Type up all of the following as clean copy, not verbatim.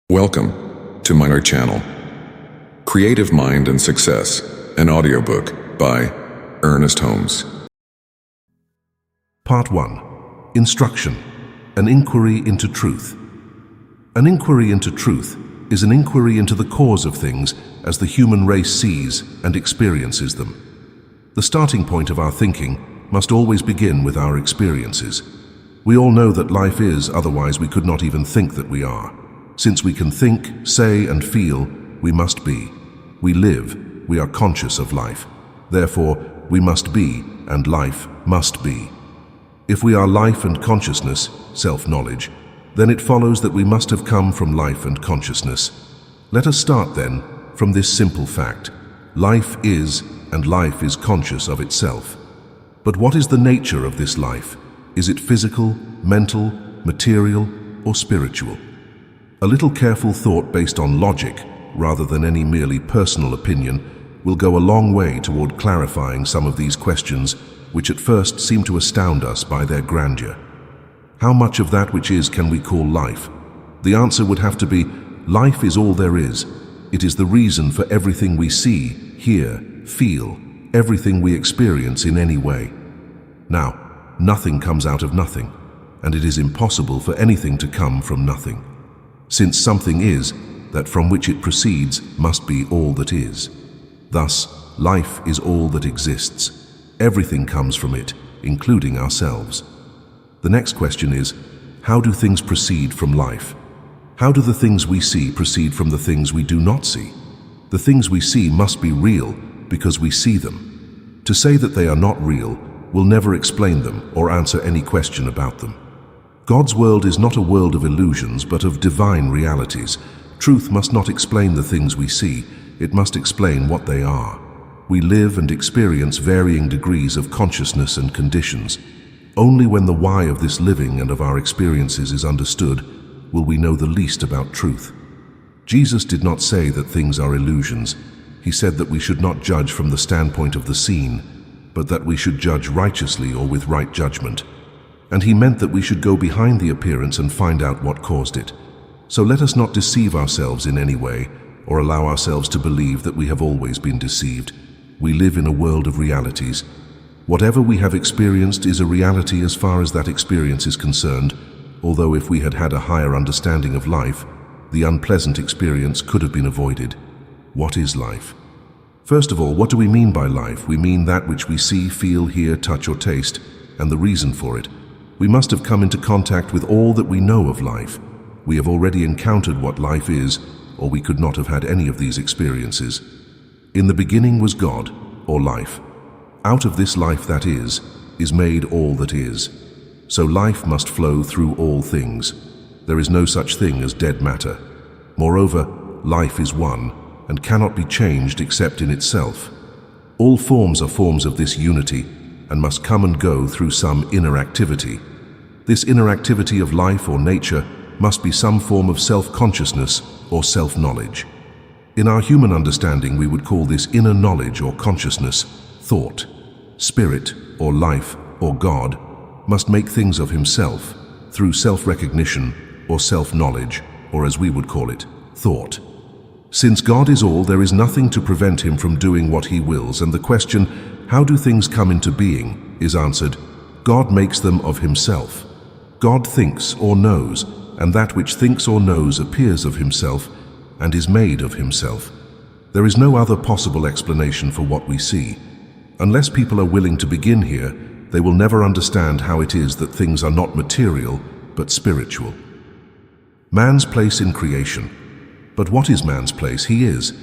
Welcome to my channel, Creative Mind and Success, an audiobook by Ernest Holmes. Part 1. Instruction. An inquiry into truth. An inquiry into truth is an inquiry into the cause of things as the human race sees and experiences them. The starting point of our thinking must always begin with our experiences. We all know that life is, otherwise we could not even think that we are. Since we can think, say, and feel, we must be. We live, we are conscious of life. Therefore, we must be, and life must be. If we are life and consciousness, self-knowledge, then it follows that we must have come from life and consciousness. Let us start, then, from this simple fact. Life is, and life is conscious of itself. But what is the nature of this life? Is it physical, mental, material, or spiritual? A little careful thought based on logic, rather than any merely personal opinion, will go a long way toward clarifying some of these questions, which at first seem to astound us by their grandeur. How much of that which is can we call life? The answer would have to be, life is all there is. It is the reason for everything we see, hear, feel, everything we experience in any way. Now, nothing comes out of nothing, and it is impossible for anything to come from nothing. Since something is, that from which it proceeds must be all that is. Thus, life is all that exists. Everything comes from it, including ourselves. The next question is, how do things proceed from life? How do the things we see proceed from the things we do not see? The things we see must be real because we see them. To say that they are not real will never explain them or answer any question about them. God's world is not a world of illusions, but of divine realities. Truth must not explain the things we see, it must explain what they are. We live and experience varying degrees of consciousness and conditions. Only when the why of this living and of our experiences is understood will we know the least about truth. Jesus did not say that things are illusions. He said that we should not judge from the standpoint of the seen, but that we should judge righteously or with right judgment. And he meant that we should go behind the appearance and find out what caused it. So let us not deceive ourselves in any way, or allow ourselves to believe that we have always been deceived. We live in a world of realities. Whatever we have experienced is a reality as far as that experience is concerned, although if we had had a higher understanding of life, the unpleasant experience could have been avoided. What is life? First of all, what do we mean by life? We mean that which we see, feel, hear, touch, or taste, and the reason for it. We must have come into contact with all that we know of life. We have already encountered what life is, or we could not have had any of these experiences. In the beginning was God, or life. Out of this life that is made all that is. So life must flow through all things. There is no such thing as dead matter. Moreover, life is one, and cannot be changed except in itself. All forms are forms of this unity, and must come and go through some inner activity. This inner activity of life or nature must be some form of self-consciousness or self-knowledge. In our human understanding, we would call this inner knowledge or consciousness thought. Spirit, or life, or God, must make things of himself through self-recognition or self-knowledge, or as we would call it, thought. Since God is all, there is nothing to prevent him from doing what he wills, and the question, how do things come into being, is answered, God makes them of himself. God thinks or knows, and that which thinks or knows appears of himself and is made of himself. There is no other possible explanation for what we see. Unless people are willing to begin here, they will never understand how it is that things are not material, but spiritual. Man's place in creation. But what is man's place? He is.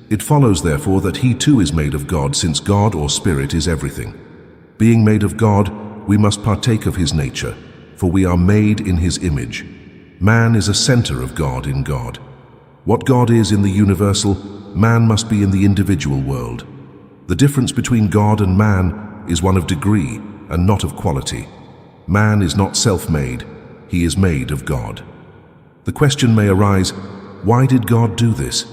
It follows, therefore, that he too is made of God, since God or Spirit is everything. Being made of God, we must partake of his nature, for we are made in his image. Man is a center of God in God. What God is in the universal, man must be in the individual world. The difference between God and man is one of degree and not of quality. Man is not self-made, he is made of God. The question may arise, why did God do this?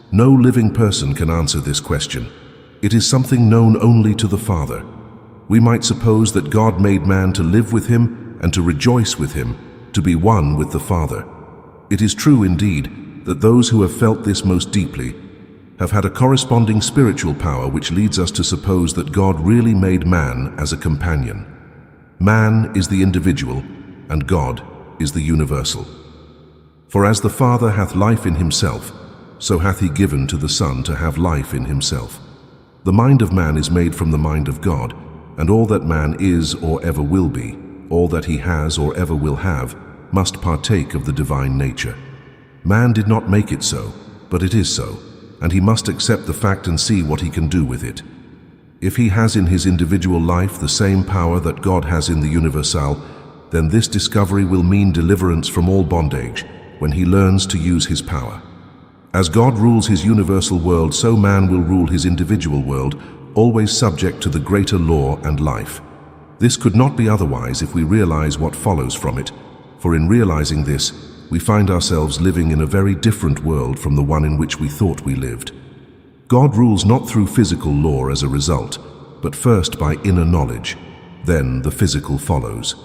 No living person can answer this question. It is something known only to the Father. We might suppose that God made man to live with him and to rejoice with him, to be one with the Father. It is true indeed that those who have felt this most deeply have had a corresponding spiritual power which leads us to suppose that God really made man as a companion. Man is the individual, and God is the universal. For as the Father hath life in himself, so hath he given to the Son to have life in himself. The mind of man is made from the mind of God, and all that man is or ever will be, all that he has or ever will have, must partake of the divine nature. Man did not make it so, but it is so, and he must accept the fact and see what he can do with it. If he has in his individual life the same power that God has in the universal, then this discovery will mean deliverance from all bondage when he learns to use his power. As God rules his universal world, so man will rule his individual world, always subject to the greater law and life. This could not be otherwise if we realize what follows from it, for in realizing this, we find ourselves living in a very different world from the one in which we thought we lived. God rules not through physical law as a result, but first by inner knowledge, then the physical follows.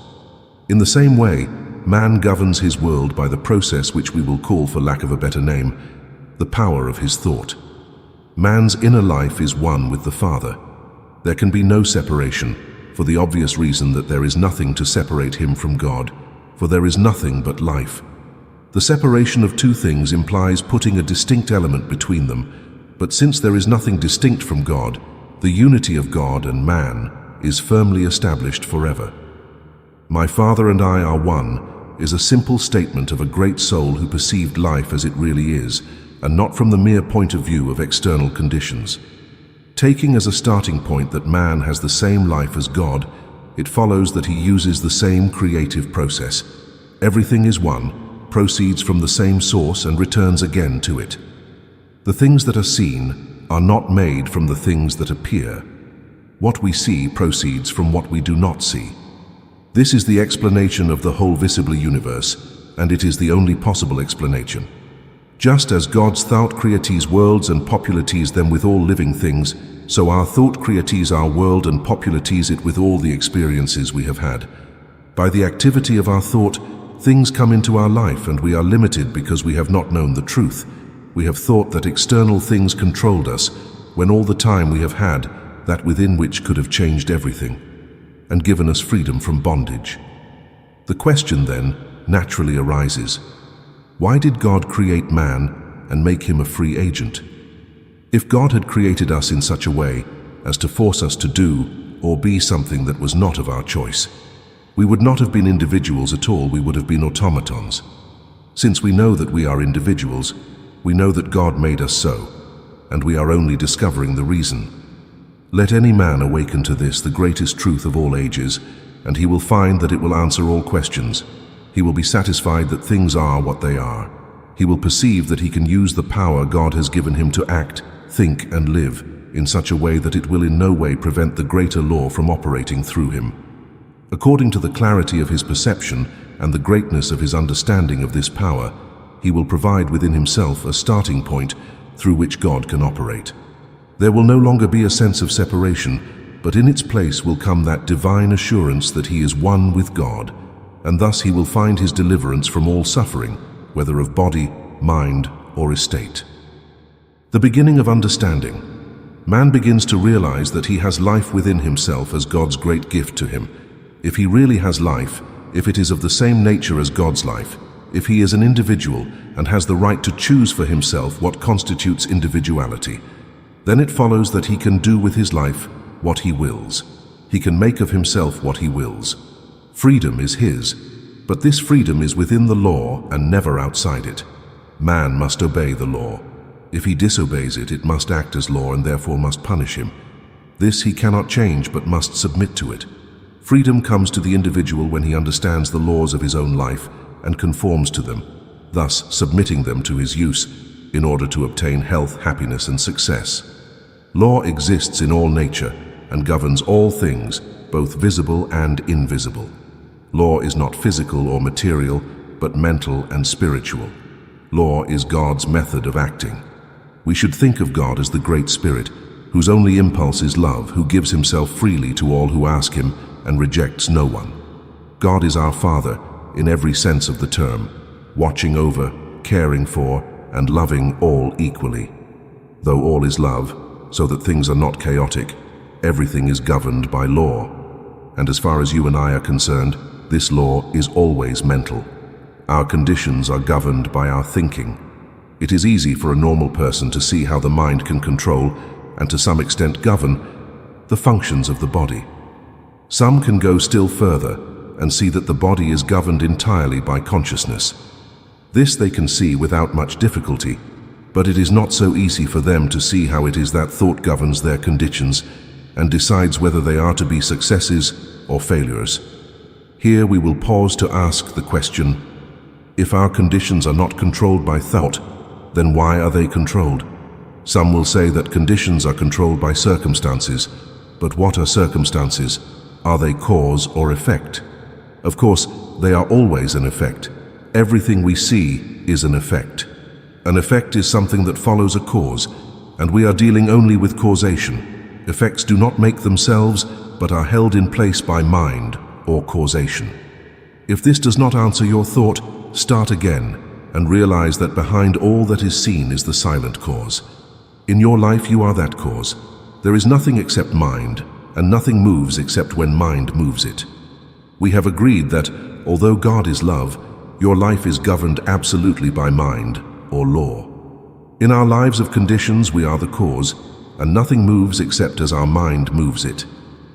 In the same way, man governs his world by the process which we will call, for lack of a better name, the power of his thought. Man's inner life is one with the Father. There can be no separation, for the obvious reason that there is nothing to separate him from God, for there is nothing but life. The separation of two things implies putting a distinct element between them, but since there is nothing distinct from God, the unity of God and man is firmly established forever. My Father and I are one is a simple statement of a great soul who perceived life as it really is, and not from the mere point of view of external conditions. Taking as a starting point that man has the same life as God, it follows that he uses the same creative process. Everything is one, proceeds from the same source and returns again to it. The things that are seen are not made from the things that appear. What we see proceeds from what we do not see. This is the explanation of the whole visible universe, and it is the only possible explanation. Just as God's thought creates worlds and populates them with all living things, so our thought creates our world and populates it with all the experiences we have had. By the activity of our thought, things come into our life, and we are limited because we have not known the truth. We have thought that external things controlled us, when all the time we have had that within which could have changed everything and given us freedom from bondage. The question then naturally arises, why did God create man and make him a free agent? If God had created us in such a way as to force us to do or be something that was not of our choice, we would not have been individuals at all, we would have been automatons. Since we know that we are individuals, we know that God made us so, and we are only discovering the reason. Let any man awaken to this, the greatest truth of all ages, and he will find that it will answer all questions. He will be satisfied that things are what they are. He will perceive that he can use the power God has given him to act, think, and live in such a way that it will in no way prevent the greater law from operating through him. According to the clarity of his perception and the greatness of his understanding of this power, he will provide within himself a starting point through which God can operate. There will no longer be a sense of separation, but in its place will come that divine assurance that he is one with God, and thus he will find his deliverance from all suffering, whether of body, mind, or estate. The beginning of understanding. Man begins to realize that he has life within himself as God's great gift to him. If he really has life, if it is of the same nature as God's life, if he is an individual and has the right to choose for himself what constitutes individuality, then it follows that he can do with his life what he wills. He can make of himself what he wills. Freedom is his, but this freedom is within the law and never outside it. Man must obey the law. If he disobeys it, it must act as law and therefore must punish him. This he cannot change but must submit to it. Freedom comes to the individual when he understands the laws of his own life and conforms to them, thus submitting them to his use in order to obtain health, happiness, and success. Law exists in all nature and governs all things, both visible and invisible. Law is not physical or material, but mental and spiritual. Law is God's method of acting. We should think of God as the Great Spirit, whose only impulse is love, who gives himself freely to all who ask him and rejects no one. God is our Father in every sense of the term, watching over, caring for, and loving all equally. Though all is love, so that things are not chaotic, everything is governed by law. And as far as you and I are concerned, this law is always mental. Our conditions are governed by our thinking. It is easy for a normal person to see how the mind can control, and to some extent govern, the functions of the body. Some can go still further and see that the body is governed entirely by consciousness. This they can see without much difficulty, but it is not so easy for them to see how it is that thought governs their conditions and decides whether they are to be successes or failures. Here we will pause to ask the question, if our conditions are not controlled by thought, then why are they controlled? Some will say that conditions are controlled by circumstances, but what are circumstances? Are they cause or effect? Of course, they are always an effect. Everything we see is an effect. An effect is something that follows a cause, and we are dealing only with causation. Effects do not make themselves, but are held in place by mind or causation. If this does not answer your thought, start again and realize that behind all that is seen is the silent cause. In your life, you are that cause. There is nothing except mind, and nothing moves except when mind moves it. We have agreed that, although God is love, your life is governed absolutely by mind or law. In our lives of conditions, we are the cause, and nothing moves except as our mind moves it.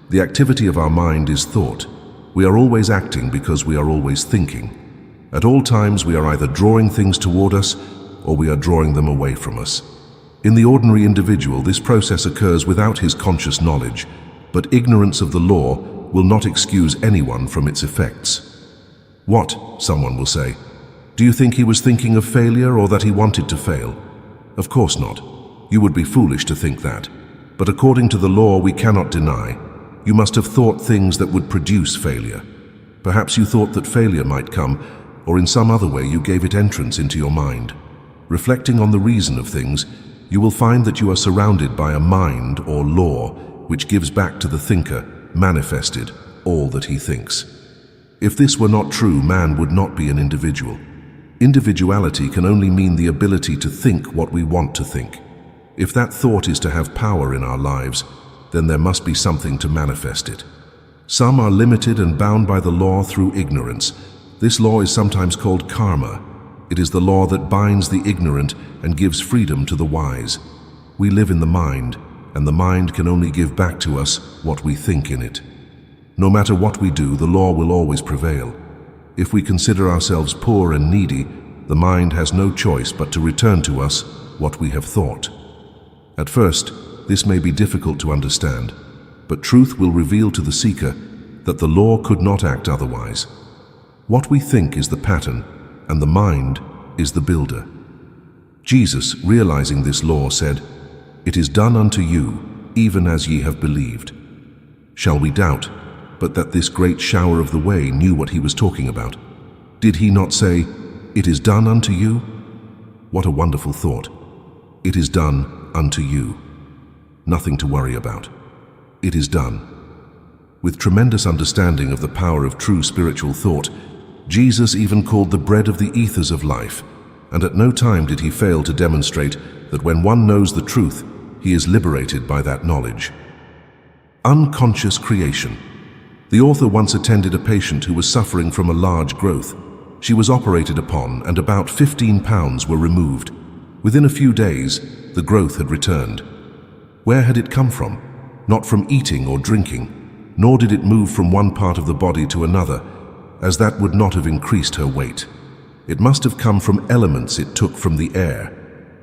The activity of our mind is thought. We are always acting because we are always thinking. At all times, we are either drawing things toward us or we are drawing them away from us. In the ordinary individual, this process occurs without his conscious knowledge, but ignorance of the law will not excuse anyone from its effects. What, someone will say, do you think he was thinking of failure or that he wanted to fail? Of course not. You would be foolish to think that. But according to the law, we cannot deny. You must have thought things that would produce failure. Perhaps you thought that failure might come, or in some other way you gave it entrance into your mind. Reflecting on the reason of things, you will find that you are surrounded by a mind or law which gives back to the thinker, manifested, all that he thinks. If this were not true, man would not be an individual. Individuality can only mean the ability to think what we want to think. If that thought is to have power in our lives, then there must be something to manifest it. Some are limited and bound by the law through ignorance. This law is sometimes called karma. It is the law that binds the ignorant and gives freedom to the wise. We live in the mind, and the mind can only give back to us what we think in it. No matter what we do, the law will always prevail. If we consider ourselves poor and needy, the mind has no choice but to return to us what we have thought. At first, this may be difficult to understand, but truth will reveal to the seeker that the law could not act otherwise. What we think is the pattern, and the mind is the builder. Jesus, realizing this law, said, "It is done unto you, even as ye have believed." Shall we doubt, but that this great shower of the way knew what he was talking about? Did he not say, "It is done unto you"? What a wonderful thought. It is done unto you. Nothing to worry about. It is done. With tremendous understanding of the power of true spiritual thought, Jesus even called the bread of the ethers of life, and at no time did he fail to demonstrate that when one knows the truth, he is liberated by that knowledge. Unconscious creation. The author once attended a patient who was suffering from a large growth. She was operated upon, and about 15 pounds were removed. Within a few days, the growth had returned. Where had it come from? Not from eating or drinking, nor did it move from one part of the body to another, as that would not have increased her weight. It must have come from elements it took from the air.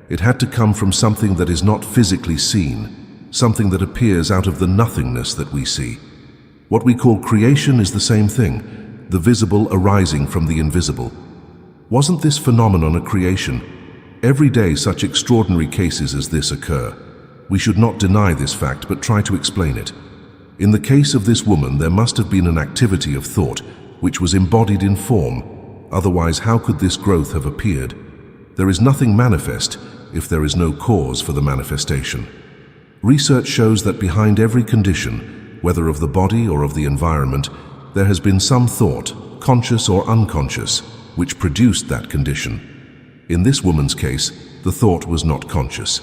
It had to come from something that is not physically seen, something that appears out of the nothingness that we see. What we call creation is the same thing, the visible arising from the invisible. Wasn't this phenomenon a creation? Every day such extraordinary cases as this occur. We should not deny this fact, but try to explain it. In the case of this woman, there must have been an activity of thought which was embodied in form. Otherwise, how could this growth have appeared? There is nothing manifest if there is no cause for the manifestation. Research shows that behind every condition, whether of the body or of the environment, there has been some thought, conscious or unconscious, which produced that condition. In this woman's case, the thought was not conscious.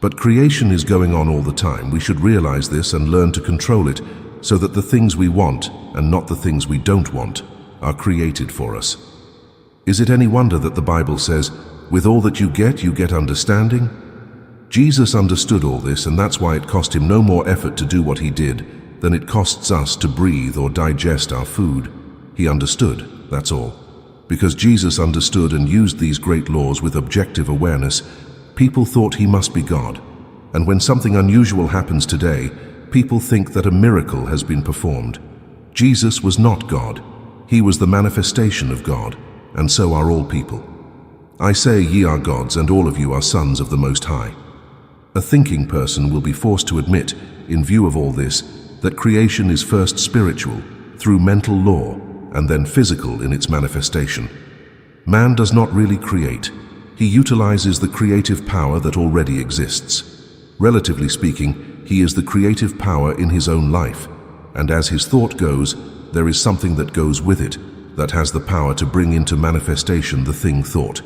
But creation is going on all the time. We should realize this and learn to control it so that the things we want, and not the things we don't want, are created for us. Is it any wonder that the Bible says, "With all that you get understanding"? Jesus understood all this, and that's why it cost him no more effort to do what he did than it costs us to breathe or digest our food. He understood, that's all. Because Jesus understood and used these great laws with objective awareness, people thought he must be God. And when something unusual happens today, people think that a miracle has been performed. Jesus was not God. He was the manifestation of God, and so are all people. I say ye are gods, and all of you are sons of the Most High. A thinking person will be forced to admit, in view of all this, that creation is first spiritual, through mental law, and then physical in its manifestation. Man does not really create. He utilizes the creative power that already exists. Relatively speaking, he is the creative power in his own life, and as his thought goes, there is something that goes with it, that has the power to bring into manifestation the thing thought.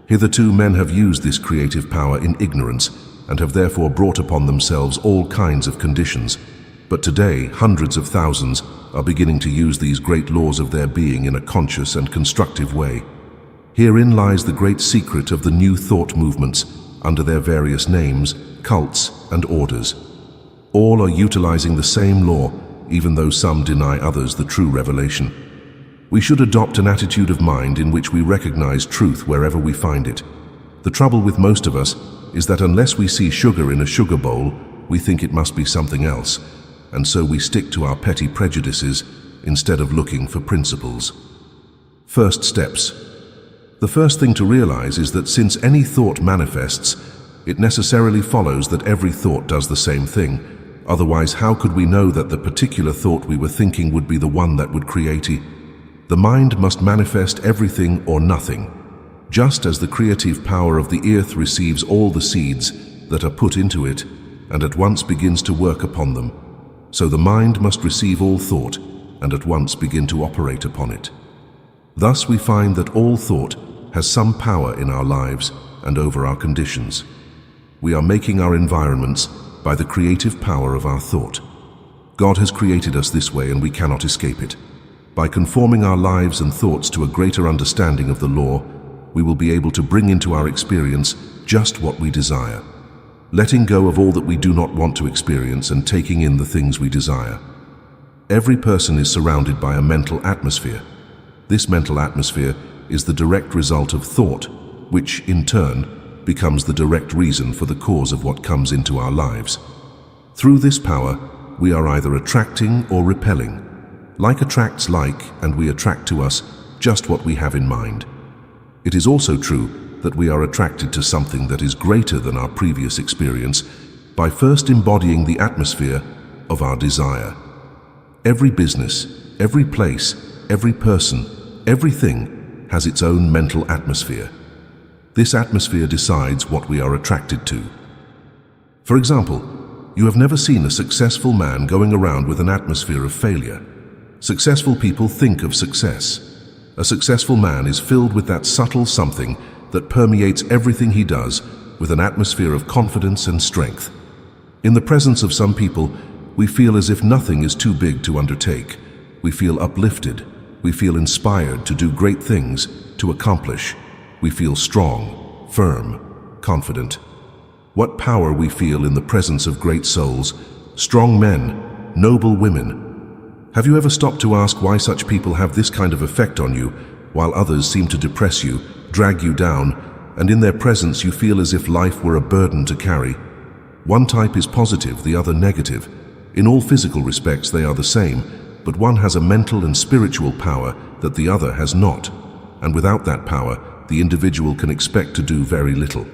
Hitherto men have used this creative power in ignorance, and have therefore brought upon themselves all kinds of conditions. But today, hundreds of thousands are beginning to use these great laws of their being in a conscious and constructive way. Herein lies the great secret of the new thought movements, under their various names, cults, and orders. All are utilizing the same law, even though some deny others the true revelation. We should adopt an attitude of mind in which we recognize truth wherever we find it. The trouble with most of us is that unless we see sugar in a sugar bowl, we think it must be something else, and so we stick to our petty prejudices instead of looking for principles. First steps. The first thing to realize is that since any thought manifests, it necessarily follows that every thought does the same thing. Otherwise, how could we know that the particular thought we were thinking would be the one that would create it? The mind must manifest everything or nothing. Just as the creative power of the earth receives all the seeds that are put into it, and at once begins to work upon them, so the mind must receive all thought, and at once begin to operate upon it. Thus we find that all thought has some power in our lives and over our conditions. We are making our environments by the creative power of our thought. God has created us this way, and we cannot escape it. By conforming our lives and thoughts to a greater understanding of the law, we will be able to bring into our experience just what we desire, letting go of all that we do not want to experience and taking in the things we desire. Every person is surrounded by a mental atmosphere. This mental atmosphere is the direct result of thought, which, in turn, becomes the direct reason for the cause of what comes into our lives. Through this power, we are either attracting or repelling. Like attracts like, and we attract to us just what we have in mind. It is also true that we are attracted to something that is greater than our previous experience by first embodying the atmosphere of our desire. Every business, every place, every person, everything has its own mental atmosphere. This atmosphere decides what we are attracted to. For example, you have never seen a successful man going around with an atmosphere of failure. Successful people think of success. A successful man is filled with that subtle something that permeates everything he does, with an atmosphere of confidence and strength. In the presence of some people, we feel as if nothing is too big to undertake. We feel uplifted. We feel inspired to do great things, to accomplish. We feel strong, firm, confident. What power we feel in the presence of great souls, strong men, noble women. Have you ever stopped to ask why such people have this kind of effect on you, while others seem to depress you, drag you down, and in their presence you feel as if life were a burden to carry? One type is positive, the other negative. In all physical respects they are the same, but one has a mental and spiritual power that the other has not, and without that power, the individual can expect to do very little.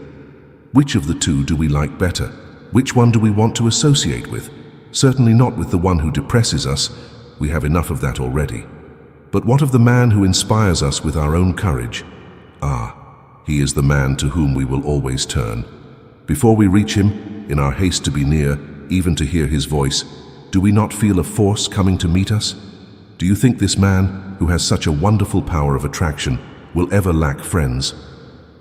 Which of the two do we like better? Which one do we want to associate with? Certainly not with the one who depresses us. We have enough of that already. But what of the man who inspires us with our own courage? He is the man to whom we will always turn. Before we reach him, in our haste to be near, even to hear his voice, do we not feel a force coming to meet us? Do you think this man, who has such a wonderful power of attraction, will ever lack friends?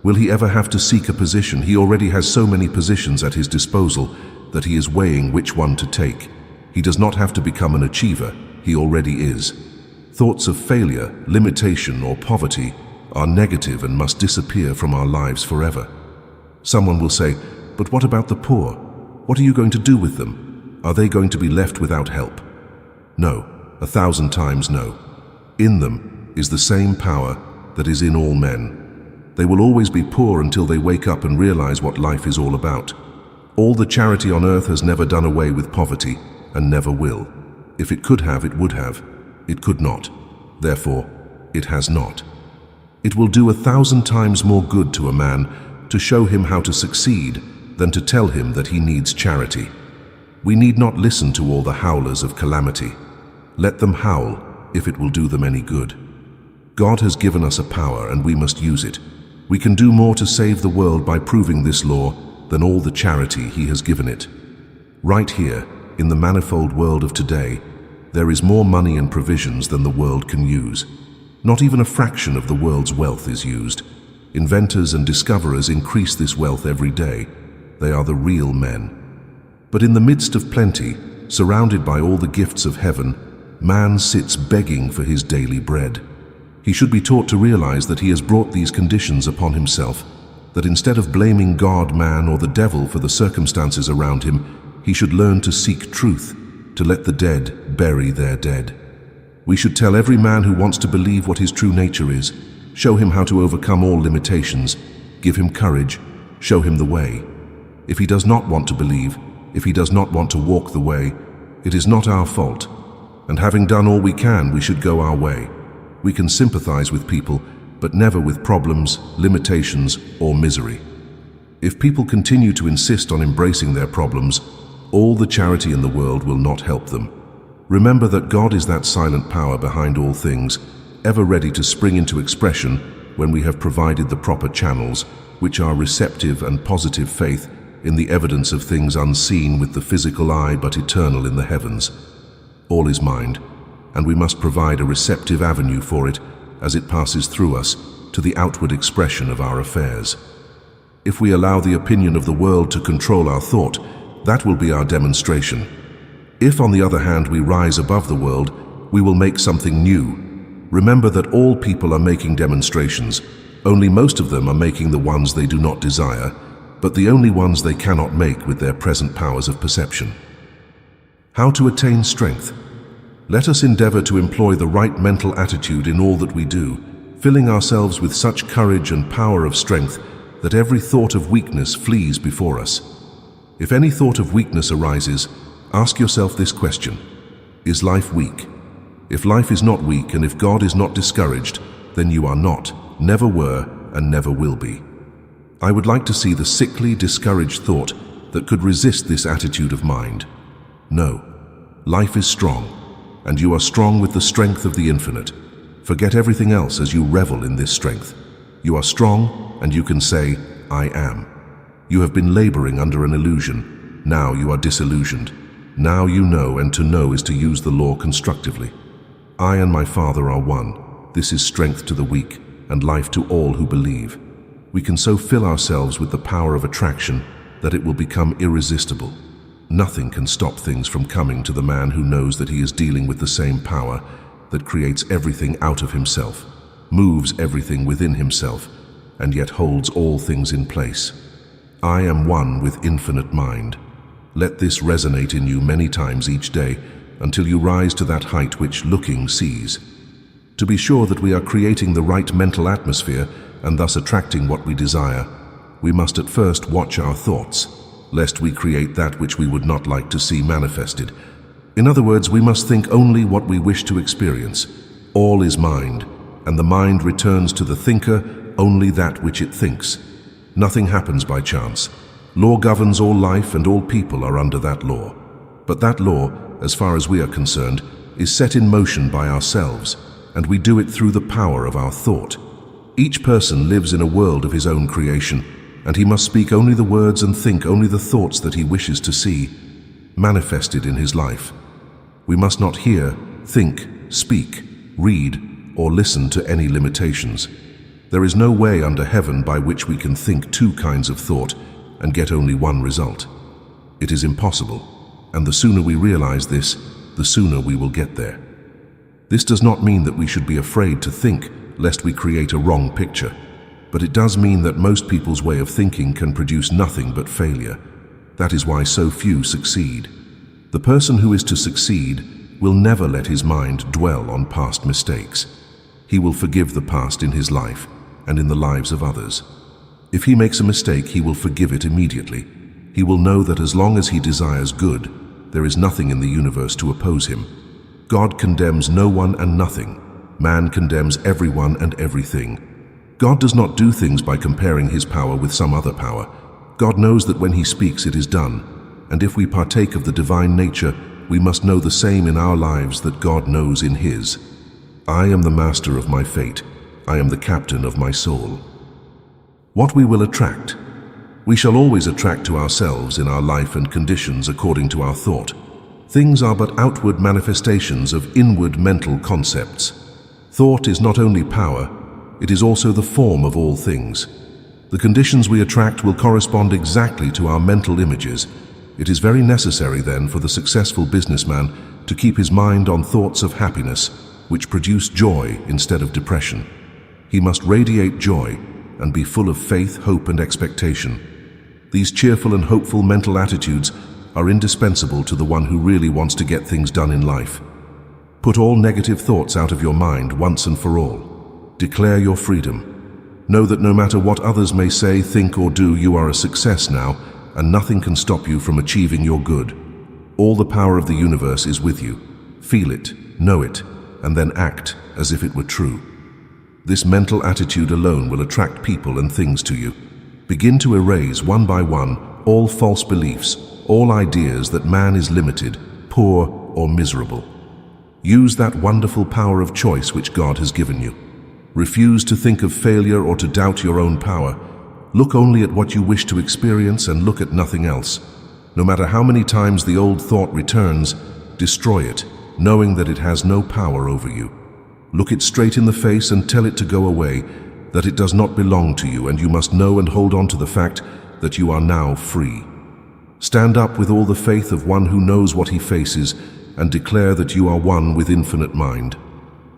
Will he ever have to seek a position? He already has so many positions at his disposal that he is weighing which one to take. He does not have to become an achiever, he already is. Thoughts of failure, limitation, or poverty are negative and must disappear from our lives forever. Someone will say, but what about the poor? What are you going to do with them? Are they going to be left without help? No, 1,000 times no. In them is the same power that is in all men. They will always be poor until they wake up and realize what life is all about. All the charity on earth has never done away with poverty and never will. If it could have, it would have. It could not. Therefore, it has not. It will do 1,000 times more good to a man to show him how to succeed than to tell him that he needs charity. We need not listen to all the howlers of calamity. Let them howl if it will do them any good. God has given us a power and we must use it. We can do more to save the world by proving this law than all the charity he has given it. Right here, in the manifold world of today, there is more money and provisions than the world can use. Not even a fraction of the world's wealth is used. Inventors and discoverers increase this wealth every day. They are the real men. But in the midst of plenty, surrounded by all the gifts of heaven, man sits begging for his daily bread. He should be taught to realize that he has brought these conditions upon himself, that instead of blaming God, man, or the devil for the circumstances around him, he should learn to seek truth, to let the dead bury their dead. We should tell every man who wants to believe what his true nature is, show him how to overcome all limitations, give him courage, show him the way. If he does not want to believe, if he does not want to walk the way, it is not our fault. And having done all we can, we should go our way. We can sympathize with people, but never with problems, limitations, or misery. If people continue to insist on embracing their problems, all the charity in the world will not help them. Remember that God is that silent power behind all things, ever ready to spring into expression when we have provided the proper channels, which are receptive and positive faith in the evidence of things unseen with the physical eye but eternal in the heavens. All is mind, and we must provide a receptive avenue for it as it passes through us to the outward expression of our affairs. If we allow the opinion of the world to control our thought, that will be our demonstration. If, on the other hand, we rise above the world, we will make something new. Remember that all people are making demonstrations, only most of them are making the ones they do not desire, but the only ones they cannot make with their present powers of perception. How to attain strength? Let us endeavor to employ the right mental attitude in all that we do, filling ourselves with such courage and power of strength that every thought of weakness flees before us. If any thought of weakness arises, ask yourself this question: is life weak? If life is not weak and if God is not discouraged, then you are not, never were, and never will be. I would like to see the sickly, discouraged thought that could resist this attitude of mind. No, life is strong, and you are strong with the strength of the infinite. Forget everything else as you revel in this strength. You are strong, and you can say, I am. You have been laboring under an illusion. Now you are disillusioned. Now you know, and to know is to use the law constructively. I and my Father are one. This is strength to the weak, and life to all who believe. We can so fill ourselves with the power of attraction that it will become irresistible. Nothing can stop things from coming to the man who knows that he is dealing with the same power that creates everything out of himself, moves everything within himself, and yet holds all things in place. I am one with infinite mind. Let this resonate in you many times each day until you rise to that height which looking sees. To be sure that we are creating the right mental atmosphere and thus attracting what we desire, we must at first watch our thoughts, lest we create that which we would not like to see manifested. In other words, we must think only what we wish to experience. All is mind, and the mind returns to the thinker only that which it thinks. Nothing happens by chance. Law governs all life, and all people are under that law. But that law, as far as we are concerned, is set in motion by ourselves, and we do it through the power of our thought. Each person lives in a world of his own creation, and he must speak only the words and think only the thoughts that he wishes to see manifested in his life. We must not hear, think, speak, read, or listen to any limitations. There is no way under heaven by which we can think two kinds of thought and get only one result. It is impossible, and the sooner we realize this, the sooner we will get there. This does not mean that we should be afraid to think, lest we create a wrong picture, but it does mean that most people's way of thinking can produce nothing but failure. That is why so few succeed. The person who is to succeed will never let his mind dwell on past mistakes. He will forgive the past in his life and in the lives of others. If he makes a mistake, he will forgive it immediately. He will know that as long as he desires good, there is nothing in the universe to oppose him. God condemns no one and nothing. Man condemns everyone and everything. God does not do things by comparing his power with some other power. God knows that when he speaks, it is done. And if we partake of the divine nature, we must know the same in our lives that God knows in his. I am the master of my fate. I am the captain of my soul. What we will attract. We shall always attract to ourselves in our life and conditions according to our thought. Things are but outward manifestations of inward mental concepts. Thought is not only power, it is also the form of all things. The conditions we attract will correspond exactly to our mental images. It is very necessary then for the successful businessman to keep his mind on thoughts of happiness, which produce joy instead of depression. He must radiate joy and be full of faith, hope, and expectation. These cheerful and hopeful mental attitudes are indispensable to the one who really wants to get things done in life. Put all negative thoughts out of your mind once and for all. Declare your freedom. Know that no matter what others may say, think, or do, you are a success now, and nothing can stop you from achieving your good. All the power of the universe is with you. Feel it, know it, and then act as if it were true. This mental attitude alone will attract people and things to you. Begin to erase one by one all false beliefs, all ideas that man is limited, poor, or miserable. Use that wonderful power of choice which God has given you. Refuse to think of failure or to doubt your own power. Look only at what you wish to experience and look at nothing else. No matter how many times the old thought returns, destroy it, knowing that it has no power over you. Look it straight in the face and tell it to go away, that it does not belong to you, and you must know and hold on to the fact that you are now free. Stand up with all the faith of one who knows what he faces and declare that you are one with infinite mind.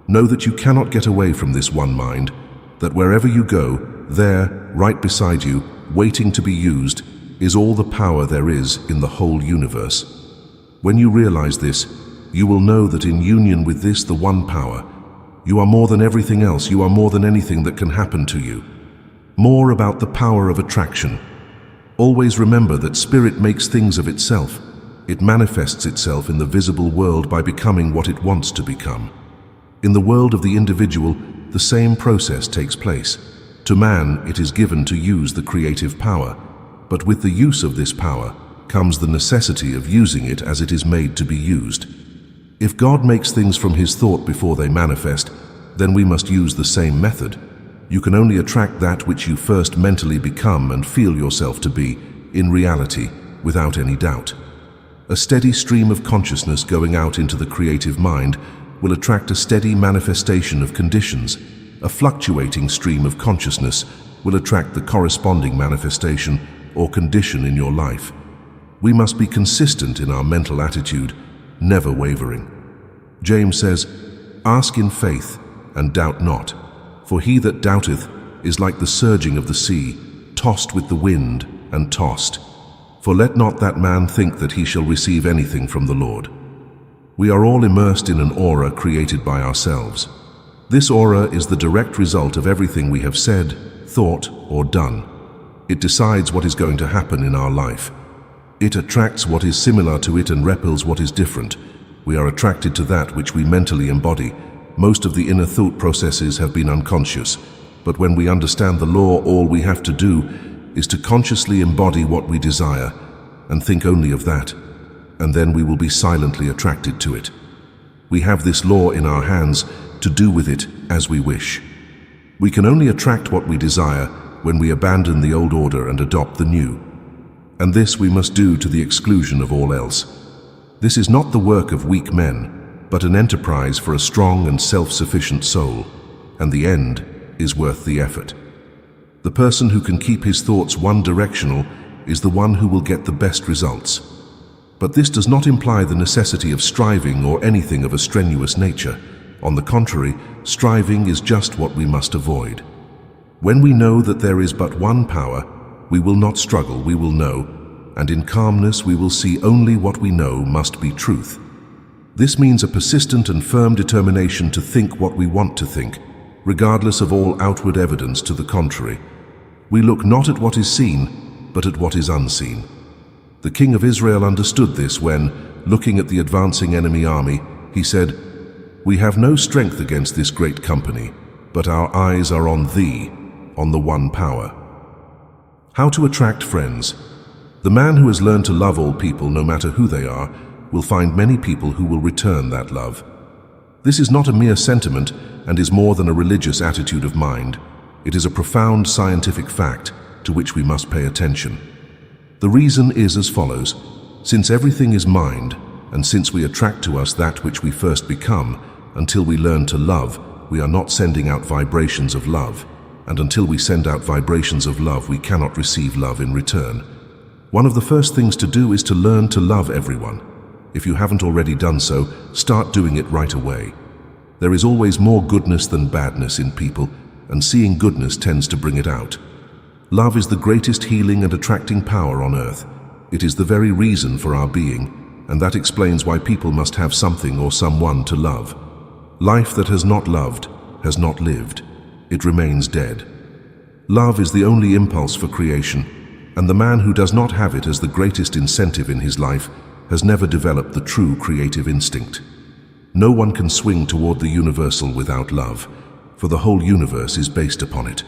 Know that you cannot get away from this one mind, that wherever you go, there, right beside you, waiting to be used, is all the power there is in the whole universe. When you realize this, you will know that in union with this, the one power, you are more than everything else. You are more than anything that can happen to you. More about the power of attraction. Always remember that spirit makes things of itself. It manifests itself in the visible world by becoming what it wants to become. In the world of the individual, the same process takes place. To man, it is given to use the creative power, but with the use of this power comes the necessity of using it as it is made to be used. If God makes things from his thought before they manifest, then we must use the same method. You can only attract that which you first mentally become and feel yourself to be, in reality, without any doubt. A steady stream of consciousness going out into the creative mind will attract a steady manifestation of conditions. A fluctuating stream of consciousness will attract the corresponding manifestation or condition in your life. We must be consistent in our mental attitude, never wavering. James says, "Ask in faith, and doubt not, for he that doubteth is like the surging of the sea, tossed with the wind and tossed. For let not that man think that he shall receive anything from the Lord." We are all immersed in an aura created by ourselves. This aura is the direct result of everything we have said, thought, or done. It decides what is going to happen in our life. It attracts what is similar to it and repels what is different. We are attracted to that which we mentally embody. Most of the inner thought processes have been unconscious, but when we understand the law, all we have to do is to consciously embody what we desire and think only of that, and then we will be silently attracted to it. We have this law in our hands to do with it as we wish. We can only attract what we desire when we abandon the old order and adopt the new. And this we must do to the exclusion of all else. This is not the work of weak men, but an enterprise for a strong and self-sufficient soul, and the end is worth the effort. The person who can keep his thoughts one-directional is the one who will get the best results. But this does not imply the necessity of striving or anything of a strenuous nature. On the contrary, striving is just what we must avoid. When we know that there is but one power, we will not struggle, we will know, and in calmness we will see only what we know must be truth. This means a persistent and firm determination to think what we want to think, regardless of all outward evidence to the contrary. We look not at what is seen, but at what is unseen. The king of Israel understood this when, looking at the advancing enemy army, he said, "We have no strength against this great company, but our eyes are on thee, on the one power." How to attract friends? The man who has learned to love all people, no matter who they are, will find many people who will return that love. This is not a mere sentiment and is more than a religious attitude of mind. It is a profound scientific fact to which we must pay attention. The reason is as follows: since everything is mind, and since we attract to us that which we first become, until we learn to love, we are not sending out vibrations of love, and until we send out vibrations of love, we cannot receive love in return. One of the first things to do is to learn to love everyone. If you haven't already done so, start doing it right away. There is always more goodness than badness in people, and seeing goodness tends to bring it out. Love is the greatest healing and attracting power on earth. It is the very reason for our being, and that explains why people must have something or someone to love. Life that has not loved has not lived. It remains dead. Love is the only impulse for creation, and the man who does not have it as the greatest incentive in his life has never developed the true creative instinct. No one can swing toward the universal without love, for the whole universe is based upon it.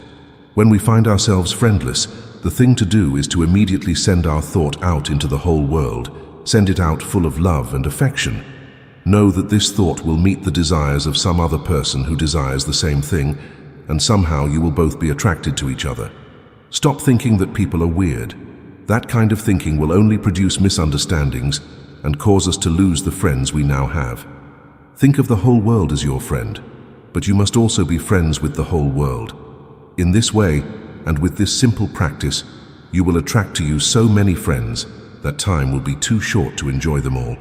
When we find ourselves friendless, the thing to do is to immediately send our thought out into the whole world, send it out full of love and affection. Know that this thought will meet the desires of some other person who desires the same thing, and somehow you will both be attracted to each other. Stop thinking that people are weird. That kind of thinking will only produce misunderstandings and cause us to lose the friends we now have. Think of the whole world as your friend, but you must also be friends with the whole world. In this way, and with this simple practice, you will attract to you so many friends that time will be too short to enjoy them all.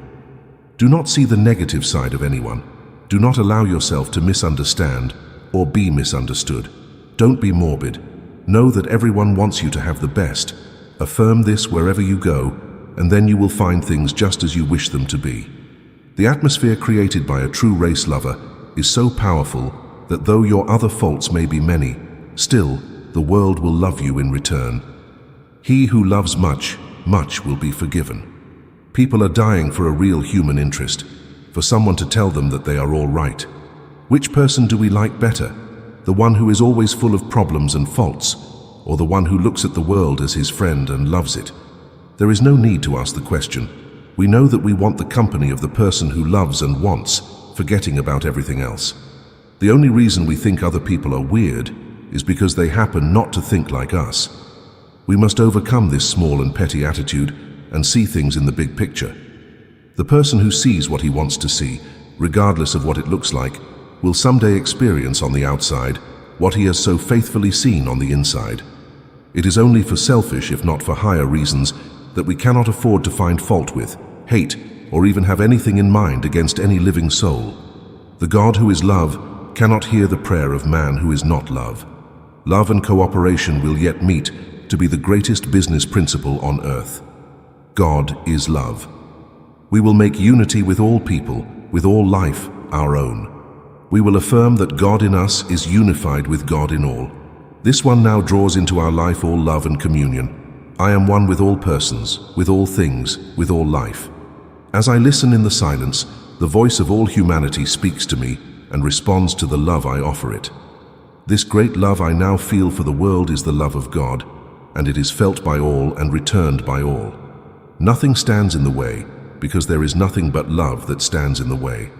Do not see the negative side of anyone. Do not allow yourself to misunderstand or be misunderstood. Don't be morbid. Know that everyone wants you to have the best. Affirm this wherever you go, and then you will find things just as you wish them to be. The atmosphere created by a true race lover is so powerful that though your other faults may be many, still the world will love you in return. He who loves much, much will be forgiven. People are dying for a real human interest, for someone to tell them that they are all right. Which person do we like better? The one who is always full of problems and faults, or the one who looks at the world as his friend and loves it? There is no need to ask the question. We know that we want the company of the person who loves and wants, forgetting about everything else. The only reason we think other people are weird is because they happen not to think like us. We must overcome this small and petty attitude and see things in the big picture. The person who sees what he wants to see, regardless of what it looks like, will someday experience on the outside what he has so faithfully seen on the inside. It is only for selfish, if not for higher reasons, that we cannot afford to find fault with, hate, or even have anything in mind against any living soul. The God who is love cannot hear the prayer of man who is not love. Love and cooperation will yet meet to be the greatest business principle on earth. God is love. We will make unity with all people, with all life, our own. We will affirm that God in us is unified with God in all. This one now draws into our life all love and communion. I am one with all persons, with all things, with all life. As I listen in the silence, the voice of all humanity speaks to me and responds to the love I offer it. This great love I now feel for the world is the love of God, and it is felt by all and returned by all. Nothing stands in the way, because there is nothing but love that stands in the way.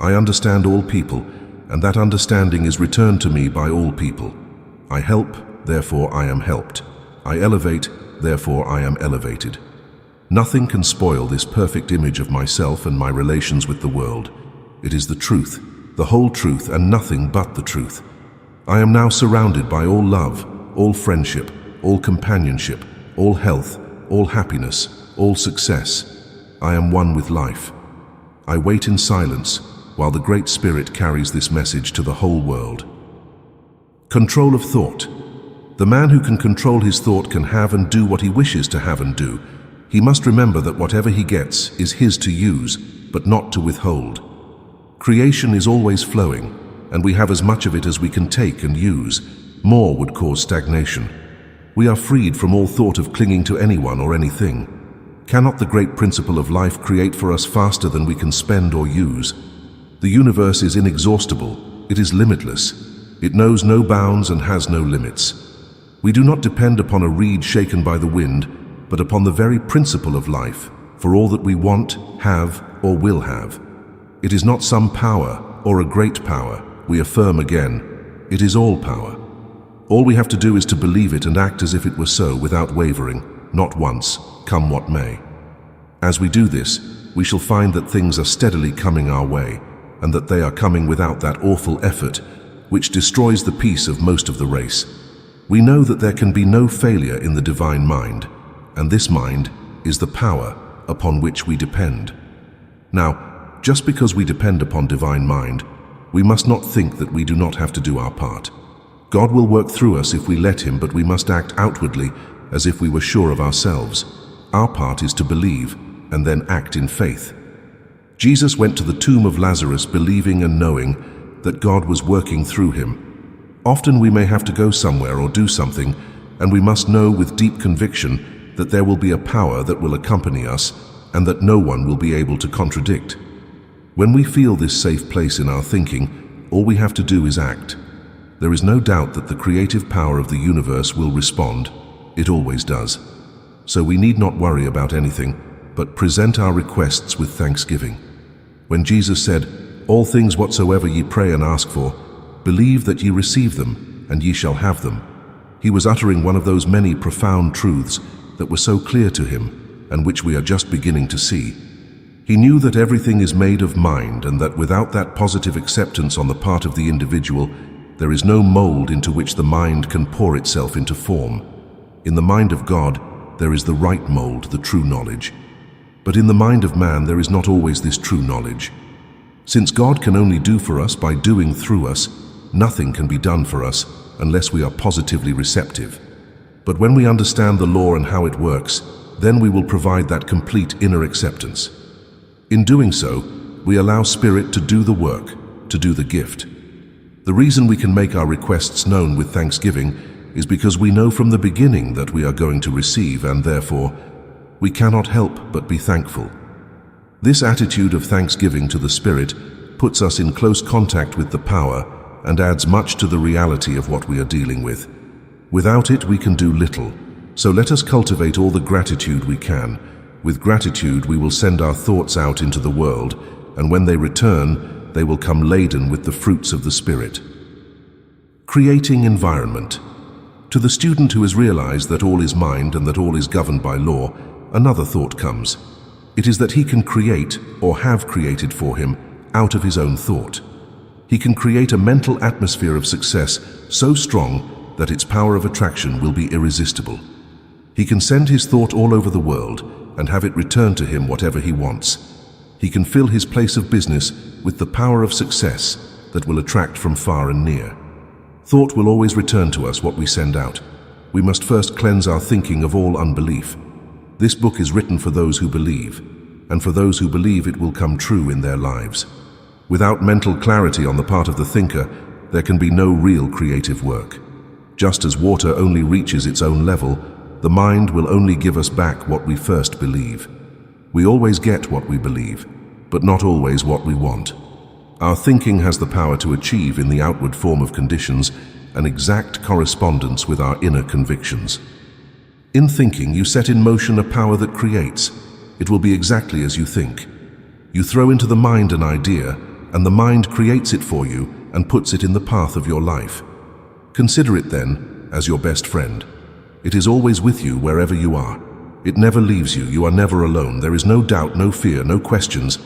I understand all people, and that understanding is returned to me by all people. I help, therefore I am helped. I elevate, therefore I am elevated. Nothing can spoil this perfect image of myself and my relations with the world. It is the truth, the whole truth, and nothing but the truth. I am now surrounded by all love, all friendship, all companionship, all health, all happiness, all success. I am one with life. I wait in silence while the Great Spirit carries this message to the whole world. Control of thought. The man who can control his thought can have and do what he wishes to have and do. He must remember that whatever he gets is his to use, but not to withhold. Creation is always flowing, and we have as much of it as we can take and use. More would cause stagnation. We are freed from all thought of clinging to anyone or anything. Cannot the great principle of life create for us faster than we can spend or use? The universe is inexhaustible. It is limitless. It knows no bounds and has no limits. We do not depend upon a reed shaken by the wind, but upon the very principle of life, for all that we want, have, or will have. It is not some power, or a great power, we affirm again. It is all power. All we have to do is to believe it and act as if it were so without wavering, not once, come what may. As we do this, we shall find that things are steadily coming our way, and that they are coming without that awful effort, which destroys the peace of most of the race. We know that there can be no failure in the divine mind, and this mind is the power upon which we depend. Now, just because we depend upon divine mind, we must not think that we do not have to do our part. God will work through us if we let Him, but we must act outwardly as if we were sure of ourselves. Our part is to believe and then act in faith. Jesus went to the tomb of Lazarus believing and knowing that God was working through him. Often we may have to go somewhere or do something, and we must know with deep conviction that there will be a power that will accompany us and that no one will be able to contradict. When we feel this safe place in our thinking, all we have to do is act. There is no doubt that the creative power of the universe will respond. It always does. So we need not worry about anything, but present our requests with thanksgiving. When Jesus said, "All things whatsoever ye pray and ask for, believe that ye receive them, and ye shall have them," he was uttering one of those many profound truths that were so clear to him, and which we are just beginning to see. He knew that everything is made of mind, and that without that positive acceptance on the part of the individual, there is no mold into which the mind can pour itself into form. In the mind of God, there is the right mold, the true knowledge. But in the mind of man, there is not always this true knowledge. Since God can only do for us by doing through us, nothing can be done for us unless we are positively receptive. But when we understand the law and how it works, then we will provide that complete inner acceptance. In doing so, we allow Spirit to do the work, to do the gift. The reason we can make our requests known with thanksgiving is because we know from the beginning that we are going to receive, and therefore, we cannot help but be thankful. This attitude of thanksgiving to the Spirit puts us in close contact with the power and adds much to the reality of what we are dealing with. Without it, we can do little, so let us cultivate all the gratitude we can. With gratitude, we will send our thoughts out into the world, and when they return, they will come laden with the fruits of the Spirit. Creating environment. To the student who has realized that all is mind and that all is governed by law, another thought comes. It is that he can create, or have created for him, out of his own thought. He can create a mental atmosphere of success so strong that its power of attraction will be irresistible. He can send his thought all over the world and have it return to him whatever he wants. He can fill his place of business with the power of success that will attract from far and near. Thought will always return to us what we send out. We must first cleanse our thinking of all unbelief. This book is written for those who believe, and for those who believe it will come true in their lives. Without mental clarity on the part of the thinker, there can be no real creative work. Just as water only reaches its own level, the mind will only give us back what we first believe. We always get what we believe, but not always what we want. Our thinking has the power to achieve in the outward form of conditions an exact correspondence with our inner convictions. In thinking, you set in motion a power that creates. It will be exactly as you think. You throw into the mind an idea, and the mind creates it for you and puts it in the path of your life. Consider it then as your best friend. It is always with you wherever you are. It never leaves you. You are never alone. There is no doubt, no fear, no questions.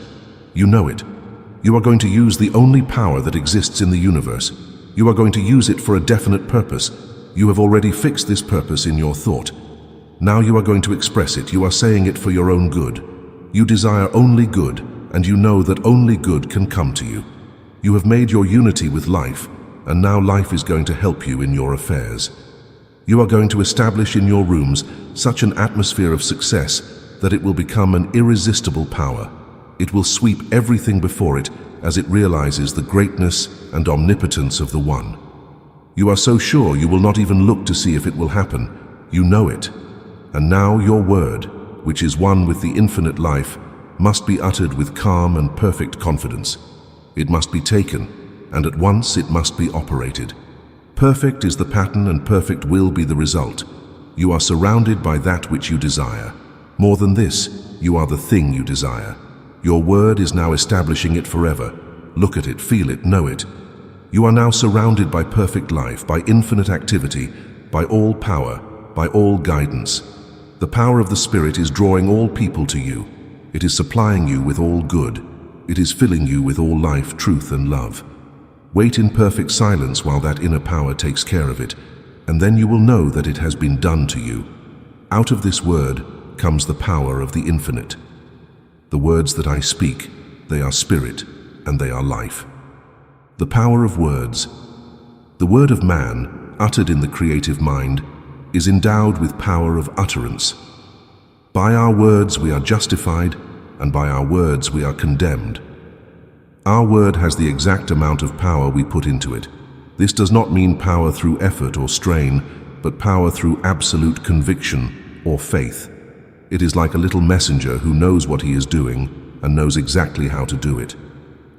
You know it. You are going to use the only power that exists in the universe. You are going to use it for a definite purpose. You have already fixed this purpose in your thought. Now you are going to express it. You are saying it for your own good. You desire only good, and you know that only good can come to you. You have made your unity with life, and now life is going to help you in your affairs. You are going to establish in your rooms such an atmosphere of success that it will become an irresistible power. It will sweep everything before it as it realizes the greatness and omnipotence of the One. You are so sure you will not even look to see if it will happen. You know it. And now your word, which is one with the infinite life, must be uttered with calm and perfect confidence. It must be taken, and at once it must be operated. Perfect is the pattern, and perfect will be the result. You are surrounded by that which you desire. More than this, you are the thing you desire. Your word is now establishing it forever. Look at it, feel it, know it. You are now surrounded by perfect life, by infinite activity, by all power, by all guidance. The power of the Spirit is drawing all people to you. It is supplying you with all good. It is filling you with all life, truth, and love. Wait in perfect silence while that inner power takes care of it, and then you will know that it has been done to you. Out of this word comes the power of the infinite. The words that I speak, they are spirit, and they are life. The power of words. The word of man, uttered in the creative mind, is endowed with power of utterance. By our words we are justified, and by our words we are condemned. Our word has the exact amount of power we put into it. This does not mean power through effort or strain, but power through absolute conviction or faith. It is like a little messenger who knows what he is doing and knows exactly how to do it.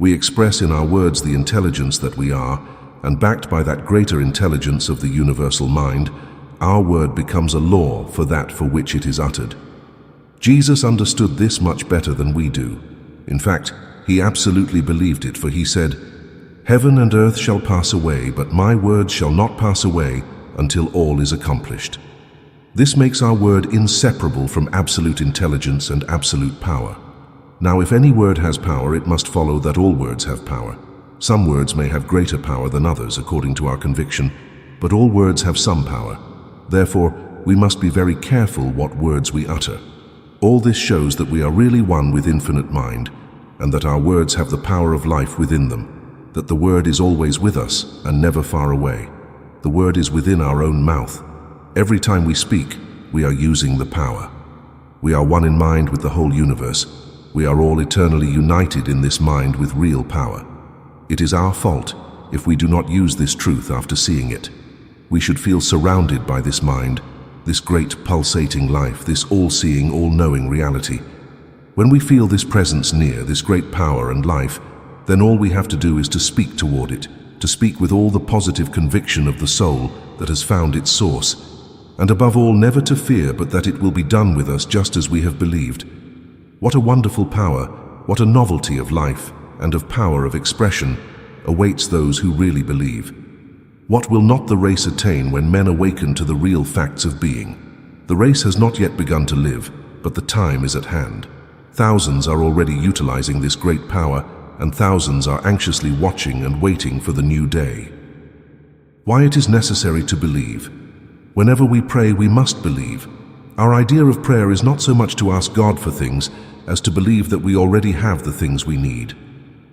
We express in our words the intelligence that we are, and backed by that greater intelligence of the universal mind, our word becomes a law for that for which it is uttered. Jesus understood this much better than we do. In fact, he absolutely believed it, for he said, "Heaven and earth shall pass away, but my word shall not pass away until all is accomplished." This makes our word inseparable from absolute intelligence and absolute power. Now, if any word has power, it must follow that all words have power. Some words may have greater power than others according to our conviction, but all words have some power. Therefore, we must be very careful what words we utter. All this shows that we are really one with infinite mind, and that our words have the power of life within them, that the word is always with us and never far away. The word is within our own mouth. Every time we speak, we are using the power. We are one in mind with the whole universe. We are all eternally united in this mind with real power. It is our fault if we do not use this truth after seeing it. We should feel surrounded by this mind, this great pulsating life, this all-seeing, all-knowing reality. When we feel this presence near, this great power and life, then all we have to do is to speak toward it, to speak with all the positive conviction of the soul that has found its source, and above all, never to fear but that it will be done with us just as we have believed. What a wonderful power, what a novelty of life and of power of expression awaits those who really believe. What will not the race attain when men awaken to the real facts of being? The race has not yet begun to live, but the time is at hand. Thousands are already utilizing this great power, and thousands are anxiously watching and waiting for the new day. Why it is necessary to believe. Whenever we pray, we must believe. Our idea of prayer is not so much to ask God for things as to believe that we already have the things we need.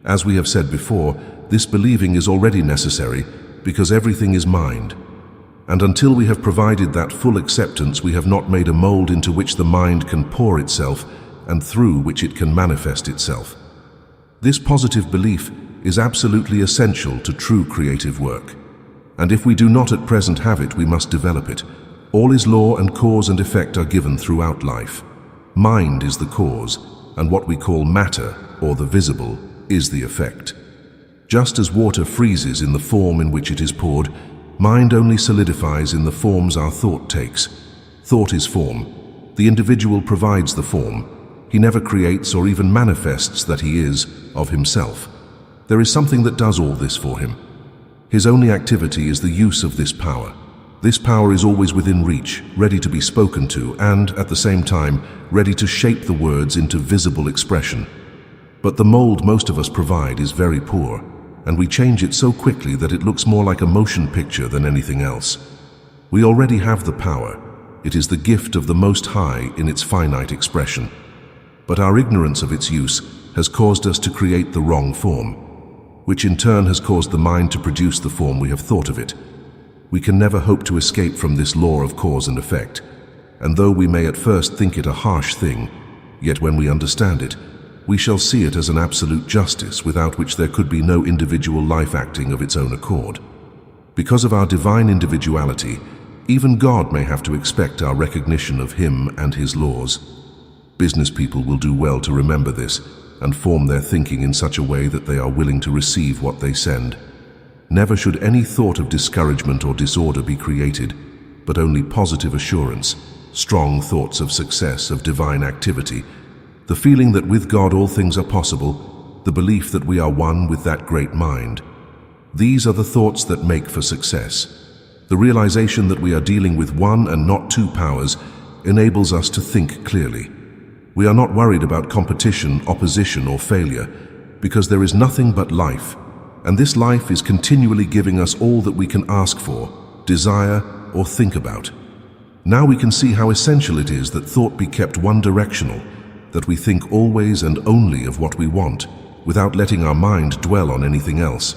As we have said before, this believing is already necessary because everything is mind. And until we have provided that full acceptance, we have not made a mold into which the mind can pour itself and through which it can manifest itself. This positive belief is absolutely essential to true creative work. And if we do not at present have it, we must develop it. All is law, and cause and effect are given throughout life. Mind is the cause, and what we call matter, or the visible, is the effect. Just as water freezes in the form in which it is poured, mind only solidifies in the forms our thought takes. Thought is form. The individual provides the form. He never creates or even manifests that he is of himself. There is something that does all this for him. His only activity is the use of this power. This power is always within reach, ready to be spoken to, and, at the same time, ready to shape the words into visible expression. But the mold most of us provide is very poor, and we change it so quickly that it looks more like a motion picture than anything else. We already have the power. It is the gift of the Most High in its finite expression. But our ignorance of its use has caused us to create the wrong form, which in turn has caused the mind to produce the form we have thought of it. We can never hope to escape from this law of cause and effect, and though we may at first think it a harsh thing, yet when we understand it, we shall see it as an absolute justice without which there could be no individual life acting of its own accord. Because of our divine individuality, even God may have to expect our recognition of Him and His laws. Business people will do well to remember this and form their thinking in such a way that they are willing to receive what they send. Never should any thought of discouragement or disorder be created, but only positive assurance, strong thoughts of success, of divine activity, the feeling that with God all things are possible, the belief that we are one with that great mind. These are the thoughts that make for success. The realization that we are dealing with one and not two powers enables us to think clearly. We are not worried about competition, opposition, or failure, because there is nothing but life, and this life is continually giving us all that we can ask for, desire, or think about. Now we can see how essential it is that thought be kept one-directional, that we think always and only of what we want, without letting our mind dwell on anything else.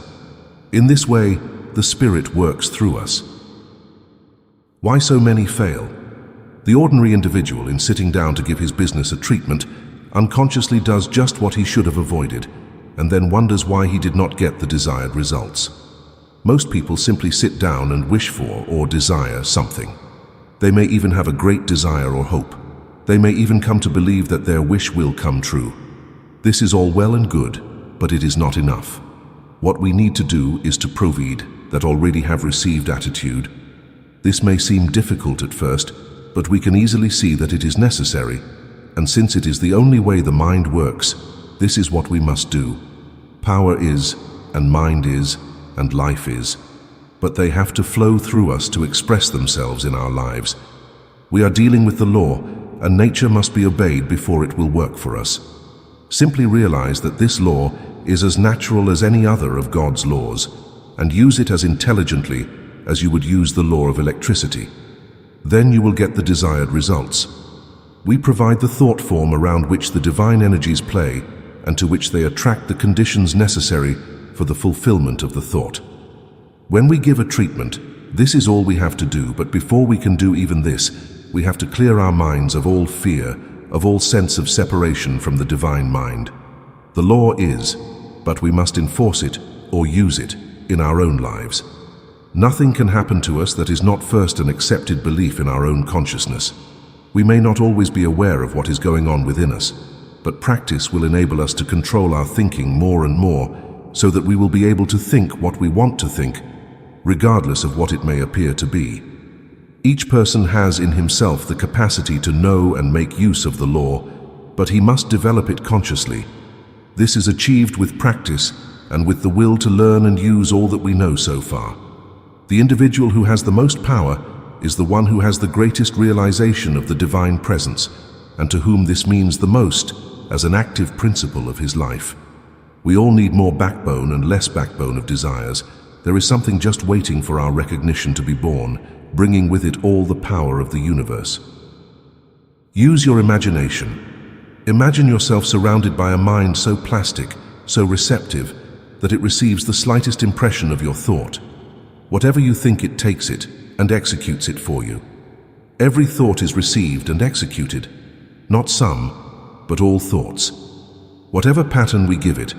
In this way, the Spirit works through us. Why so many fail? The ordinary individual, in sitting down to give his business a treatment, unconsciously does just what he should have avoided, and then wonders why he did not get the desired results. Most people simply sit down and wish for or desire something. They may even have a great desire or hope. They may even come to believe that their wish will come true. This is all well and good, but it is not enough. What we need to do is to provide that already have received attitude. This may seem difficult at first, but we can easily see that it is necessary, and since it is the only way the mind works, this is what we must do. Power is, and mind is, and life is, but they have to flow through us to express themselves in our lives. We are dealing with the law, and nature must be obeyed before it will work for us. Simply realize that this law is as natural as any other of God's laws, and use it as intelligently as you would use the law of electricity. Then you will get the desired results. We provide the thought form around which the divine energies play and to which they attract the conditions necessary for the fulfillment of the thought. When we give a treatment, this is all we have to do, but before we can do even this, we have to clear our minds of all fear, of all sense of separation from the divine mind. The law is, but we must enforce it or use it in our own lives. Nothing can happen to us that is not first an accepted belief in our own consciousness. We may not always be aware of what is going on within us, but practice will enable us to control our thinking more and more, so that we will be able to think what we want to think, regardless of what it may appear to be. Each person has in himself the capacity to know and make use of the law, but he must develop it consciously. This is achieved with practice and with the will to learn and use all that we know so far. The individual who has the most power is the one who has the greatest realization of the divine presence, and to whom this means the most as an active principle of his life. We all need more backbone and less backbone of desires. There is something just waiting for our recognition to be born, bringing with it all the power of the universe. Use your imagination. Imagine yourself surrounded by a mind so plastic, so receptive, that it receives the slightest impression of your thought. Whatever you think, it takes it and executes it for you. Every thought is received and executed, not some, but all thoughts. Whatever pattern we give it,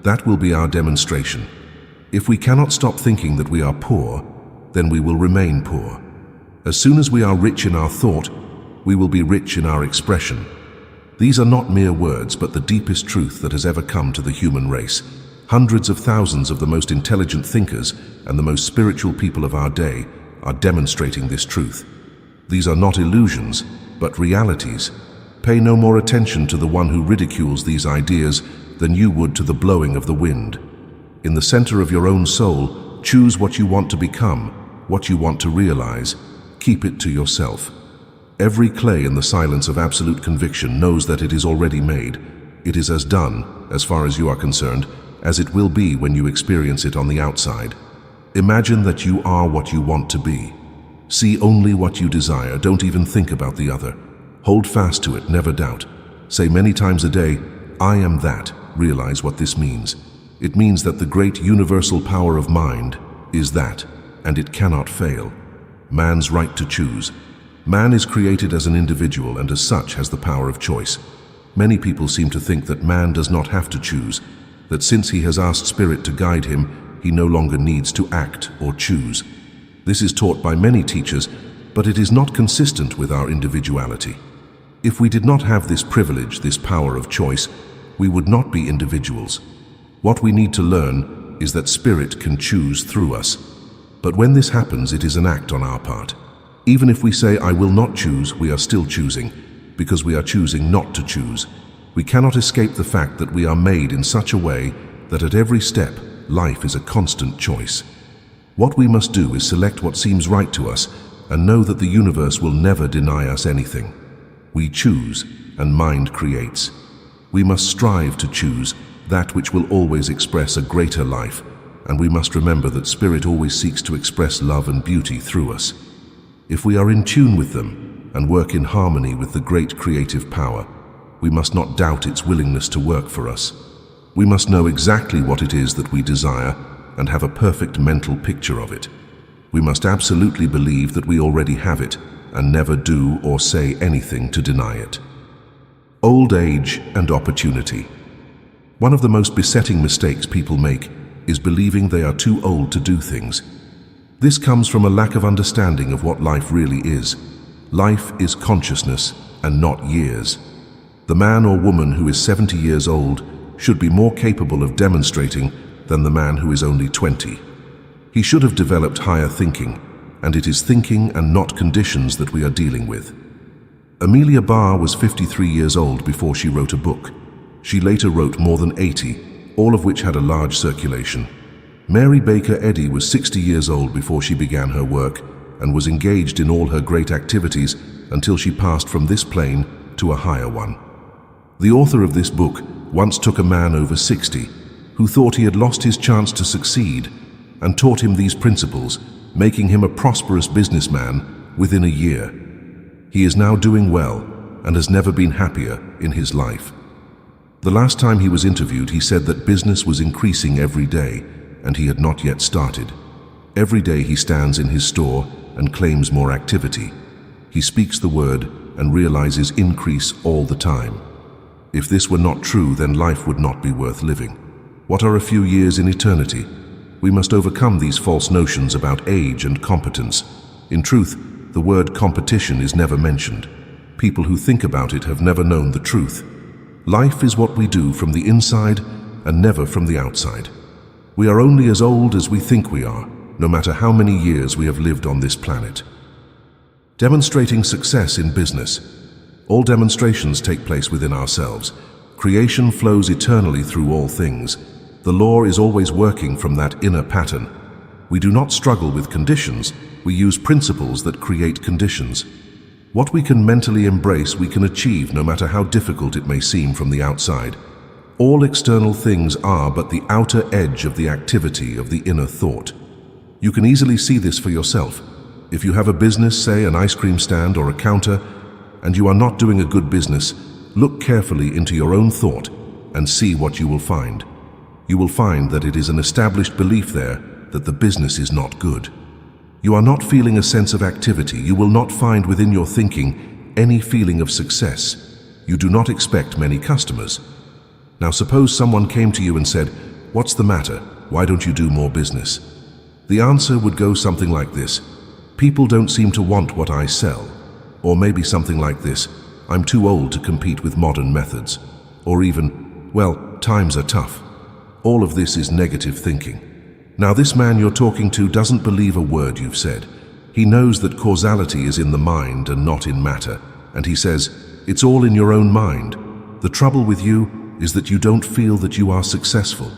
that will be our demonstration. If we cannot stop thinking that we are poor, then we will remain poor. As soon as we are rich in our thought, we will be rich in our expression. These are not mere words, but the deepest truth that has ever come to the human race. Hundreds of thousands of the most intelligent thinkers and the most spiritual people of our day are demonstrating this truth. These are not illusions, but realities. Pay no more attention to the one who ridicules these ideas than you would to the blowing of the wind. In the center of your own soul, choose what you want to become, what you want to realize. Keep it to yourself. Every clay in the silence of absolute conviction knows that it is already made. It is as done, as far as you are concerned, as it will be when you experience it on the outside. Imagine that you are what you want to be. See only what you desire, don't even think about the other. Hold fast to it, never doubt. Say many times a day, I am that. Realize what this means. It means that the great universal power of mind is that, and it cannot fail. Man's right to choose. Man is created as an individual and as such has the power of choice. Many people seem to think that man does not have to choose, that since he has asked Spirit to guide him, he no longer needs to act or choose. This is taught by many teachers, but it is not consistent with our individuality. If we did not have this privilege, this power of choice, we would not be individuals. What we need to learn is that Spirit can choose through us. But when this happens, it is an act on our part. Even if we say, I will not choose, we are still choosing, because we are choosing not to choose. We cannot escape the fact that we are made in such a way that at every step, life is a constant choice. What we must do is select what seems right to us and know that the universe will never deny us anything. We choose, and mind creates. We must strive to choose that which will always express a greater life, and we must remember that Spirit always seeks to express love and beauty through us. If we are in tune with them and work in harmony with the great creative power, we must not doubt its willingness to work for us. We must know exactly what it is that we desire and have a perfect mental picture of it. We must absolutely believe that we already have it and never do or say anything to deny it. Old age and opportunity. One of the most besetting mistakes people make is believing they are too old to do things. This comes from a lack of understanding of what life really is. Life is consciousness and not years. The man or woman who is 70 years old should be more capable of demonstrating than the man who is only 20. He should have developed higher thinking, and it is thinking and not conditions that we are dealing with. Amelia Barr was 53 years old before she wrote a book. She later wrote more than 80, all of which had a large circulation. Mary Baker Eddy was 60 years old before she began her work and was engaged in all her great activities until she passed from this plane to a higher one. The author of this book once took a man over 60 who thought he had lost his chance to succeed and taught him these principles, making him a prosperous businessman within a year. He is now doing well and has never been happier in his life. The last time he was interviewed, he said that business was increasing every day and he had not yet started. Every day he stands in his store and claims more activity. He speaks the word and realizes increase all the time. If this were not true, then life would not be worth living. What are a few years in eternity? We must overcome these false notions about age and competence. In truth, the word competition is never mentioned. People who think about it have never known the truth. Life is what we do from the inside and never from the outside. We are only as old as we think we are, no matter how many years we have lived on this planet. Demonstrating success in business. All demonstrations take place within ourselves. Creation flows eternally through all things. The law is always working from that inner pattern. We do not struggle with conditions, we use principles that create conditions. What we can mentally embrace, we can achieve no matter how difficult it may seem from the outside. All external things are but the outer edge of the activity of the inner thought. You can easily see this for yourself. If you have a business, say an ice cream stand or a counter, and you are not doing a good business, look carefully into your own thought and see what you will find. You will find that it is an established belief there that the business is not good. You are not feeling a sense of activity. You will not find within your thinking any feeling of success. You do not expect many customers. Now suppose someone came to you and said, "What's the matter? Why don't you do more business?" The answer would go something like this: "People don't seem to want what I sell." Or maybe something like this: "I'm too old to compete with modern methods." Or even, "Well, times are tough." All of this is negative thinking. Now this man you're talking to doesn't believe a word you've said. He knows that causality is in the mind and not in matter, and he says, "It's all in your own mind. The trouble with you is that you don't feel that you are successful."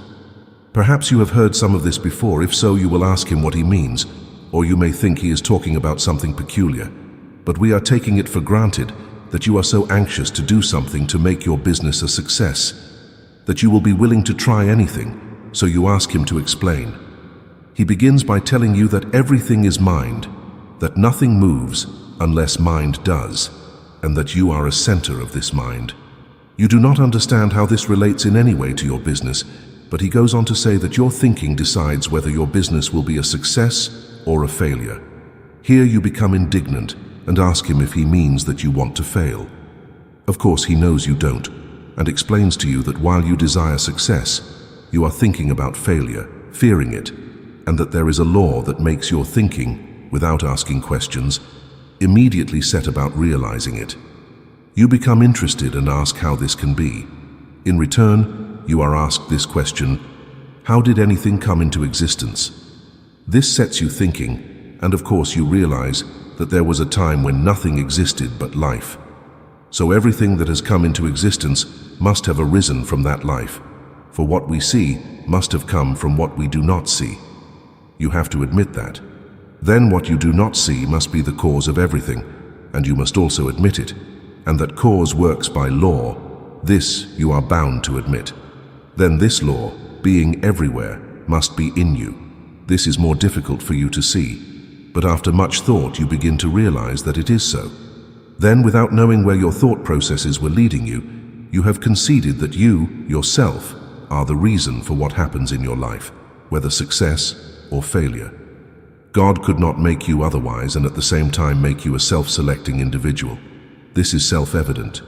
Perhaps you have heard some of this before. If so, you will ask him what he means, or you may think he is talking about something peculiar. But we are taking it for granted that you are so anxious to do something to make your business a success, that you will be willing to try anything, so you ask him to explain. He begins by telling you that everything is mind, that nothing moves unless mind does, and that you are a center of this mind. You do not understand how this relates in any way to your business, but he goes on to say that your thinking decides whether your business will be a success or a failure. Here you become indignant and ask him if he means that you want to fail. Of course, he knows you don't, and explains to you that while you desire success, you are thinking about failure, fearing it, and that there is a law that makes your thinking, without asking questions, immediately set about realizing it. You become interested and ask how this can be. In return, you are asked this question: how did anything come into existence? This sets you thinking, and of course you realize that there was a time when nothing existed but life. So everything that has come into existence must have arisen from that life, for what we see must have come from what we do not see. You have to admit that. Then what you do not see must be the cause of everything, and you must also admit it, and that cause works by law. This you are bound to admit. Then this law, being everywhere, must be in you. This is more difficult for you to see, but after much thought you begin to realize that it is so. Then, without knowing where your thought processes were leading you, you have conceded that you, yourself, are the reason for what happens in your life, whether success or failure. God could not make you otherwise and at the same time make you a self-selecting individual. This is self-evident.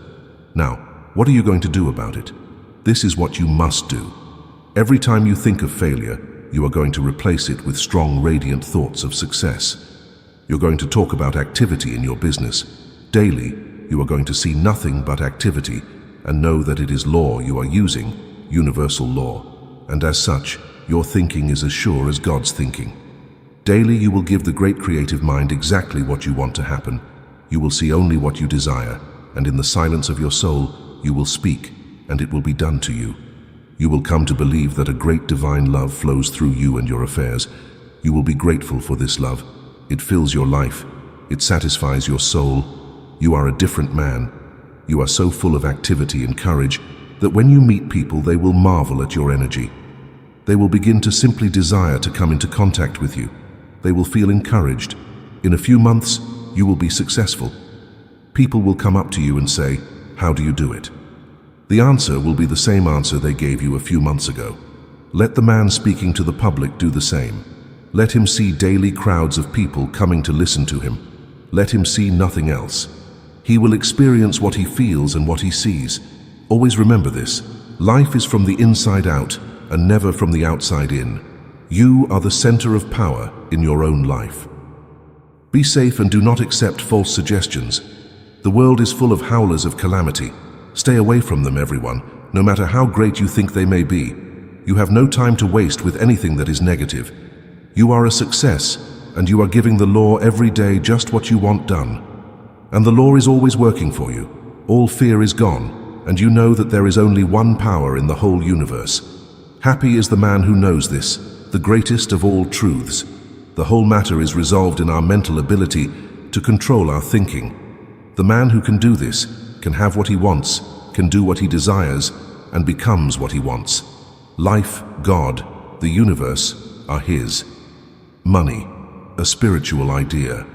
Now, what are you going to do about it? This is what you must do. Every time you think of failure, you are going to replace it with strong, radiant thoughts of success. You're going to talk about activity in your business. Daily, you are going to see nothing but activity and know that it is law you are using, universal law, and as such, your thinking is as sure as God's thinking. Daily, you will give the great creative mind exactly what you want to happen. You will see only what you desire, and in the silence of your soul, you will speak, and it will be done to you. You will come to believe that a great divine love flows through you and your affairs. You will be grateful for this love. It fills your life. It satisfies your soul. You are a different man. You are so full of activity and courage that when you meet people, they will marvel at your energy. They will begin to simply desire to come into contact with you. They will feel encouraged. In a few months, you will be successful. People will come up to you and say, "How do you do it?" The answer will be the same answer they gave you a few months ago. Let the man speaking to the public do the same. Let him see daily crowds of people coming to listen to him. Let him see nothing else. He will experience what he feels and what he sees. Always remember this. Life is from the inside out and never from the outside in. You are the center of power in your own life. Be safe and do not accept false suggestions. The world is full of howlers of calamity. Stay away from them, everyone, no matter how great you think they may be. You have no time to waste with anything that is negative. You are a success, and you are giving the law every day just what you want done. And the law is always working for you. All fear is gone, and you know that there is only one power in the whole universe. Happy is the man who knows this, the greatest of all truths. The whole matter is resolved in our mental ability to control our thinking. The man who can do this can have what he wants, can do what he desires, and becomes what he wants. Life, God, the universe are his. Money, a spiritual idea.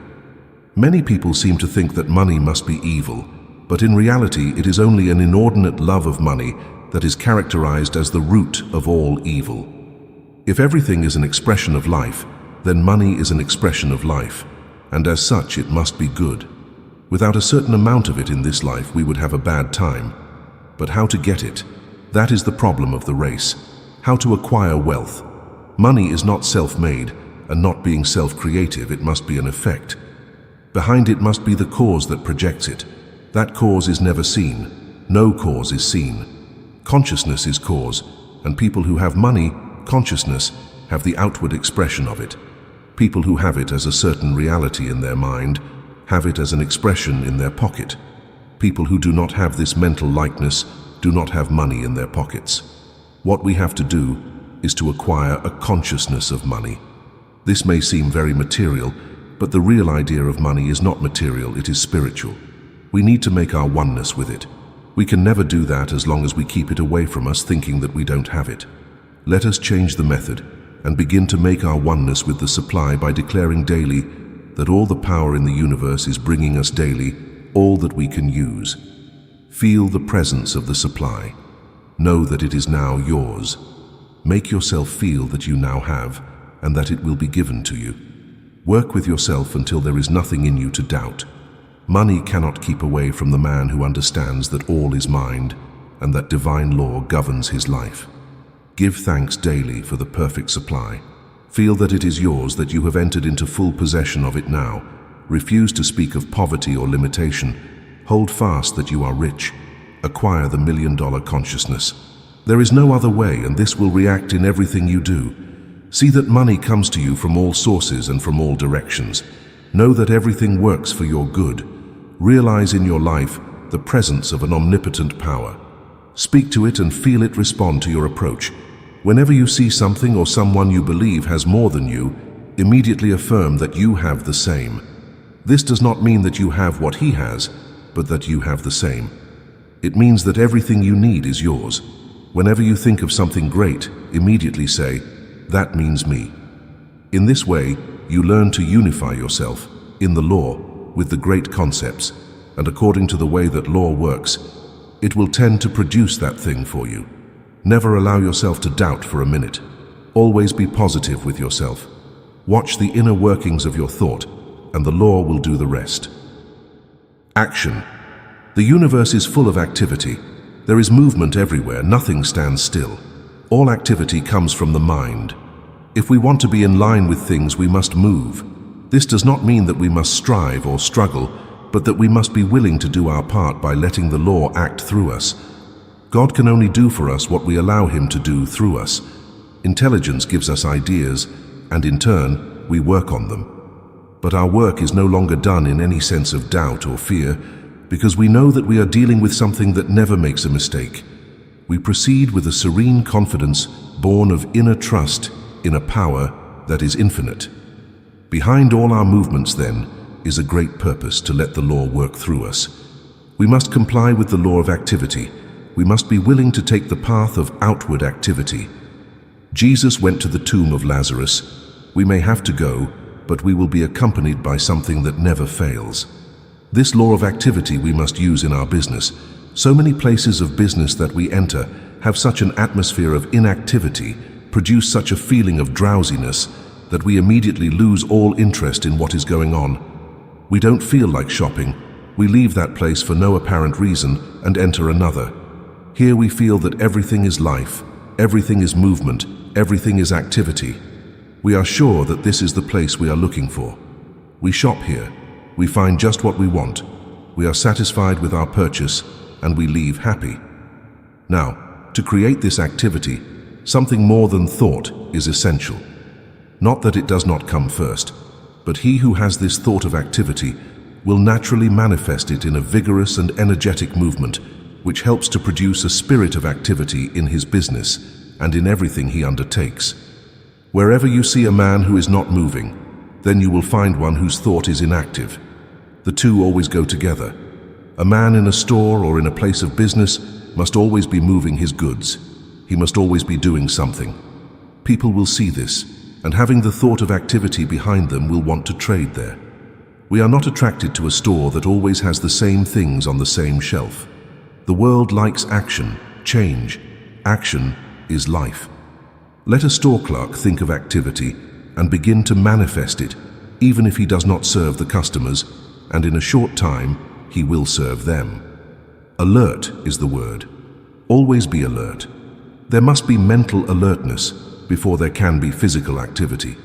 Many people seem to think that money must be evil, but in reality it is only an inordinate love of money that is characterized as the root of all evil. If everything is an expression of life, then money is an expression of life, and as such it must be good. Without a certain amount of it in this life, we would have a bad time. But how to get it? That is the problem of the race. How to acquire wealth. Money is not self-made, and not being self-creative, it must be an effect. Behind it must be the cause that projects it. That cause is never seen. No cause is seen. Consciousness is cause, and people who have money, consciousness, have the outward expression of it. People who have it as a certain reality in their mind have it as an expression in their pocket. People who do not have this mental likeness do not have money in their pockets. What we have to do is to acquire a consciousness of money. This may seem very material, but the real idea of money is not material, it is spiritual. We need to make our oneness with it. We can never do that as long as we keep it away from us thinking that we don't have it. Let us change the method and begin to make our oneness with the supply by declaring daily that all the power in the universe is bringing us daily all that we can use. Feel the presence of the supply. Know that it is now yours. Make yourself feel that you now have and that it will be given to you. Work with yourself until there is nothing in you to doubt. Money cannot keep away from the man who understands that all is mind and that divine law governs his life. Give thanks daily for the perfect supply. Feel that it is yours, that you have entered into full possession of it now. Refuse to speak of poverty or limitation. Hold fast that you are rich. Acquire the $1 million consciousness. There is no other way, and this will react in everything you do. See that money comes to you from all sources and from all directions. Know that everything works for your good. Realize in your life the presence of an omnipotent power. Speak to it and feel it respond to your approach. Whenever you see something or someone you believe has more than you, immediately affirm that you have the same. This does not mean that you have what he has, but that you have the same. It means that everything you need is yours. Whenever you think of something great, immediately say, "That means me." In this way, you learn to unify yourself, in the law, with the great concepts, and according to the way that law works, it will tend to produce that thing for you. Never allow yourself to doubt for a minute. Always be positive with yourself. Watch the inner workings of your thought, and the law will do the rest. Action. The universe is full of activity. There is movement everywhere. Nothing stands still. All activity comes from the mind. If we want to be in line with things, we must move. This does not mean that we must strive or struggle, but that we must be willing to do our part by letting the law act through us. God can only do for us what we allow him to do through us. Intelligence gives us ideas, and in turn, we work on them. But our work is no longer done in any sense of doubt or fear, because we know that we are dealing with something that never makes a mistake. We proceed with a serene confidence born of inner trust in a power that is infinite. Behind all our movements, then, is a great purpose to let the law work through us. We must comply with the law of activity. We must be willing to take the path of outward activity. Jesus went to the tomb of Lazarus. We may have to go, but we will be accompanied by something that never fails. This law of activity we must use in our business. So many places of business that we enter have such an atmosphere of inactivity, produce such a feeling of drowsiness, that we immediately lose all interest in what is going on. We don't feel like shopping. We leave that place for no apparent reason and enter another. Here we feel that everything is life, everything is movement, everything is activity. We are sure that this is the place we are looking for. We shop here. We find just what we want. We are satisfied with our purchase, and we leave happy. Now, to create this activity, something more than thought is essential. Not that it does not come first, but he who has this thought of activity will naturally manifest it in a vigorous and energetic movement, which helps to produce a spirit of activity in his business and in everything he undertakes. Wherever you see a man who is not moving, then you will find one whose thought is inactive. The two always go together. A man in a store or in a place of business must always be moving his goods. He must always be doing something. People will see this, and having the thought of activity behind them will want to trade there. We are not attracted to a store that always has the same things on the same shelf. The world likes action, change. Action is life. Let a store clerk think of activity and begin to manifest it, even if he does not serve the customers, and in a short time, he will serve them. Alert is the word. Always be alert. There must be mental alertness before there can be physical activity.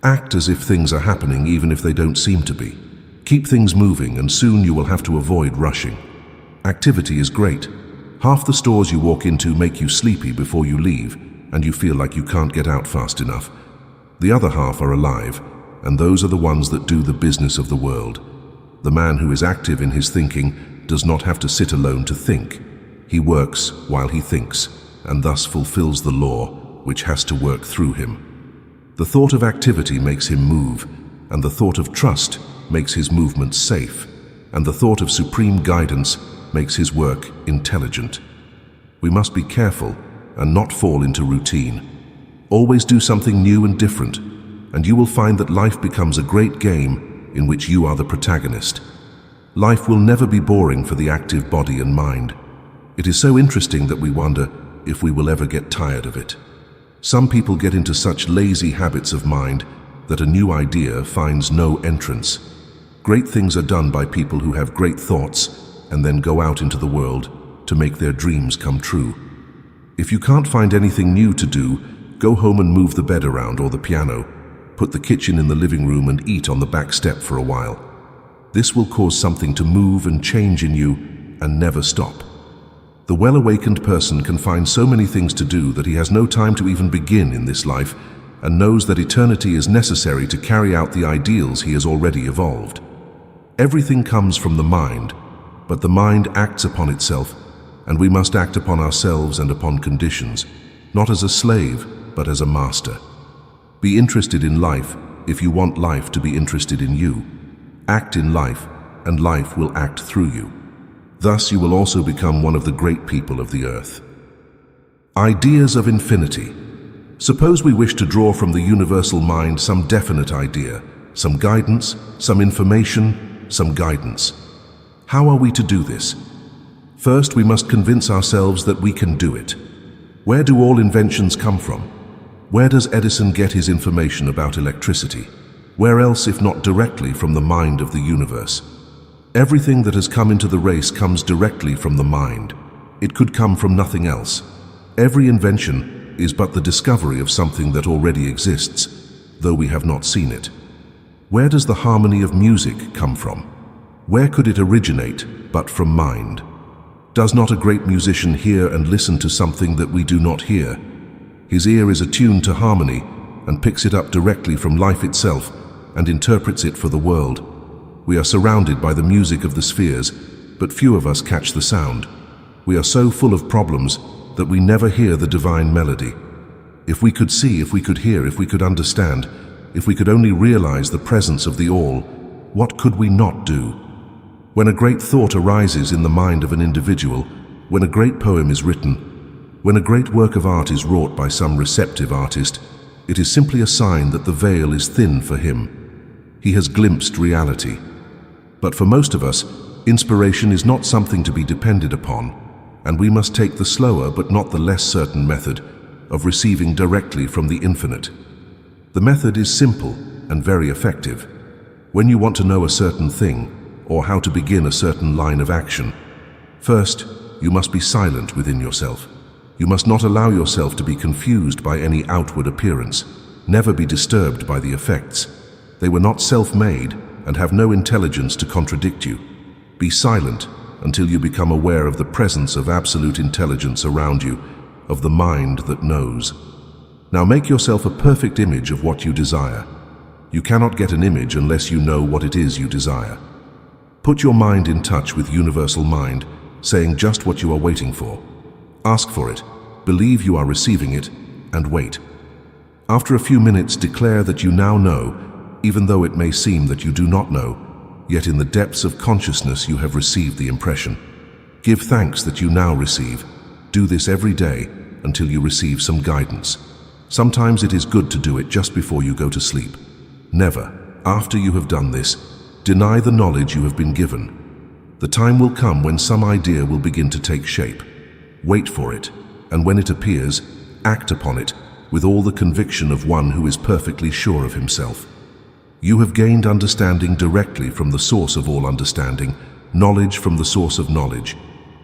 Act as if things are happening even if they don't seem to be. Keep things moving and soon you will have to avoid rushing. Activity is great. Half the stores you walk into make you sleepy before you leave and you feel like you can't get out fast enough. The other half are alive, and those are the ones that do the business of the world. The man who is active in his thinking does not have to sit alone to think. He works while he thinks, and thus fulfills the law which has to work through him. The thought of activity makes him move, and the thought of trust makes his movements safe, and the thought of supreme guidance makes his work intelligent. We must be careful and not fall into routine. Always do something new and different, and you will find that life becomes a great game in which you are the protagonist. Life will never be boring for the active body and mind. It is so interesting that we wonder if we will ever get tired of it. Some people get into such lazy habits of mind that a new idea finds no entrance. Great things are done by people who have great thoughts and then go out into the world to make their dreams come true. If you can't find anything new to do, go home and move the bed around or the piano, put the kitchen in the living room and eat on the back step for a while. This will cause something to move and change in you and never stop. The well-awakened person can find so many things to do that he has no time to even begin in this life, and knows that eternity is necessary to carry out the ideals he has already evolved. Everything comes from the mind, but the mind acts upon itself, and we must act upon ourselves and upon conditions, not as a slave, but as a master. Be interested in life if you want life to be interested in you. Act in life, and life will act through you. Thus you will also become one of the great people of the earth. Ideas of infinity. Suppose we wish to draw from the universal mind some definite idea, some guidance, some information, some guidance. How are we to do this? First, we must convince ourselves that we can do it. Where do all inventions come from? Where does Edison get his information about electricity? Where else if not directly from the mind of the universe? Everything that has come into the race comes directly from the mind. It could come from nothing else. Every invention is but the discovery of something that already exists, though we have not seen it. Where does the harmony of music come from? Where could it originate but from mind? Does not a great musician hear and listen to something that we do not hear? His ear is attuned to harmony and picks it up directly from life itself and interprets it for the world. We are surrounded by the music of the spheres, but few of us catch the sound. We are so full of problems that we never hear the divine melody. If we could see, if we could hear, if we could understand, if we could only realize the presence of the all, what could we not do? When a great thought arises in the mind of an individual, when a great poem is written, when a great work of art is wrought by some receptive artist, it is simply a sign that the veil is thin for him. He has glimpsed reality. But for most of us, inspiration is not something to be depended upon, and we must take the slower but not the less certain method of receiving directly from the infinite. The method is simple and very effective. When you want to know a certain thing, or how to begin a certain line of action, first, you must be silent within yourself. You must not allow yourself to be confused by any outward appearance. Never be disturbed by the effects. They were not self-made and have no intelligence to contradict you. Be silent until you become aware of the presence of absolute intelligence around you, of the mind that knows. Now make yourself a perfect image of what you desire. You cannot get an image unless you know what it is you desire. Put your mind in touch with universal mind, saying just what you are waiting for. Ask for it, believe you are receiving it, and wait. After a few minutes, declare that you now know, even though it may seem that you do not know, yet in the depths of consciousness you have received the impression. Give thanks that you now receive. Do this every day until you receive some guidance. Sometimes it is good to do it just before you go to sleep. Never, after you have done this, deny the knowledge you have been given. The time will come when some idea will begin to take shape. Wait for it, and when it appears, act upon it with all the conviction of one who is perfectly sure of himself. You have gained understanding directly from the source of all understanding, knowledge from the source of knowledge.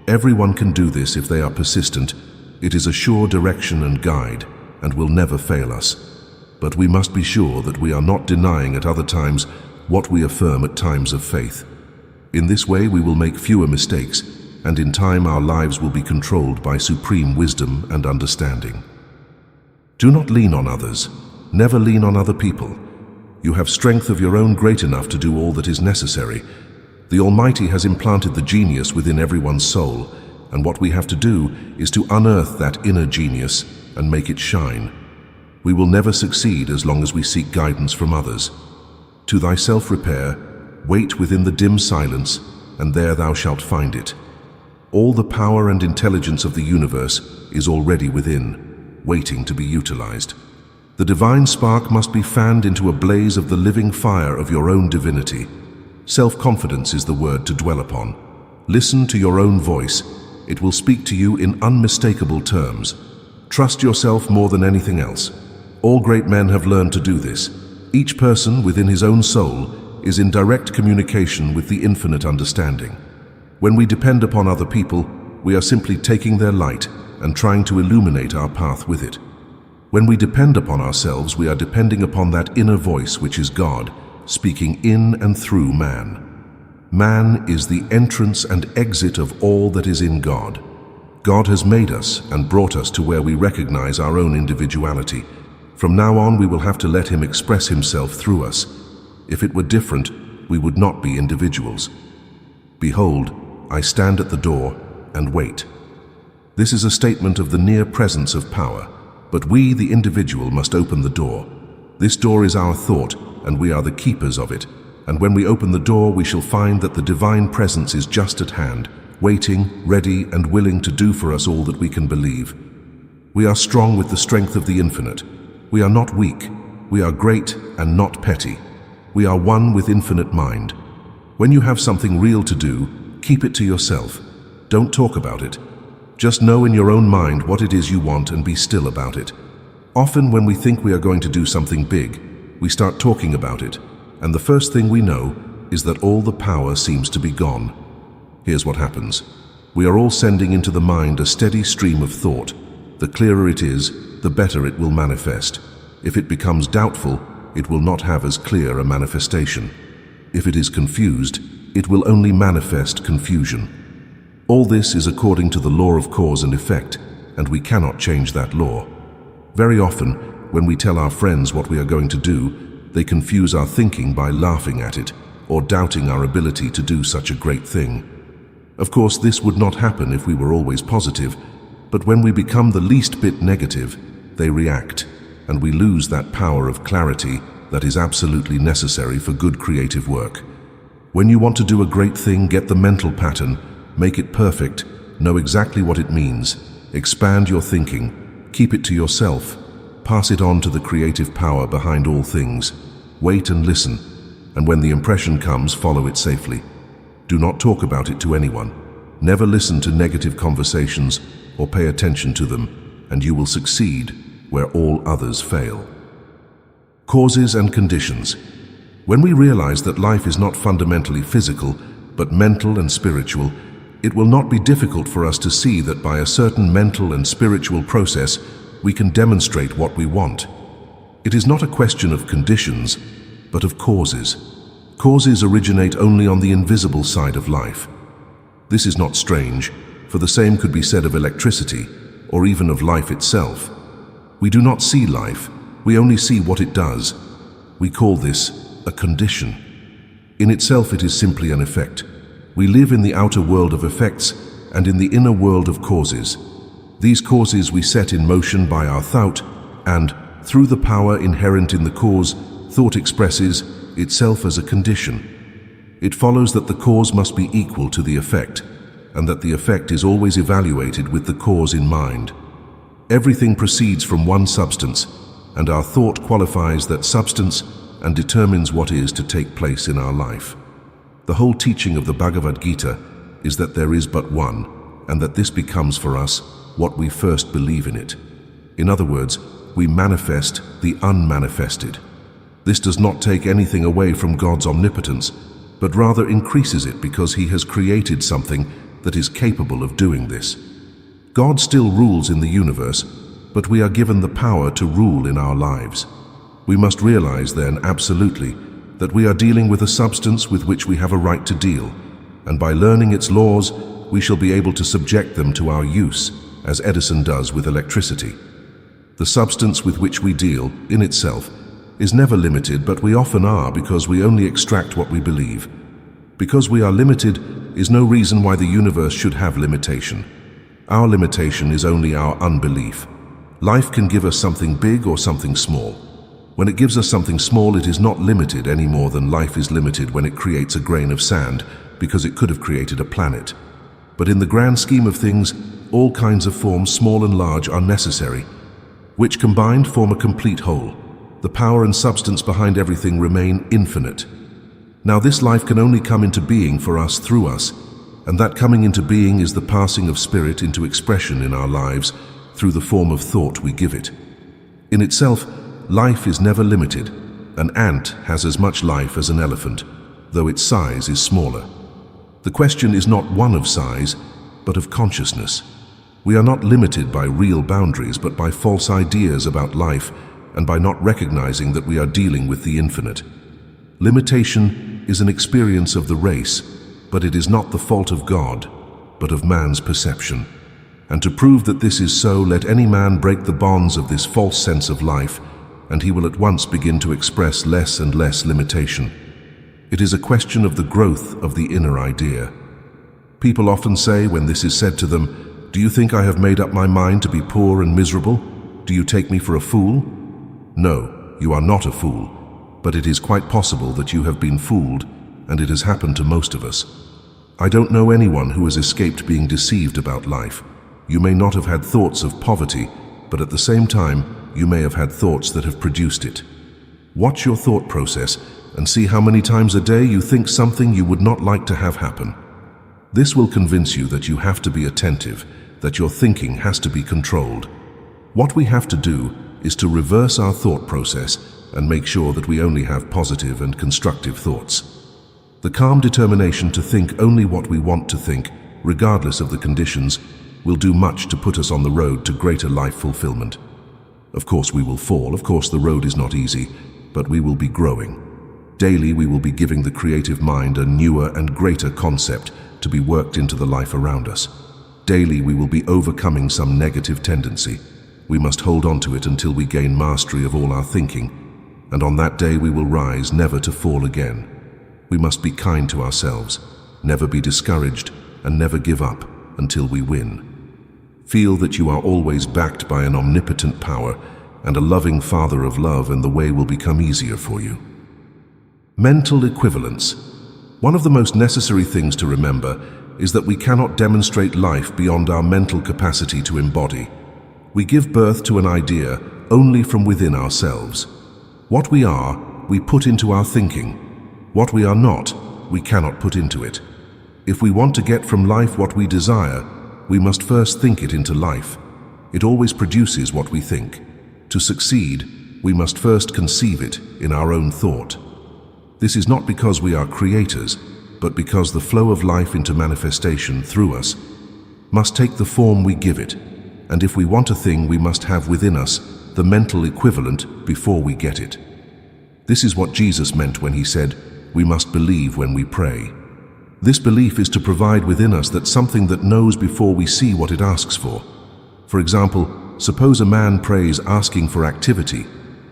Everyone can do this if they are persistent. It is a sure direction and guide, and will never fail us. But we must be sure that we are not denying at other times what we affirm at times of faith. In this way we will make fewer mistakes, and in time our lives will be controlled by supreme wisdom and understanding. Do not lean on others. Never lean on other people. You have strength of your own great enough to do all that is necessary. The Almighty has implanted the genius within everyone's soul, and what we have to do is to unearth that inner genius and make it shine. We will never succeed as long as we seek guidance from others. To thyself repair, wait within the dim silence, and there thou shalt find it. All the power and intelligence of the universe is already within, waiting to be utilized. The divine spark must be fanned into a blaze of the living fire of your own divinity. Self-confidence is the word to dwell upon. Listen to your own voice. It will speak to you in unmistakable terms. Trust yourself more than anything else. All great men have learned to do this. Each person within his own soul is in direct communication with the infinite understanding. When we depend upon other people, we are simply taking their light and trying to illuminate our path with it. When we depend upon ourselves, we are depending upon that inner voice which is God, speaking in and through man. Man is the entrance and exit of all that is in God. God has made us and brought us to where we recognize our own individuality. From now on, we will have to let Him express Himself through us. If it were different, we would not be individuals. Behold, I stand at the door and wait. This is a statement of the near presence of power, but we, the individual, must open the door. This door is our thought, and we are the keepers of it. And when we open the door, we shall find that the divine presence is just at hand, waiting, ready, and willing to do for us all that we can believe. We are strong with the strength of the infinite. We are not weak. We are great and not petty. We are one with infinite mind. When you have something real to do, keep it to yourself. Don't talk about it. Just know in your own mind what it is you want and be still about it. Often when we think we are going to do something big, we start talking about it, and the first thing we know is that all the power seems to be gone. Here's what happens. We are all sending into the mind a steady stream of thought. The clearer it is, the better it will manifest. If it becomes doubtful, it will not have as clear a manifestation. If it is confused, it will only manifest confusion. All this is according to the law of cause and effect, and we cannot change that law. Very often, when we tell our friends what we are going to do, they confuse our thinking by laughing at it or doubting our ability to do such a great thing. Of course, this would not happen if we were always positive, but when we become the least bit negative, they react, and we lose that power of clarity that is absolutely necessary for good creative work. When you want to do a great thing, get the mental pattern, make it perfect, know exactly what it means, expand your thinking, keep it to yourself, pass it on to the creative power behind all things, wait and listen, and when the impression comes, follow it safely. Do not talk about it to anyone. Never listen to negative conversations or pay attention to them, and you will succeed where all others fail. Causes and conditions. When we realize that life is not fundamentally physical, but mental and spiritual, it will not be difficult for us to see that by a certain mental and spiritual process, we can demonstrate what we want. It is not a question of conditions, but of causes. Causes originate only on the invisible side of life. This is not strange, for the same could be said of electricity, or even of life itself. We do not see life, we only see what it does. We call this a condition. In itself, it is simply an effect. We live in the outer world of effects and in the inner world of causes. These causes we set in motion by our thought, and, through the power inherent in the cause, thought expresses itself as a condition. It follows that the cause must be equal to the effect, and that the effect is always evaluated with the cause in mind. Everything proceeds from one substance, and our thought qualifies that substance and determines what is to take place in our life. The whole teaching of the Bhagavad Gita is that there is but one, and that this becomes for us what we first believe in it. In other words, we manifest the unmanifested. This does not take anything away from God's omnipotence, but rather increases it because He has created something that is capable of doing this. God still rules in the universe, but we are given the power to rule in our lives. We must realize then, absolutely, that we are dealing with a substance with which we have a right to deal, and by learning its laws, we shall be able to subject them to our use, as Edison does with electricity. The substance with which we deal, in itself, is never limited, but we often are because we only extract what we believe. Because we are limited is no reason why the universe should have limitation. Our limitation is only our unbelief. Life can give us something big or something small. When it gives us something small, it is not limited any more than life is limited when it creates a grain of sand, because it could have created a planet. But in the grand scheme of things, all kinds of forms, small and large, are necessary, which combined form a complete whole. The power and substance behind everything remain infinite. Now this life can only come into being for us through us, and that coming into being is the passing of spirit into expression in our lives through the form of thought we give it. In itself, life is never limited. An ant has as much life as an elephant, though its size is smaller. The question is not one of size, but of consciousness. We are not limited by real boundaries, but by false ideas about life, and by not recognizing that we are dealing with the infinite. Limitation is an experience of the race, but it is not the fault of God, but of man's perception. And to prove that this is so, let any man break the bonds of this false sense of life, and he will at once begin to express less and less limitation. It is a question of the growth of the inner idea. People often say, when this is said to them, "Do you think I have made up my mind to be poor and miserable? Do you take me for a fool?" No, you are not a fool, but it is quite possible that you have been fooled, and it has happened to most of us. I don't know anyone who has escaped being deceived about life. You may not have had thoughts of poverty, but at the same time, you may have had thoughts that have produced it. Watch your thought process and see how many times a day you think something you would not like to have happen. This will convince you that you have to be attentive, that your thinking has to be controlled. What we have to do is to reverse our thought process and make sure that we only have positive and constructive thoughts. The calm determination to think only what we want to think, regardless of the conditions, will do much to put us on the road to greater life fulfillment. Of course we will fall, of course the road is not easy, but we will be growing. Daily we will be giving the creative mind a newer and greater concept to be worked into the life around us. Daily we will be overcoming some negative tendency. We must hold on to it until we gain mastery of all our thinking, and on that day we will rise, never to fall again. We must be kind to ourselves, never be discouraged, and never give up until we win. Feel that you are always backed by an omnipotent power and a loving Father of love, and the way will become easier for you. Mental equivalence. One of the most necessary things to remember is that we cannot demonstrate life beyond our mental capacity to embody. We give birth to an idea only from within ourselves. What we are, we put into our thinking. What we are not, we cannot put into it. If we want to get from life what we desire, we must first think it into life. It always produces what we think. To succeed, we must first conceive it in our own thought. This is not because we are creators, but because the flow of life into manifestation through us must take the form we give it. And if we want a thing, we must have within us the mental equivalent before we get it. This is what Jesus meant when he said, "We must believe when we pray." This belief is to provide within us that something that knows before we see what it asks for. For example, suppose a man prays asking for activity.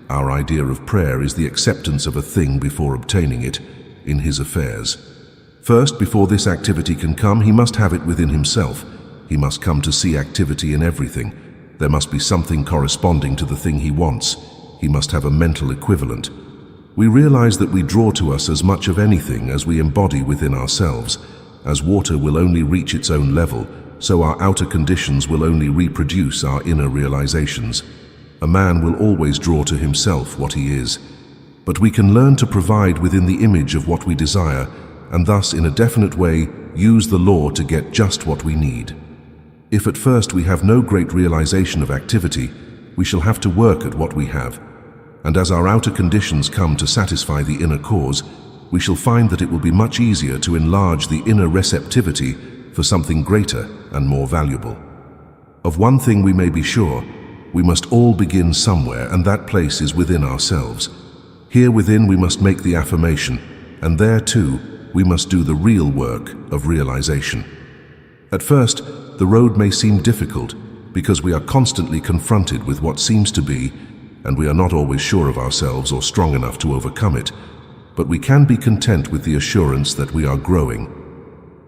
Our idea of prayer is the acceptance of a thing before obtaining it in his affairs. First, before this activity can come, he must have it within himself. He must come to see activity in everything. There must be something corresponding to the thing he wants. He must have a mental equivalent. We realize that we draw to us as much of anything as we embody within ourselves. As water will only reach its own level, so our outer conditions will only reproduce our inner realizations. A man will always draw to himself what he is. But we can learn to provide within the image of what we desire, and thus in a definite way use the law to get just what we need. If at first we have no great realization of activity, we shall have to work at what we have. And as our outer conditions come to satisfy the inner cause, we shall find that it will be much easier to enlarge the inner receptivity for something greater and more valuable. Of one thing we may be sure, we must all begin somewhere, and that place is within ourselves. Here within we must make the affirmation, and there too we must do the real work of realization. At first, the road may seem difficult because we are constantly confronted with what seems to be, and we are not always sure of ourselves or strong enough to overcome it, but we can be content with the assurance that we are growing.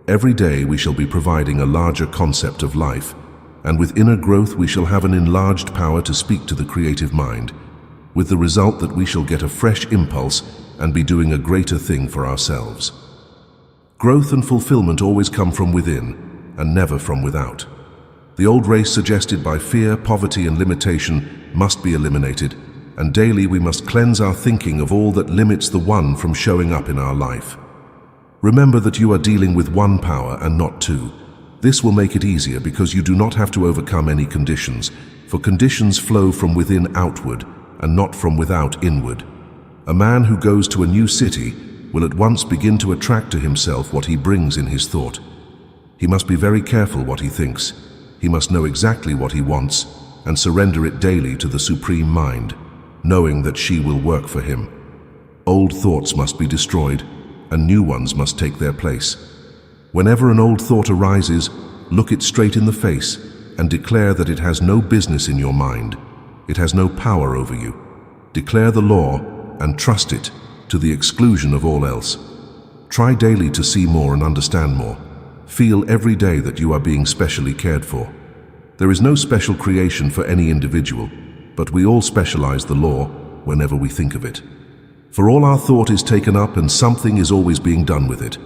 Every day we shall be providing a larger concept of life, and with inner growth we shall have an enlarged power to speak to the creative mind, with the result that we shall get a fresh impulse and be doing a greater thing for ourselves. Growth and fulfillment always come from within, and never from without. The old race suggested by fear, poverty, and limitation must be eliminated, and daily we must cleanse our thinking of all that limits the one from showing up in our life. Remember that you are dealing with one power and not two. This will make it easier because you do not have to overcome any conditions, for conditions flow from within outward and not from without inward. A man who goes to a new city will at once begin to attract to himself what he brings in his thought. He must be very careful what he thinks. He must know exactly what he wants and surrender it daily to the Supreme Mind, knowing that she will work for him. Old thoughts must be destroyed and new ones must take their place. Whenever an old thought arises, look it straight in the face and declare that it has no business in your mind. It has no power over you. Declare the law and trust it to the exclusion of all else. Try daily to see more and understand more. Feel every day that you are being specially cared for. There is no special creation for any individual, but we all specialize the law whenever we think of it. For all our thought is taken up and something is always being done with it.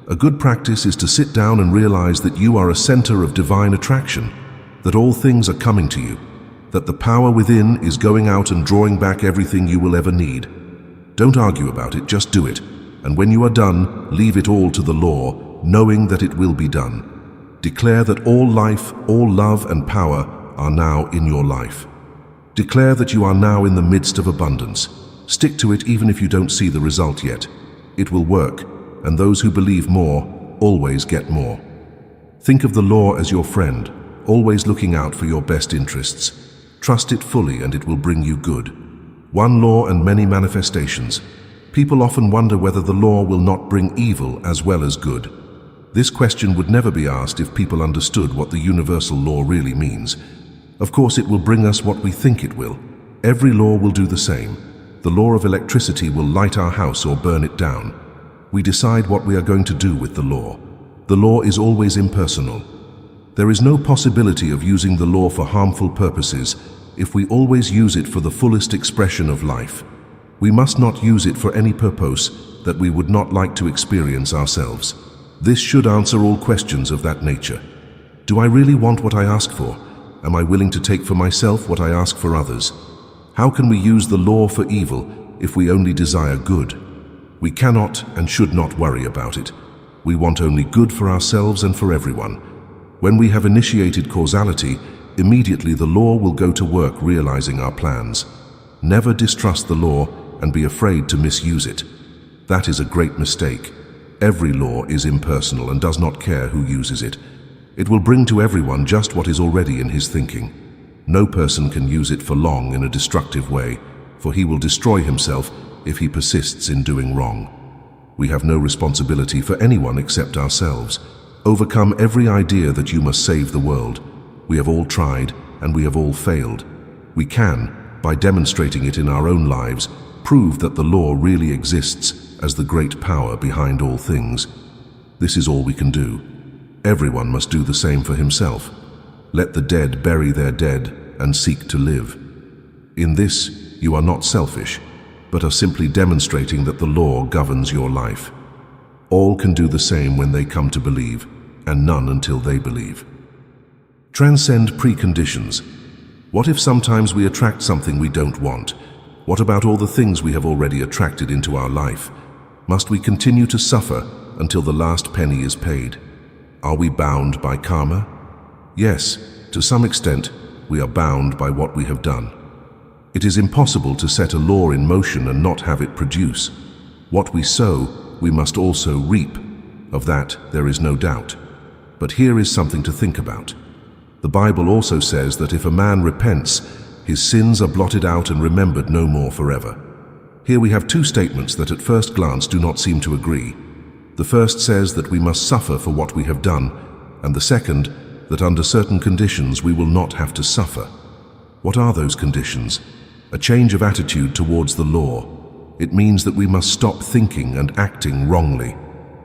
A good practice is to sit down and realize that you are a center of divine attraction, that all things are coming to you, that the power within is going out and drawing back everything you will ever need. Don't argue about it, just do it. And when you are done, leave it all to the law, knowing that it will be done. Declare that all life, all love and power are now in your life. Declare that you are now in the midst of abundance. Stick to it even if you don't see the result yet. It will work, and those who believe more always get more. Think of the law as your friend, always looking out for your best interests. Trust it fully and it will bring you good. One law and many manifestations. People often wonder whether the law will not bring evil as well as good. This question would never be asked if people understood what the universal law really means. Of course, it will bring us what we think it will. Every law will do the same. The law of electricity will light our house or burn it down. We decide what we are going to do with the law. The law is always impersonal. There is no possibility of using the law for harmful purposes if we always use it for the fullest expression of life. We must not use it for any purpose that we would not like to experience ourselves. This should answer all questions of that nature. Do I really want what I ask for? Am I willing to take for myself what I ask for others? How can we use the law for evil if we only desire good? We cannot and should not worry about it. We want only good for ourselves and for everyone. When we have initiated causality, immediately the law will go to work realizing our plans. Never distrust the law and be afraid to misuse it. That is a great mistake. Every law is impersonal and does not care who uses it. It will bring to everyone just what is already in his thinking. No person can use it for long in a destructive way, for he will destroy himself if he persists in doing wrong. We have no responsibility for anyone except ourselves. Overcome every idea that you must save the world. We have all tried and we have all failed. We can, by demonstrating it in our own lives, prove that the law really exists as the great power behind all things. This is all we can do. Everyone must do the same for himself. Let the dead bury their dead and seek to live. In this, you are not selfish, but are simply demonstrating that the law governs your life. All can do the same when they come to believe, and none until they believe. Transcend preconditions. What if sometimes we attract something we don't want? What about all the things we have already attracted into our life? Must we continue to suffer until the last penny is paid? Are we bound by karma? Yes, to some extent, we are bound by what we have done. It is impossible to set a law in motion and not have it produce. What we sow, we must also reap. Of that, there is no doubt. But here is something to think about. The Bible also says that if a man repents, his sins are blotted out and remembered no more forever. Here we have two statements that at first glance do not seem to agree. The first says that we must suffer for what we have done, and the second, that under certain conditions we will not have to suffer. What are those conditions? A change of attitude towards the law. It means that we must stop thinking and acting wrongly.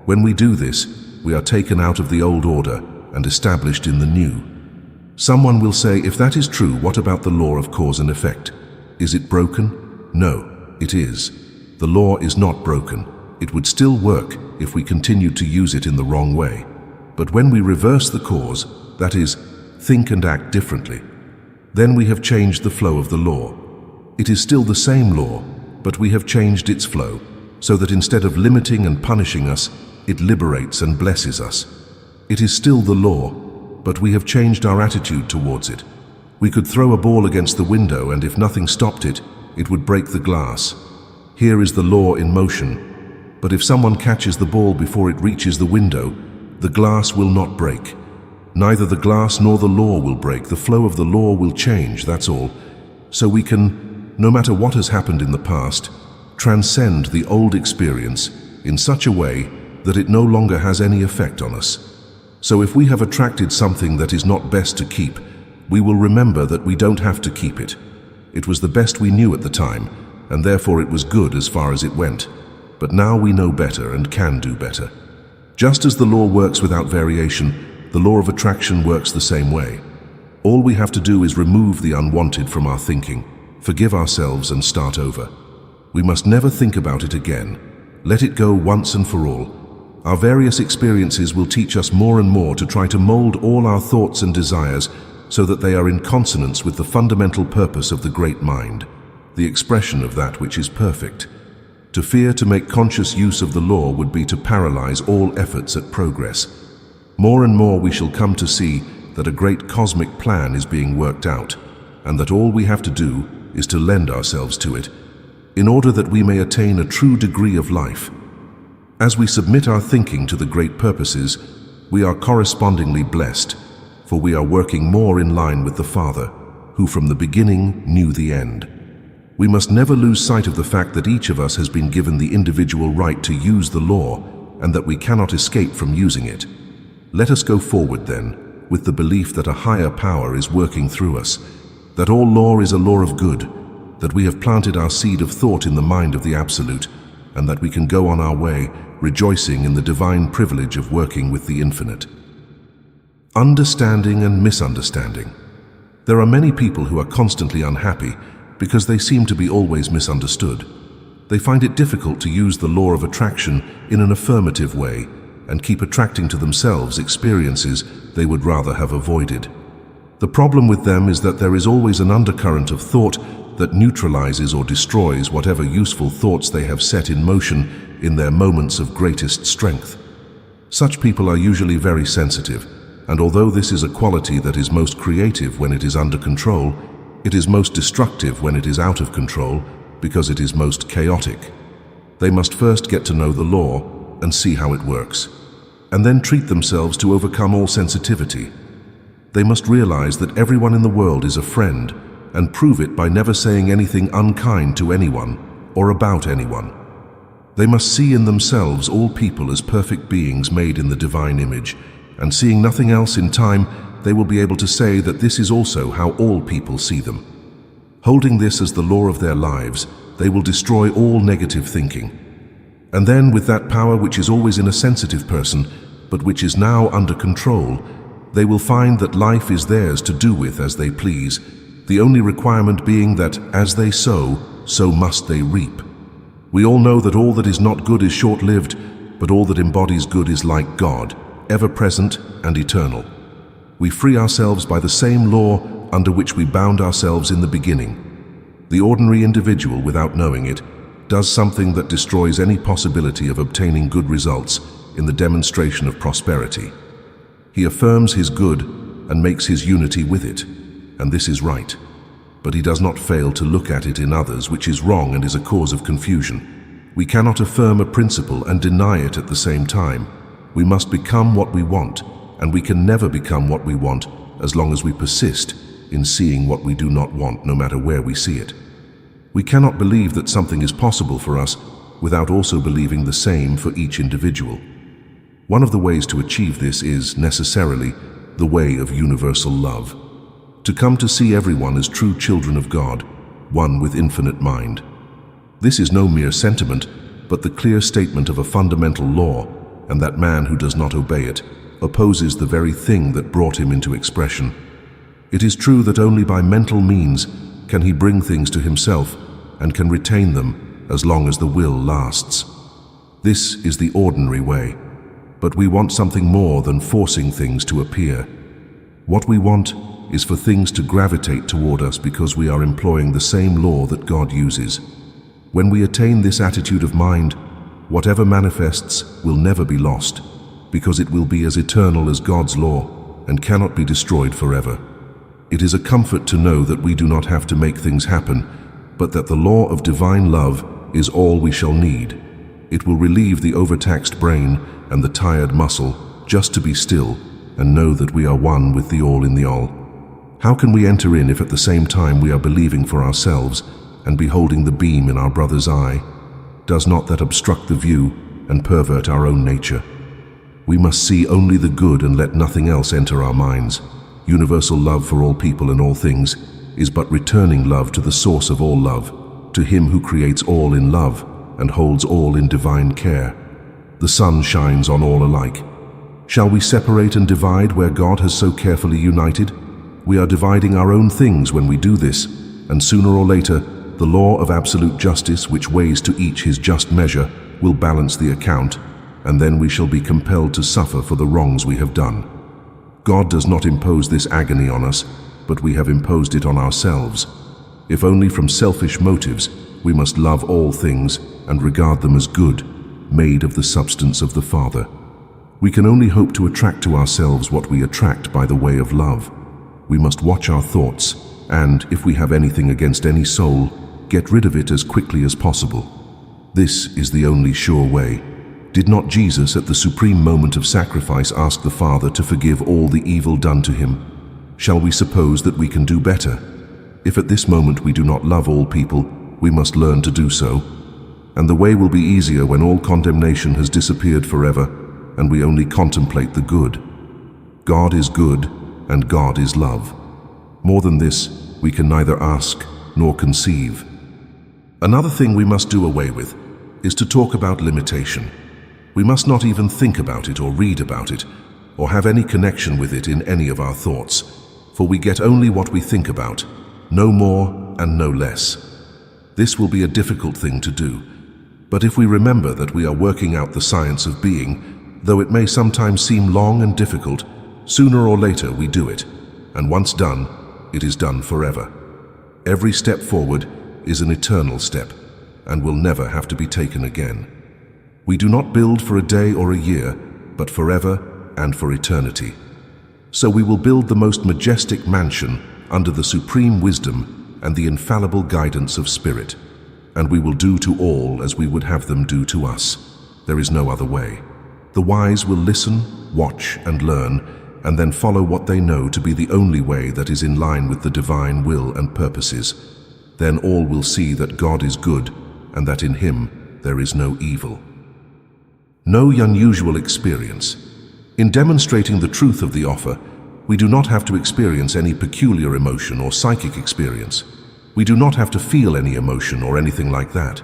When we do this, we are taken out of the old order and established in the new. Someone will say, if that is true, what about the law of cause and effect? Is it broken? No, it is. The law is not broken. It would still work if we continued to use it in the wrong way. But when we reverse the cause, that is, think and act differently, then we have changed the flow of the law. It is still the same law, but we have changed its flow, so that instead of limiting and punishing us, it liberates and blesses us. It is still the law, but we have changed our attitude towards it. We could throw a ball against the window, and if nothing stopped it, it would break the glass. Here is the law in motion. But if someone catches the ball before it reaches the window, the glass will not break. Neither the glass nor the law will break. The flow of the law will change, that's all. So we can, no matter what has happened in the past, transcend the old experience in such a way that it no longer has any effect on us. So if we have attracted something that is not best to keep, we will remember that we don't have to keep it. It was the best we knew at the time, and therefore it was good as far as it went. But now we know better and can do better. Just as the law works without variation, the law of attraction works the same way. All we have to do is remove the unwanted from our thinking, forgive ourselves and start over. We must never think about it again. Let it go once and for all. Our various experiences will teach us more and more to try to mold all our thoughts and desires so that they are in consonance with the fundamental purpose of the great mind, the expression of that which is perfect. To fear to make conscious use of the law would be to paralyze all efforts at progress. More and more we shall come to see that a great cosmic plan is being worked out, and that all we have to do is to lend ourselves to it, in order that we may attain a true degree of life. As we submit our thinking to the great purposes, we are correspondingly blessed, for we are working more in line with the Father, who from the beginning knew the end. We must never lose sight of the fact that each of us has been given the individual right to use the law, and that we cannot escape from using it. Let us go forward then, with the belief that a higher power is working through us, that all law is a law of good, that we have planted our seed of thought in the mind of the Absolute, and that we can go on our way, rejoicing in the divine privilege of working with the infinite. Understanding and misunderstanding. There are many people who are constantly unhappy because they seem to be always misunderstood. They find it difficult to use the law of attraction in an affirmative way and keep attracting to themselves experiences they would rather have avoided. The problem with them is that there is always an undercurrent of thought that neutralizes or destroys whatever useful thoughts they have set in motion in their moments of greatest strength. Such people are usually very sensitive, and although this is a quality that is most creative when it is under control, it is most destructive when it is out of control because it is most chaotic. They must first get to know the law and see how it works, and then treat themselves to overcome all sensitivity. They must realize that everyone in the world is a friend, and prove it by never saying anything unkind to anyone or about anyone. They must see in themselves all people as perfect beings made in the divine image, and seeing nothing else in time, they will be able to say that this is also how all people see them. Holding this as the law of their lives, they will destroy all negative thinking. And then, with that power which is always in a sensitive person, but which is now under control, they will find that life is theirs to do with as they please, the only requirement being that as they sow, so must they reap. We all know that all that is not good is short-lived, but all that embodies good is like God, ever-present and eternal. We free ourselves by the same law under which we bound ourselves in the beginning. The ordinary individual, without knowing it, does something that destroys any possibility of obtaining good results in the demonstration of prosperity. He affirms his good and makes his unity with it, and this is right. But he does not fail to look at it in others, which is wrong and is a cause of confusion. We cannot affirm a principle and deny it at the same time. We must become what we want, and we can never become what we want as long as we persist in seeing what we do not want, no matter where we see it. We cannot believe that something is possible for us without also believing the same for each individual. One of the ways to achieve this is, necessarily, the way of universal love. To come to see everyone as true children of God, one with infinite mind. This is no mere sentiment, but the clear statement of a fundamental law, and that man who does not obey it opposes the very thing that brought him into expression. It is true that only by mental means can he bring things to himself and can retain them as long as the will lasts. This is the ordinary way. but we want something more than forcing things to appear. What we want is for things to gravitate toward us because we are employing the same law that God uses. When we attain this attitude of mind, whatever manifests will never be lost, because it will be as eternal as God's law and cannot be destroyed forever. It is a comfort to know that we do not have to make things happen, but that the law of divine love is all we shall need. It will relieve the overtaxed brain and the tired muscle just to be still and know that we are one with the all in the all. How can we enter in if at the same time we are believing for ourselves and beholding the beam in our brother's eye? Does not that obstruct the view and pervert our own nature? We must see only the good and let nothing else enter our minds. Universal love for all people and all things is but returning love to the source of all love, to Him who creates all in love and holds all in divine care. The sun shines on all alike. Shall we separate and divide where God has so carefully united? We are dividing our own things when we do this, and sooner or later, the law of absolute justice, which weighs to each his just measure, will balance the account, and then we shall be compelled to suffer for the wrongs we have done. God does not impose this agony on us, but we have imposed it on ourselves. If only from selfish motives, we must love all things and regard them as good, made of the substance of the Father. We can only hope to attract to ourselves what we attract by the way of love. We must watch our thoughts, and, if we have anything against any soul, get rid of it as quickly as possible. This is the only sure way. Did not Jesus at the supreme moment of sacrifice ask the Father to forgive all the evil done to Him? Shall we suppose that we can do better? If at this moment we do not love all people, we must learn to do so. And the way will be easier when all condemnation has disappeared forever, and we only contemplate the good. God is good, and God is love. More than this, we can neither ask nor conceive. Another thing we must do away with is to talk about limitation. We must not even think about it or read about it, or have any connection with it in any of our thoughts, for we get only what we think about, no more and no less. This will be a difficult thing to do, but if we remember that we are working out the science of being, though it may sometimes seem long and difficult, sooner or later we do it, and once done, it is done forever. Every step forward is an eternal step, and will never have to be taken again. We do not build for a day or a year, but forever and for eternity. So we will build the most majestic mansion under the supreme wisdom and the infallible guidance of Spirit, and we will do to all as we would have them do to us. There is no other way. The wise will listen, watch, and learn, and then follow what they know to be the only way that is in line with the divine will and purposes. Then all will see that God is good, and that in Him there is no evil. No unusual experience. In demonstrating the truth of the offer, we do not have to experience any peculiar emotion or psychic experience. We do not have to feel any emotion or anything like that.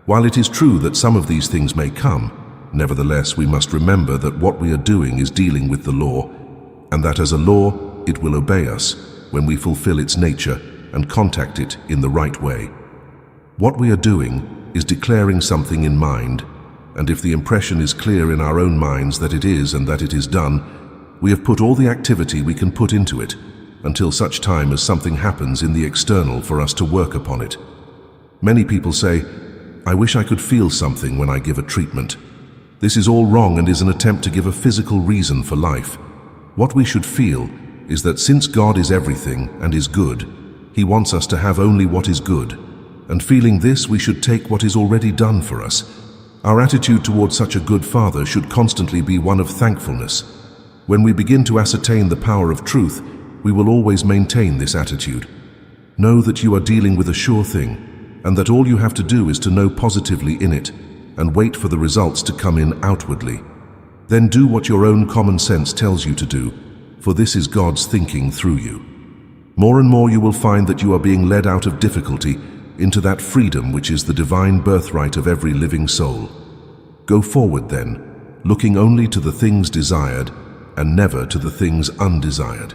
While it is true that some of these things may come, nevertheless we must remember that what we are doing is dealing with the law, and that as a law it will obey us when we fulfill its nature and contact it in the right way. What we are doing is declaring something in mind, and if the impression is clear in our own minds that it is and that it is done, we have put all the activity we can put into it until such time as something happens in the external for us to work upon it. Many people say, "I wish I could feel something when I give a treatment." This is all wrong and is an attempt to give a physical reason for life. What we should feel is that since God is everything and is good, He wants us to have only what is good, and feeling this we should take what is already done for us. Our attitude towards such a good Father should constantly be one of thankfulness. When we begin to ascertain the power of truth, we will always maintain this attitude. Know that you are dealing with a sure thing, and that all you have to do is to know positively in it, and wait for the results to come in outwardly. Then do what your own common sense tells you to do, for this is God's thinking through you. More and more you will find that you are being led out of difficulty into that freedom which is the divine birthright of every living soul. Go forward then, looking only to the things desired and never to the things undesired.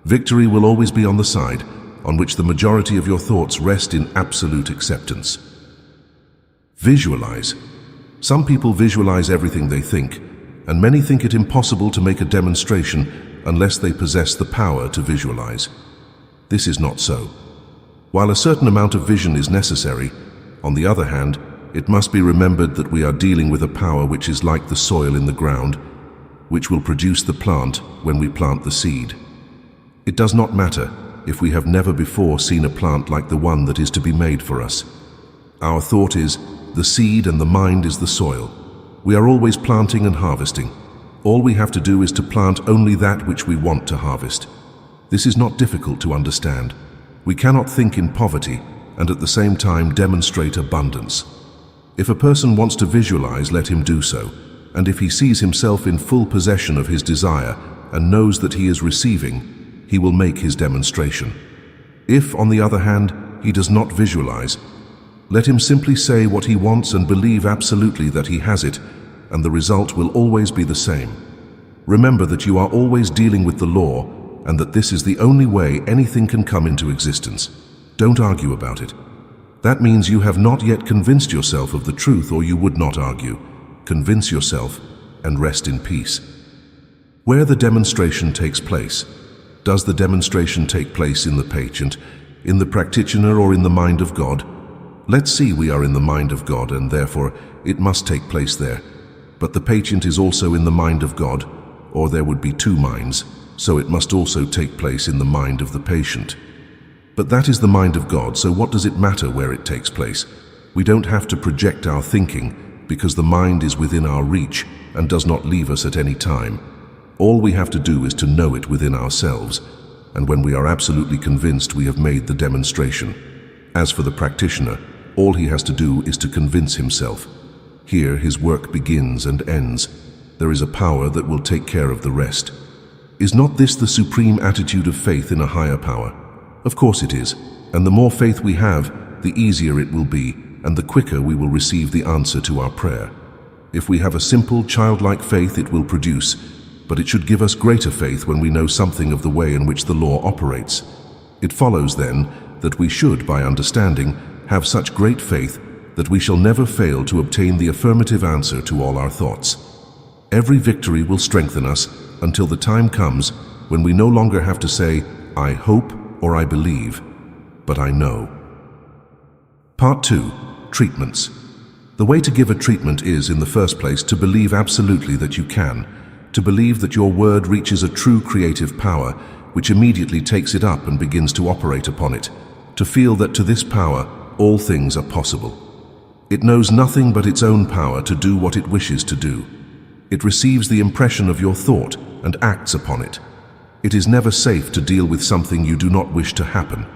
Victory will always be on the side on which the majority of your thoughts rest in absolute acceptance. Visualize. Some people visualize everything they think, and many think it impossible to make a demonstration unless they possess the power to visualize. This is not so. While a certain amount of vision is necessary, on the other hand, it must be remembered that we are dealing with a power which is like the soil in the ground, which will produce the plant when we plant the seed. It does not matter if we have never before seen a plant like the one that is to be made for us. Our thought is the seed and the mind is the soil. We are always planting and harvesting. All we have to do is to plant only that which we want to harvest. This is not difficult to understand. We cannot think in poverty and at the same time demonstrate abundance. If a person wants to visualize, let him do so. And if he sees himself in full possession of his desire and knows that he is receiving, he will make his demonstration. If, on the other hand, he does not visualize, let him simply say what he wants and believe absolutely that he has it, and the result will always be the same. Remember that you are always dealing with the law, and that this is the only way anything can come into existence. Don't argue about it. That means you have not yet convinced yourself of the truth, or you would not argue. Convince yourself and rest in peace. Where the demonstration takes place. Does the demonstration take place in the patient, in the practitioner, or in the mind of God? Let's see, we are in the mind of God, and therefore it must take place there. But the patient is also in the mind of God, or there would be two minds, so it must also take place in the mind of the patient. But that is the mind of God, so what does it matter where it takes place? We don't have to project our thinking, because the mind is within our reach and does not leave us at any time. All we have to do is to know it within ourselves, and when we are absolutely convinced, we have made the demonstration. As for the practitioner, all he has to do is to convince himself. Here his work begins and ends. There is a power that will take care of the rest. Is not this the supreme attitude of faith in a higher power? Of course it is, and the more faith we have, the easier it will be, and the quicker we will receive the answer to our prayer. If we have a simple, childlike faith, it will produce, but it should give us greater faith when we know something of the way in which the law operates. It follows, then, that we should, by understanding, have such great faith that we shall never fail to obtain the affirmative answer to all our thoughts. Every victory will strengthen us until the time comes when we no longer have to say, I hope or I believe, but I know. Part 2. Treatments. The way to give a treatment is, in the first place, to believe absolutely that you can, to believe that your word reaches a true creative power, which immediately takes it up and begins to operate upon it, to feel that to this power all things are possible. It knows nothing but its own power to do what it wishes to do. It receives the impression of your thought and acts upon it. It is never safe to deal with something you do not wish to happen.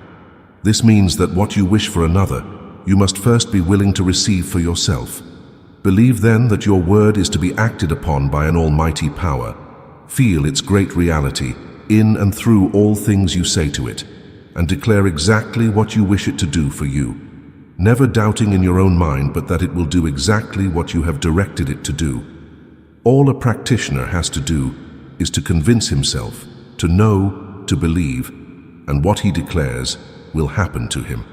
This means that what you wish for another, you must first be willing to receive for yourself. Believe then that your word is to be acted upon by an almighty power. Feel its great reality in and through all things you say to it, and declare exactly what you wish it to do for you, never doubting in your own mind but that it will do exactly what you have directed it to do. All a practitioner has to do is to convince himself, to know, to believe, and what he declares will happen to him.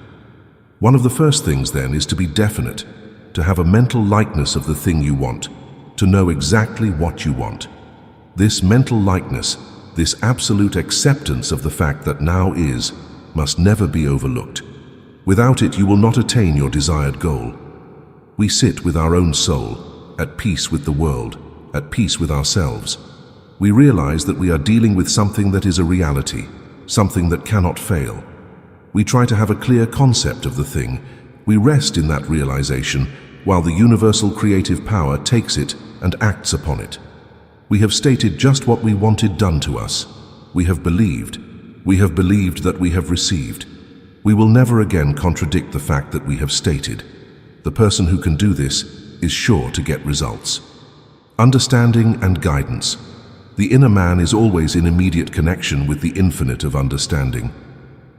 One of the first things then is to be definite, to have a mental likeness of the thing you want, to know exactly what you want. This mental likeness, this absolute acceptance of the fact that now is, must never be overlooked. Without it, you will not attain your desired goal. We sit with our own soul, at peace with the world, at peace with ourselves. We realize that we are dealing with something that is a reality, something that cannot fail. We try to have a clear concept of the thing. We rest in that realization while the universal creative power takes it and acts upon it. We have stated just what we wanted done to us. We have believed. We have believed that we have received. We will never again contradict the fact that we have stated. The person who can do this is sure to get results. Understanding and guidance. The inner man is always in immediate connection with the infinite of understanding.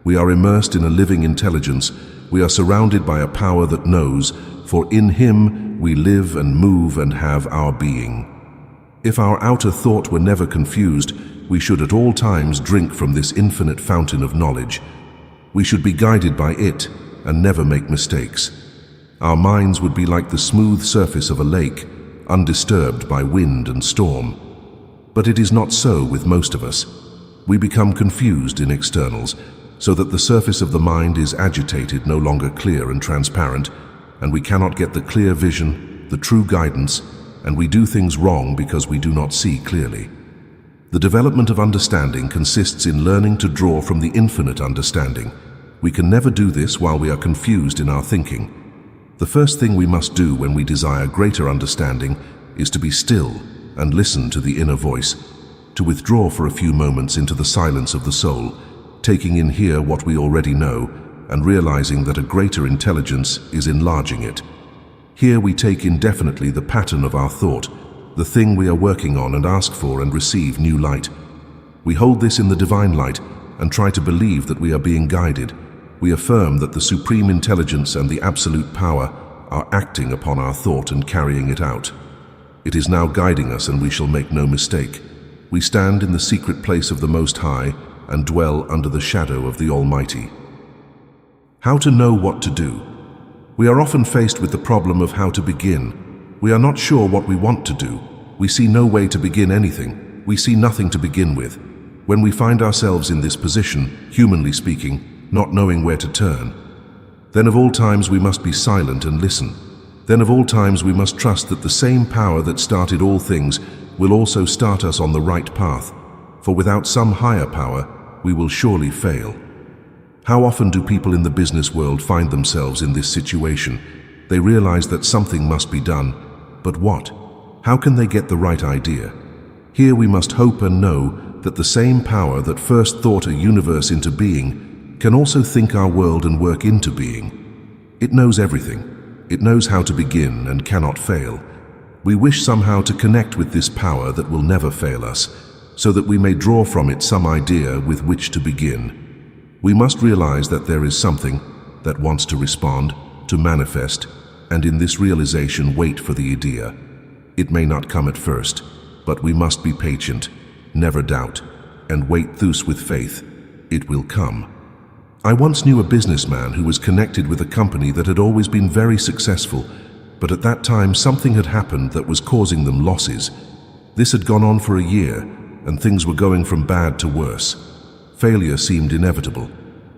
We are immersed in a living intelligence. We are surrounded by a power that knows, for in him we live and move and have our being. If our outer thought were never confused, we should at all times drink from this infinite fountain of knowledge. We should be guided by it and never make mistakes. Our minds would be like the smooth surface of a lake. undisturbed by wind and storm. But it is not so with most of us. We become confused in externals, so that the surface of the mind is agitated, no longer clear and transparent, and we cannot get the clear vision, the true guidance, and we do things wrong because we do not see clearly. The development of understanding consists in learning to draw from the infinite understanding. We can never do this while we are confused in our thinking. The first thing we must do when we desire greater understanding is to be still and listen to the inner voice, to withdraw for a few moments into the silence of the soul, taking in here what we already know and realizing that a greater intelligence is enlarging it. Here we take indefinitely the pattern of our thought, the thing we are working on, and ask for and receive new light. We hold this in the divine light and try to believe that we are being guided. We affirm that the supreme intelligence and the absolute power are acting upon our thought and carrying it out. It is now guiding us, and we shall make no mistake. We stand in the secret place of the Most High and dwell under the shadow of the Almighty. How to know what to do? We are often faced with the problem of how to begin. We are not sure what we want to do. We see no way to begin anything. We see nothing to begin with. When we find ourselves in this position, humanly speaking, not knowing where to turn, then of all times we must be silent and listen. Then of all times we must trust that the same power that started all things will also start us on the right path, for without some higher power, we will surely fail. How often do people in the business world find themselves in this situation? They realize that something must be done, but what? How can they get the right idea? Here we must hope and know that the same power that first thought a universe into being can also think our world and work into being. It knows everything. It knows how to begin and cannot fail. We wish somehow to connect with this power that will never fail us, so that we may draw from it some idea with which to begin. We must realize that there is something that wants to respond, to manifest, and in this realization wait for the idea. It may not come at first, but we must be patient, never doubt, and wait thus with faith. It will come. I once knew a businessman who was connected with a company that had always been very successful, but at that time something had happened that was causing them losses. This had gone on for a year, and things were going from bad to worse. Failure seemed inevitable.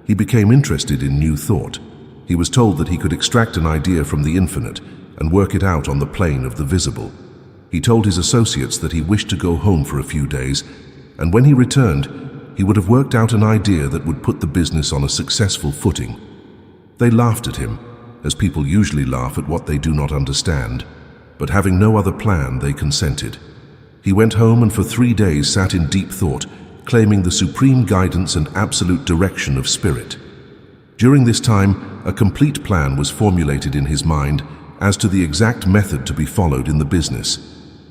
He became interested in new thought. He was told that he could extract an idea from the infinite and work it out on the plane of the visible. He told his associates that he wished to go home for a few days, and when he returned, he would have worked out an idea that would put the business on a successful footing. They laughed at him, as people usually laugh at what they do not understand, but having no other plan, they consented. He went home and for 3 days sat in deep thought, claiming the supreme guidance and absolute direction of spirit. During this time, a complete plan was formulated in his mind as to the exact method to be followed in the business.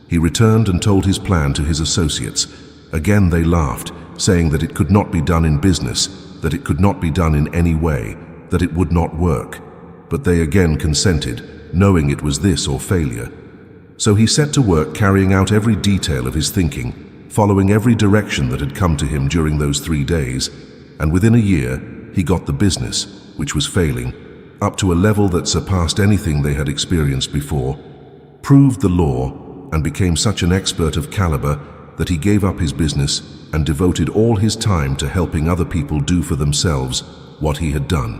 He returned and told his plan to his associates. Again they laughed, saying that it could not be done in business, that it could not be done in any way, that it would not work. But they again consented, knowing it was this or failure. So he set to work carrying out every detail of his thinking, following every direction that had come to him during those 3 days, and within a year he got the business, which was failing, up to a level that surpassed anything they had experienced before, proved the law, and became such an expert of caliber that he gave up his business and devoted all his time to helping other people do for themselves what he had done.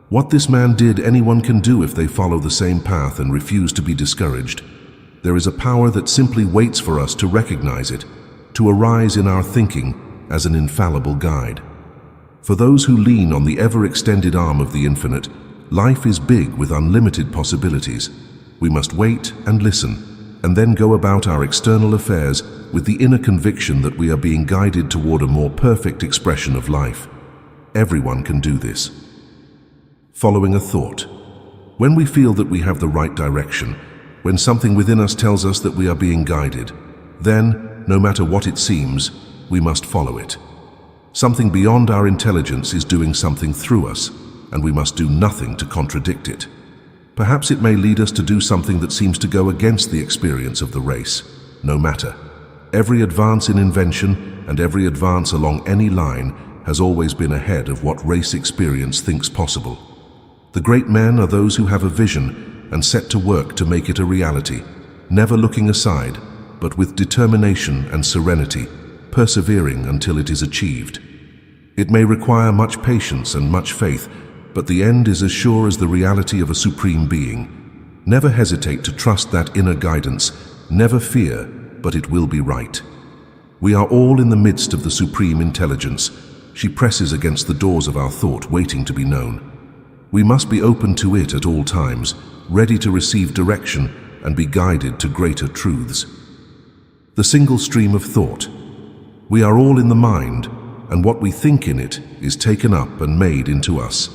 What this man did, anyone can do if they follow the same path and refuse to be discouraged. There is a power that simply waits for us to recognize it, to arise in our thinking as an infallible guide. For those who lean on the ever-extended arm of the infinite, life is big with unlimited possibilities. We must wait and listen, and then go about our external affairs with the inner conviction that we are being guided toward a more perfect expression of life. Everyone can do this. Following a thought. When we feel that we have the right direction, when something within us tells us that we are being guided, then, no matter what it seems, we must follow it. Something beyond our intelligence is doing something through us, and we must do nothing to contradict it. Perhaps it may lead us to do something that seems to go against the experience of the race. No matter. Every advance in invention and every advance along any line has always been ahead of what race experience thinks possible. The great men are those who have a vision and set to work to make it a reality. never looking aside, but with determination and serenity, persevering until it is achieved. It may require much patience and much faith, but the end is as sure as the reality of a supreme being. Never hesitate to trust that inner guidance. Never fear, but it will be right. We are all in the midst of the supreme intelligence. She presses against the doors of our thought, waiting to be known. We must be open to it at all times, ready to receive direction and be guided to greater truths. The single stream of thought. We are all in the mind, and what we think in it is taken up and made into us.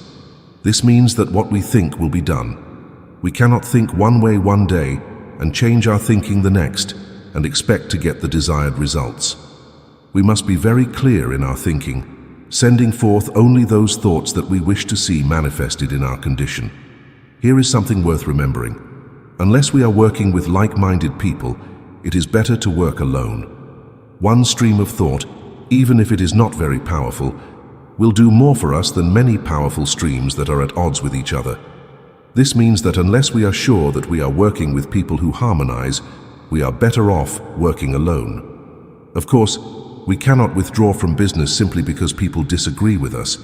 This means that what we think will be done. We cannot think one way one day and change our thinking the next and expect to get the desired results. We must be very clear in our thinking, sending forth only those thoughts that we wish to see manifested in our condition. Here is something worth remembering. Unless we are working with like-minded people, it is better to work alone. One stream of thought, even if it is not very powerful, will do more for us than many powerful streams that are at odds with each other. This means that unless we are sure that we are working with people who harmonize, we are better off working alone. Of course, we cannot withdraw from business simply because people disagree with us,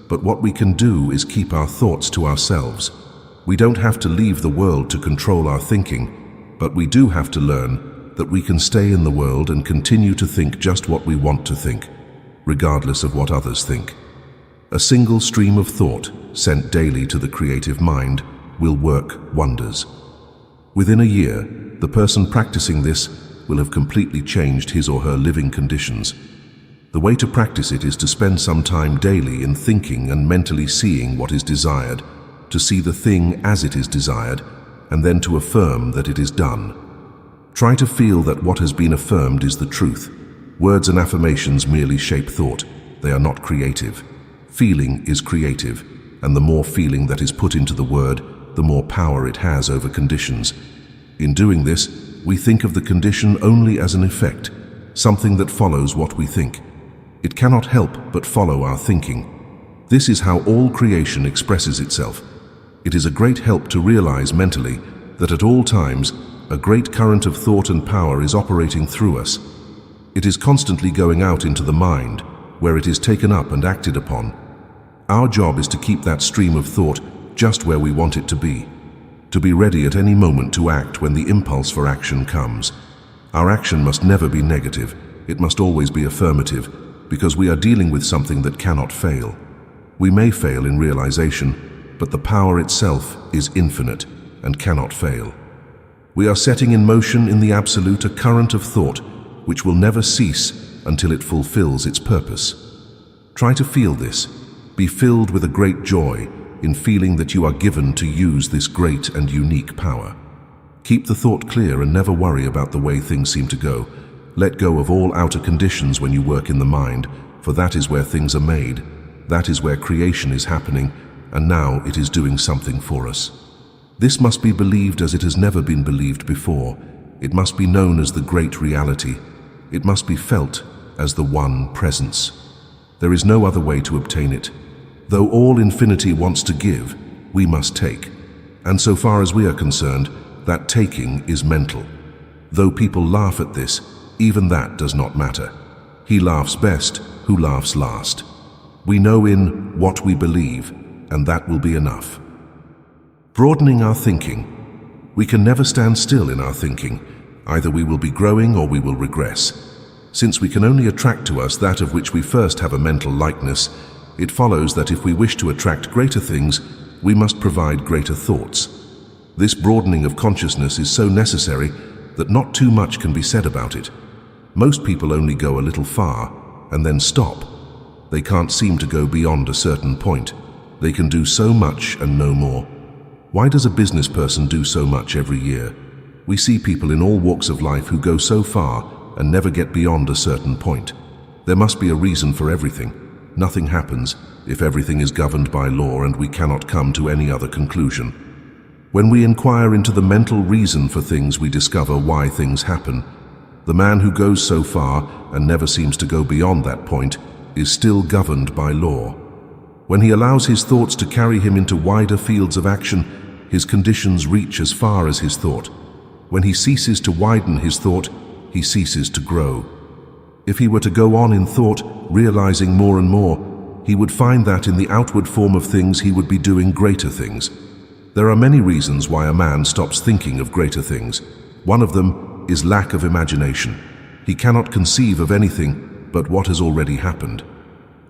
but what we can do is keep our thoughts to ourselves. We don't have to leave the world to control our thinking, but we do have to learn that we can stay in the world and continue to think just what we want to think, regardless of what others think. A single stream of thought sent daily to the creative mind will work wonders. Within a year, the person practicing this will have completely changed his or her living conditions. The way to practice it is to spend some time daily in thinking and mentally seeing what is desired, to see the thing as it is desired, and then to affirm that it is done. Try to feel that what has been affirmed is the truth. Words and affirmations merely shape thought. They are not creative. Feeling is creative, and the more feeling that is put into the word, the more power it has over conditions. In doing this, we think of the condition only as an effect, something that follows what we think. It cannot help but follow our thinking. This is how all creation expresses itself. It is a great help to realize mentally that at all times, a great current of thought and power is operating through us. It is constantly going out into the mind, where it is taken up and acted upon. Our job is to keep that stream of thought just where we want it to be ready at any moment to act when the impulse for action comes. Our action must never be negative. It must always be affirmative, because we are dealing with something that cannot fail. We may fail in realization, but the power itself is infinite and cannot fail. We are setting in motion in the absolute a current of thought which will never cease until it fulfills its purpose. Try to feel this. Be filled with a great joy in feeling that you are given to use this great and unique power. Keep the thought clear and never worry about the way things seem to go. Let go of all outer conditions when you work in the mind, for that is where things are made. That is where creation is happening, and now it is doing something for us. This must be believed as it has never been believed before. It must be known as the great reality. It must be felt as the one presence. There is no other way to obtain it. Though all infinity wants to give, we must take. And so far as we are concerned, that taking is mental. Though people laugh at this, even that does not matter. He laughs best who laughs last. We know in what we believe, and that will be enough. Broadening our thinking. We can never stand still in our thinking. Either we will be growing or we will regress. Since we can only attract to us that of which we first have a mental likeness, it follows that if we wish to attract greater things, we must provide greater thoughts. This broadening of consciousness is so necessary that not too much can be said about it. Most people only go a little far and then stop. They can't seem to go beyond a certain point. They can do so much and no more. Why does a business person do so much every year? We see people in all walks of life who go so far and never get beyond a certain point. There must be a reason for everything. Nothing happens if everything is governed by law and we cannot come to any other conclusion. When we inquire into the mental reason for things, we discover why things happen. The man who goes so far and never seems to go beyond that point is still governed by law. When he allows his thoughts to carry him into wider fields of action, his conditions reach as far as his thought. When he ceases to widen his thought, he ceases to grow. If he were to go on in thought, realizing more and more, he would find that in the outward form of things he would be doing greater things. There are many reasons why a man stops thinking of greater things. One of them is lack of imagination. He cannot conceive of anything but what has already happened.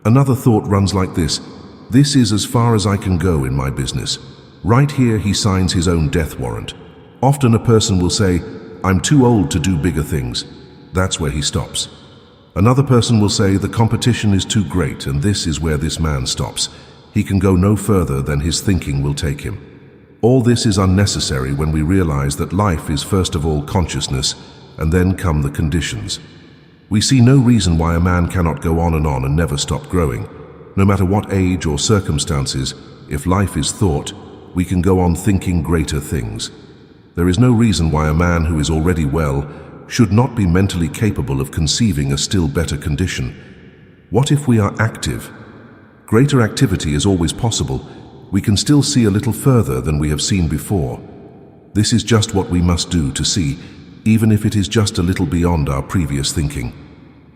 Another thought runs like this: this is as far as I can go in my business. Right here he signs his own death warrant. Often a person will say, I'm too old to do bigger things. That's where he stops. Another person will say the competition is too great, and this is where this man stops. He can go no further than his thinking will take him. All this is unnecessary when we realize that life is first of all consciousness, and then come the conditions. We see no reason why a man cannot go on and never stop growing. No matter what age or circumstances, if life is thought, we can go on thinking greater things. There is no reason why a man who is already well should not be mentally capable of conceiving a still better condition. What if we are active? Greater activity is always possible. We can still see a little further than we have seen before. This is just what we must do to see, even if it is just a little beyond our previous thinking.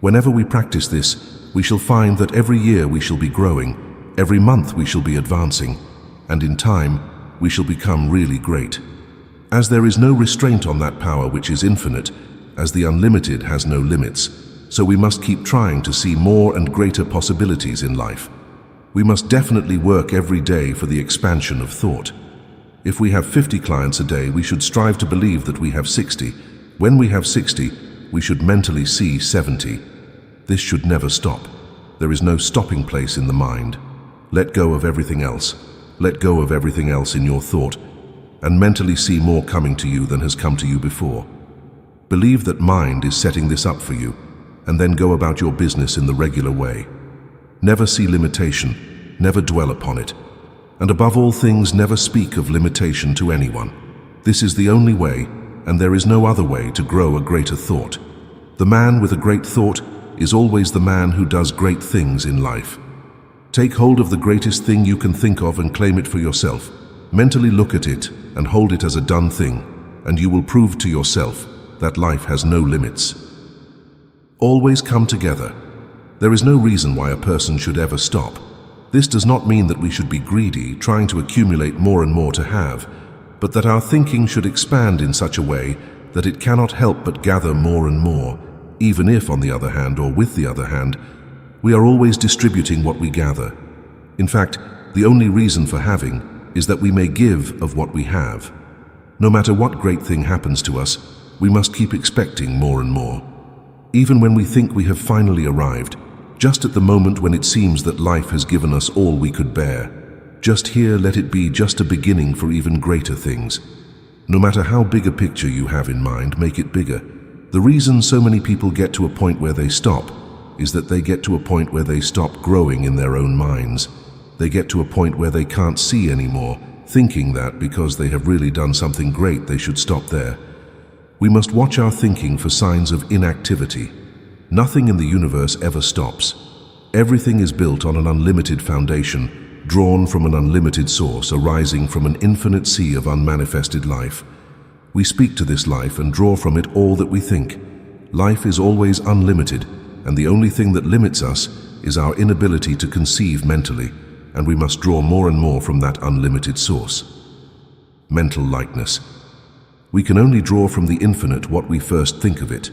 Whenever we practice this, we shall find that every year we shall be growing, every month we shall be advancing, and in time we shall become really great. As there is no restraint on that power which is infinite, as the unlimited has no limits, so we must keep trying to see more and greater possibilities in life. We must definitely work every day for the expansion of thought. If we have 50 clients a day, we should strive to believe that we have 60. When we have 60, we should mentally see 70. This should never stop. There is no stopping place in the mind. Let go of everything else. Let go of everything else in your thought, and mentally see more coming to you than has come to you before. Believe that mind is setting this up for you, and then go about your business in the regular way. Never see limitation, never dwell upon it, and above all things, never speak of limitation to anyone. This is the only way, and there is no other way to grow a greater thought. The man with a great thought is always the man who does great things in life. Take hold of the greatest thing you can think of and claim it for yourself. Mentally look at it and hold it as a done thing, and you will prove to yourself that life has no limits. Always come together. There is no reason why a person should ever stop. This does not mean that we should be greedy, trying to accumulate more and more to have, but that our thinking should expand in such a way that it cannot help but gather more and more, even if, on the other hand, or with the other hand, we are always distributing what we gather. In fact, the only reason for having is that we may give of what we have. No matter what great thing happens to us, we must keep expecting more and more. Even when we think we have finally arrived, just at the moment when it seems that life has given us all we could bear, just here let it be just a beginning for even greater things. No matter how big a picture you have in mind, make it bigger. The reason so many people get to a point where they stop is that they get to a point where they stop growing in their own minds. They get to a point where they can't see anymore, thinking that because they have really done something great, they should stop there. We must watch our thinking for signs of inactivity. Nothing in the universe ever stops. Everything is built on an unlimited foundation, drawn from an unlimited source, arising from an infinite sea of unmanifested life. We speak to this life and draw from it all that we think. Life is always unlimited, and the only thing that limits us is our inability to conceive mentally, and we must draw more and more from that unlimited source. Mental likeness. We can only draw from the infinite what we first think of it.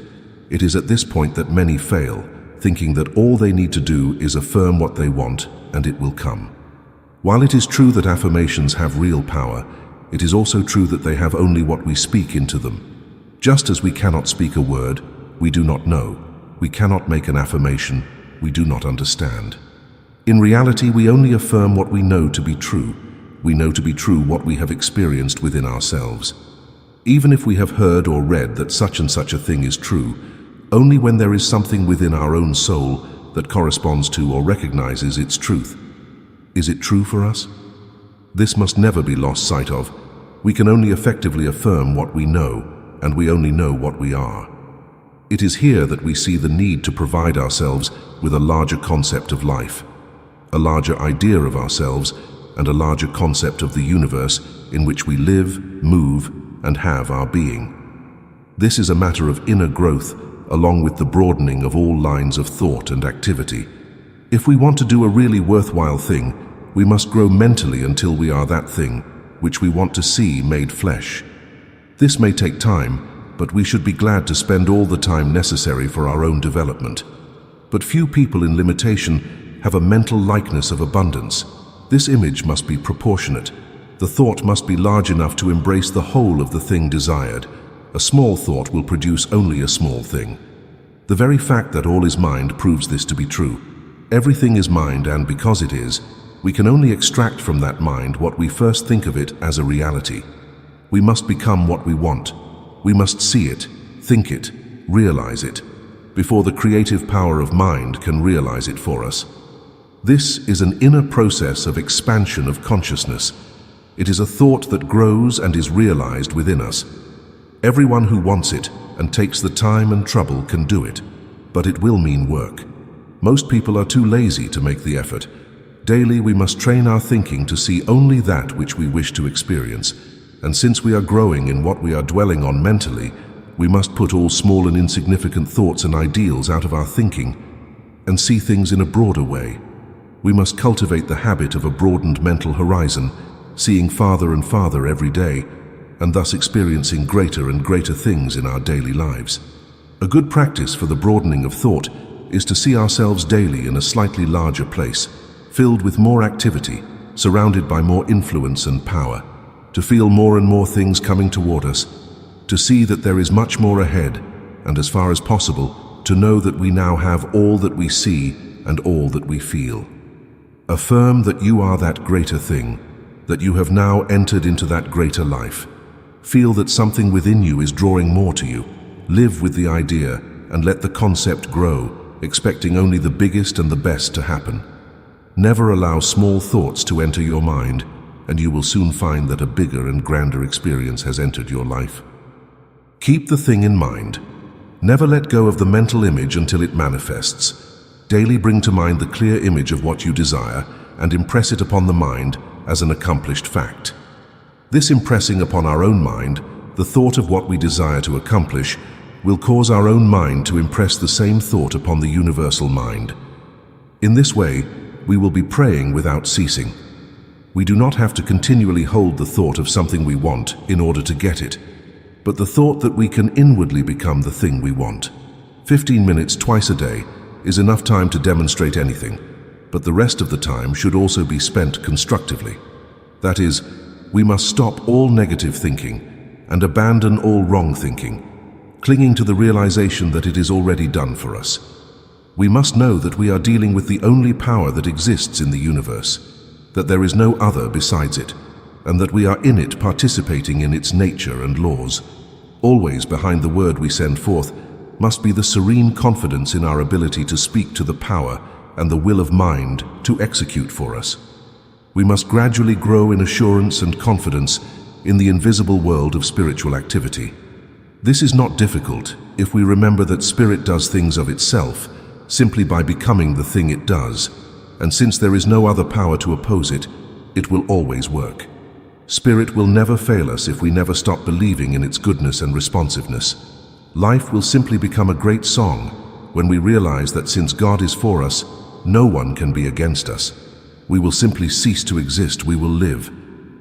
It is at this point that many fail, thinking that all they need to do is affirm what they want, and it will come. While it is true that affirmations have real power, it is also true that they have only what we speak into them. Just as we cannot speak a word we do not know, we cannot make an affirmation we do not understand. In reality, we only affirm what we know to be true. We know to be true what we have experienced within ourselves. Even if we have heard or read that such and such a thing is true, only when there is something within our own soul that corresponds to or recognizes its truth. Is it true for us? This must never be lost sight of. We can only effectively affirm what we know, and we only know what we are. It is here that we see the need to provide ourselves with a larger concept of life, a larger idea of ourselves, and a larger concept of the universe in which we live, move, and have our being. This is a matter of inner growth, along with the broadening of all lines of thought and activity. If we want to do a really worthwhile thing, we must grow mentally until we are that thing, which we want to see made flesh. This may take time, but we should be glad to spend all the time necessary for our own development. But few people in limitation have a mental likeness of abundance. This image must be proportionate. The thought must be large enough to embrace the whole of the thing desired. A small thought will produce only a small thing. The very fact that all is mind proves this to be true. Everything is mind, and because it is, we can only extract from that mind what we first think of it as a reality. We must become what we want. We must see it, think it, realize it, before the creative power of mind can realize it for us. This is an inner process of expansion of consciousness. It is a thought that grows and is realized within us. Everyone who wants it and takes the time and trouble can do it, but it will mean work. Most people are too lazy to make the effort. Daily we must train our thinking to see only that which we wish to experience, and since we are growing in what we are dwelling on mentally, we must put all small and insignificant thoughts and ideals out of our thinking and see things in a broader way. We must cultivate the habit of a broadened mental horizon, seeing farther and farther every day, and thus experiencing greater and greater things in our daily lives. A good practice for the broadening of thought is to see ourselves daily in a slightly larger place, filled with more activity, surrounded by more influence and power, to feel more and more things coming toward us, to see that there is much more ahead, and as far as possible, to know that we now have all that we see and all that we feel. Affirm that you are that greater thing, that you have now entered into that greater life. Feel that something within you is drawing more to you. Live with the idea and let the concept grow, expecting only the biggest and the best to happen. Never allow small thoughts to enter your mind, and you will soon find that a bigger and grander experience has entered your life. Keep the thing in mind. Never let go of the mental image until it manifests. Daily bring to mind the clear image of what you desire and impress it upon the mind as an accomplished fact. This impressing upon our own mind the thought of what we desire to accomplish will cause our own mind to impress the same thought upon the universal mind. In this way, we will be praying without ceasing. We do not have to continually hold the thought of something we want in order to get it, but the thought that we can inwardly become the thing we want. 15 minutes twice a day is enough time to demonstrate anything, but the rest of the time should also be spent constructively. That is, we must stop all negative thinking and abandon all wrong thinking, clinging to the realization that it is already done for us. We must know that we are dealing with the only power that exists in the universe, that there is no other besides it, and that we are in it participating in its nature and laws. Always behind the word we send forth must be the serene confidence in our ability to speak to the power and the will of mind to execute for us. We must gradually grow in assurance and confidence in the invisible world of spiritual activity. This is not difficult if we remember that spirit does things of itself simply by becoming the thing it does, and since there is no other power to oppose it, it will always work. Spirit will never fail us if we never stop believing in its goodness and responsiveness. Life will simply become a great song when we realize that since God is for us, no one can be against us. We will simply cease to exist, we will live.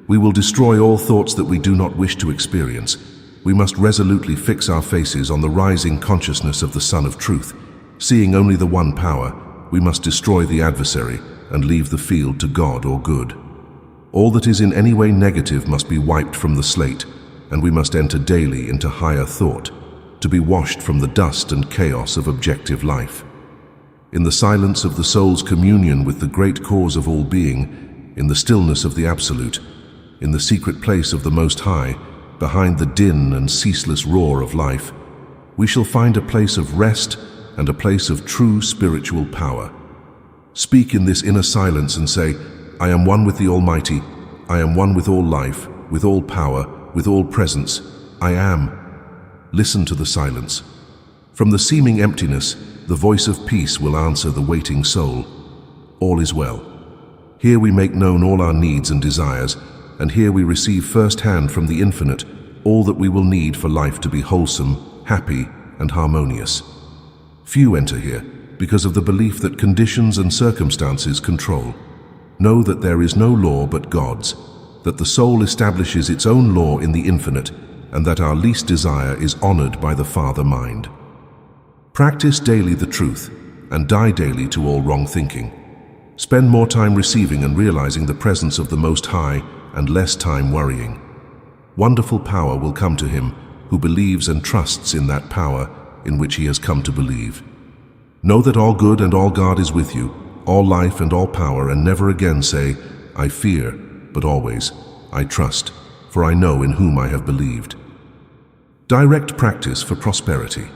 We will destroy all thoughts that we do not wish to experience. We must resolutely fix our faces on the rising consciousness of the Sun of Truth. Seeing only the one power, we must destroy the adversary and leave the field to God or good. All that is in any way negative must be wiped from the slate, and we must enter daily into higher thought, to be washed from the dust and chaos of objective life. In the silence of the soul's communion with the great cause of all being, in the stillness of the Absolute, in the secret place of the Most High, behind the din and ceaseless roar of life, we shall find a place of rest and a place of true spiritual power. Speak in this inner silence and say, I am one with the Almighty, I am one with all life, with all power, with all presence, I am. Listen to the silence. From the seeming emptiness, the voice of peace will answer the waiting soul. All is well. Here we make known all our needs and desires, and here we receive first-hand from the infinite all that we will need for life to be wholesome, happy, and harmonious. Few enter here because of the belief that conditions and circumstances control. Know that there is no law but God's, that the soul establishes its own law in the infinite, and that our least desire is honored by the Father mind. Practice daily the truth, and die daily to all wrong thinking. Spend more time receiving and realizing the presence of the Most High, and less time worrying. Wonderful power will come to him who believes and trusts in that power in which he has come to believe. Know that all good and all God is with you, all life and all power, and never again say, I fear, but always, I trust, for I know in whom I have believed. Direct practice for prosperity.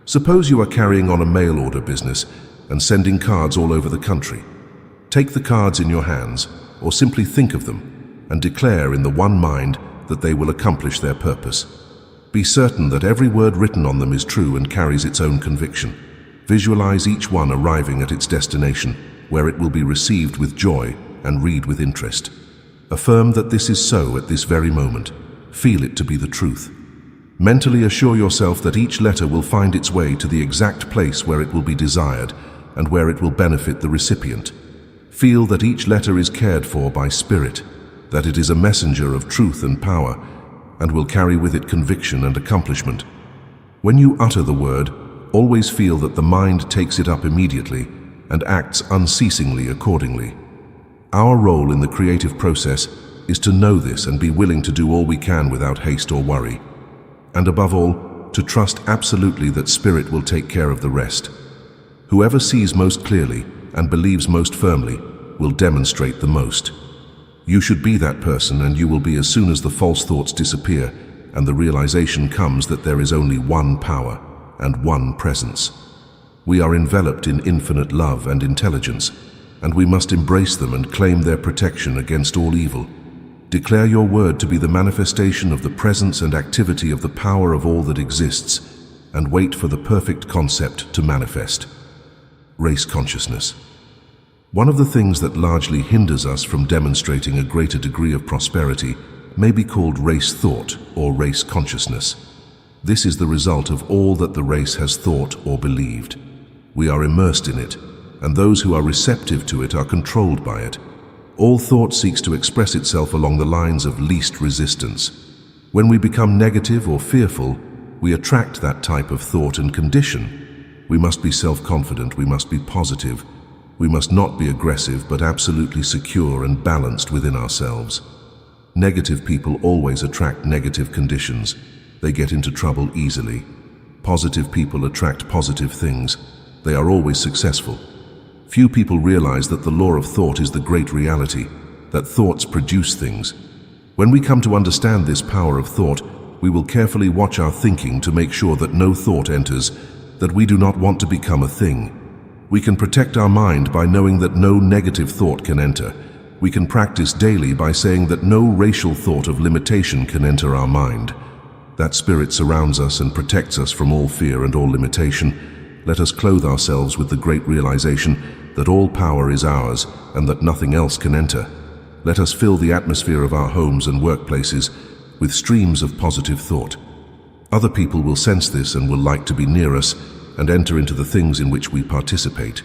Suppose you are carrying on a mail order business and sending cards all over the country. Take the cards in your hands, or simply think of them, and declare in the one mind that they will accomplish their purpose. Be certain that every word written on them is true and carries its own conviction. Visualize each one arriving at its destination, where it will be received with joy and read with interest. Affirm that this is so at this very moment. Feel it to be the truth. Mentally assure yourself that each letter will find its way to the exact place where it will be desired and where it will benefit the recipient. Feel that each letter is cared for by Spirit, that it is a messenger of truth and power, and will carry with it conviction and accomplishment. When you utter the word, always feel that the mind takes it up immediately and acts unceasingly accordingly. Our role in the creative process is to know this and be willing to do all we can without haste or worry. And above all, to trust absolutely that Spirit will take care of the rest. Whoever sees most clearly and believes most firmly will demonstrate the most. You should be that person, and you will be as soon as the false thoughts disappear and the realization comes that there is only one power and one presence. We are enveloped in infinite love and intelligence, and we must embrace them and claim their protection against all evil. Declare your word to be the manifestation of the presence and activity of the power of all that exists, and wait for the perfect concept to manifest. Race consciousness. One of the things that largely hinders us from demonstrating a greater degree of prosperity may be called race thought or race consciousness. This is the result of all that the race has thought or believed. We are immersed in it, and those who are receptive to it are controlled by it. All thought seeks to express itself along the lines of least resistance. When we become negative or fearful, we attract that type of thought and condition. We must be self-confident, we must be positive, we must not be aggressive but absolutely secure and balanced within ourselves. Negative people always attract negative conditions. They get into trouble easily. Positive people attract positive things. They are always successful. Few people realize that the law of thought is the great reality, that thoughts produce things. When we come to understand this power of thought, we will carefully watch our thinking to make sure that no thought enters, that we do not want to become a thing. We can protect our mind by knowing that no negative thought can enter. We can practice daily by saying that no racial thought of limitation can enter our mind. That Spirit surrounds us and protects us from all fear and all limitation. Let us clothe ourselves with the great realization that all power is ours and that nothing else can enter. Let us fill the atmosphere of our homes and workplaces with streams of positive thought. Other people will sense this and will like to be near us and enter into the things in which we participate.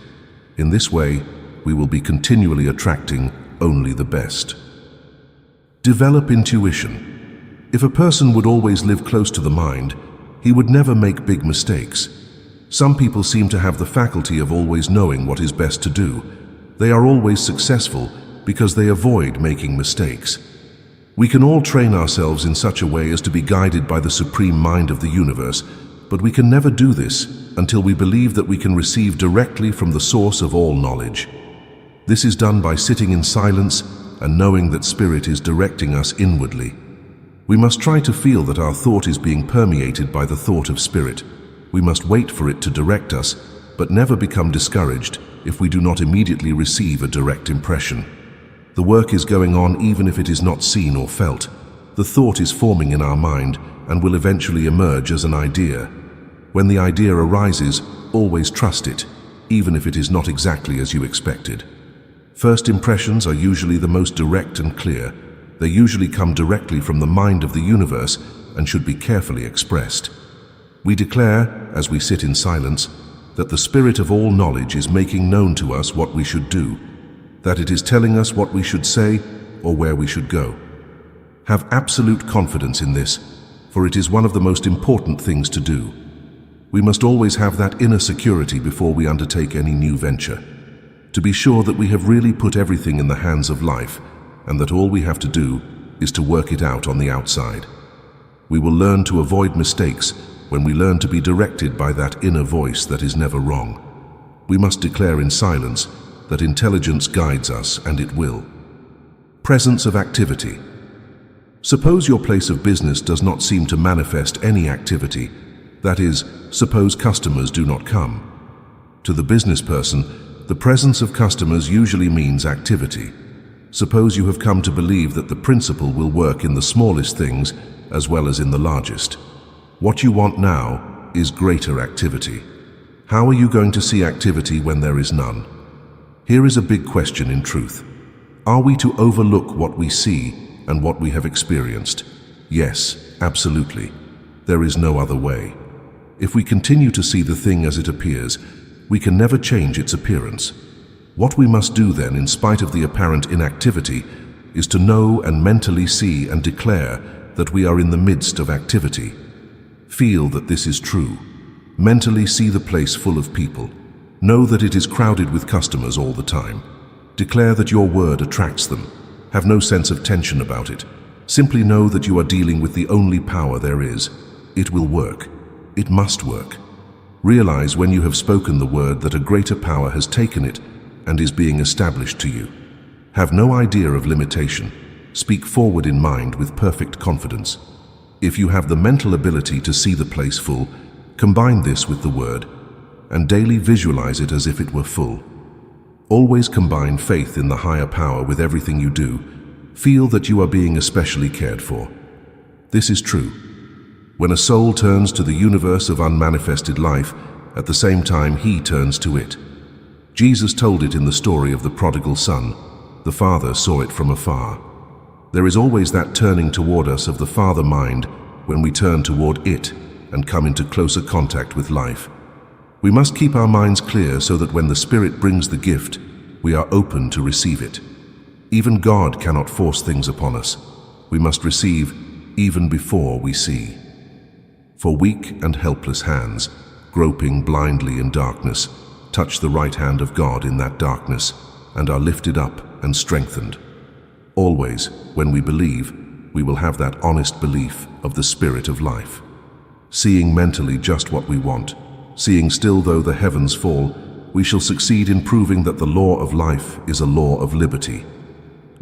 In this way, we will be continually attracting only the best. Develop intuition. If a person would always live close to the mind, he would never make big mistakes. Some people seem to have the faculty of always knowing what is best to do. They are always successful because they avoid making mistakes. We can all train ourselves in such a way as to be guided by the supreme mind of the universe, but we can never do this until we believe that we can receive directly from the source of all knowledge. This is done by sitting in silence and knowing that Spirit is directing us inwardly. We must try to feel that our thought is being permeated by the thought of Spirit. We must wait for it to direct us, but never become discouraged if we do not immediately receive a direct impression. The work is going on even if it is not seen or felt. The thought is forming in our mind and will eventually emerge as an idea. When the idea arises, always trust it, even if it is not exactly as you expected. First impressions are usually the most direct and clear. They usually come directly from the mind of the universe and should be carefully expressed. We declare, as we sit in silence, that the Spirit of all knowledge is making known to us what we should do, that it is telling us what we should say or where we should go. Have absolute confidence in this, for it is one of the most important things to do. We must always have that inner security before we undertake any new venture, to be sure that we have really put everything in the hands of life and that all we have to do is to work it out on the outside. We will learn to avoid mistakes when we learn to be directed by that inner voice that is never wrong. We must declare in silence that intelligence guides us, and it will. Presence of activity. Suppose your place of business does not seem to manifest any activity. That is, suppose customers do not come. To the business person, the presence of customers usually means activity. Suppose you have come to believe that the principle will work in the smallest things as well as in the largest. What you want now is greater activity. How are you going to see activity when there is none? Here is a big question in truth. Are we to overlook what we see and what we have experienced? Yes, absolutely. There is no other way. If we continue to see the thing as it appears, we can never change its appearance. What we must do then, in spite of the apparent inactivity, is to know and mentally see and declare that we are in the midst of activity. Feel that this is true. Mentally see the place full of people. Know that it is crowded with customers all the time. Declare that your word attracts them. Have no sense of tension about it. Simply know that you are dealing with the only power there is. It will work. It must work. Realize when you have spoken the word that a greater power has taken it and is being established to you. Have no idea of limitation. Speak forward in mind with perfect confidence. If you have the mental ability to see the place full, combine this with the word and daily visualize it as if it were full. Always combine faith in the higher power with everything you do. Feel that you are being especially cared for. This is true. When a soul turns to the universe of unmanifested life, at the same time he turns to it. Jesus told it in the story of the prodigal son. The father saw it from afar. There is always that turning toward us of the father mind when we turn toward it and come into closer contact with life. We must keep our minds clear so that when the Spirit brings the gift, we are open to receive it. Even God cannot force things upon us. We must receive even before we see. For weak and helpless hands, groping blindly in darkness, touch the right hand of God in that darkness and are lifted up and strengthened. Always, when we believe, we will have that honest belief of the Spirit of life. Seeing mentally just what we want, seeing still though the heavens fall, we shall succeed in proving that the law of life is a law of liberty.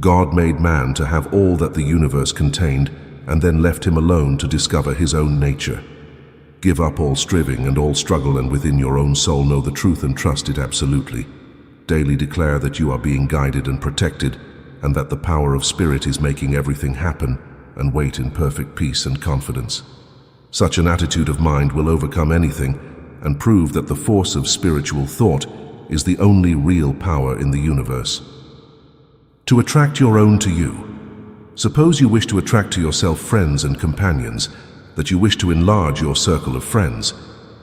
God made man to have all that the universe contained and then left him alone to discover his own nature. Give up all striving and all struggle, and within your own soul know the truth and trust it absolutely. Daily declare that you are being guided and protected, and that the power of Spirit is making everything happen, and wait in perfect peace and confidence. Such an attitude of mind will overcome anything and prove that the force of spiritual thought is the only real power in the universe. To attract your own to you. Suppose you wish to attract to yourself friends and companions, that you wish to enlarge your circle of friends.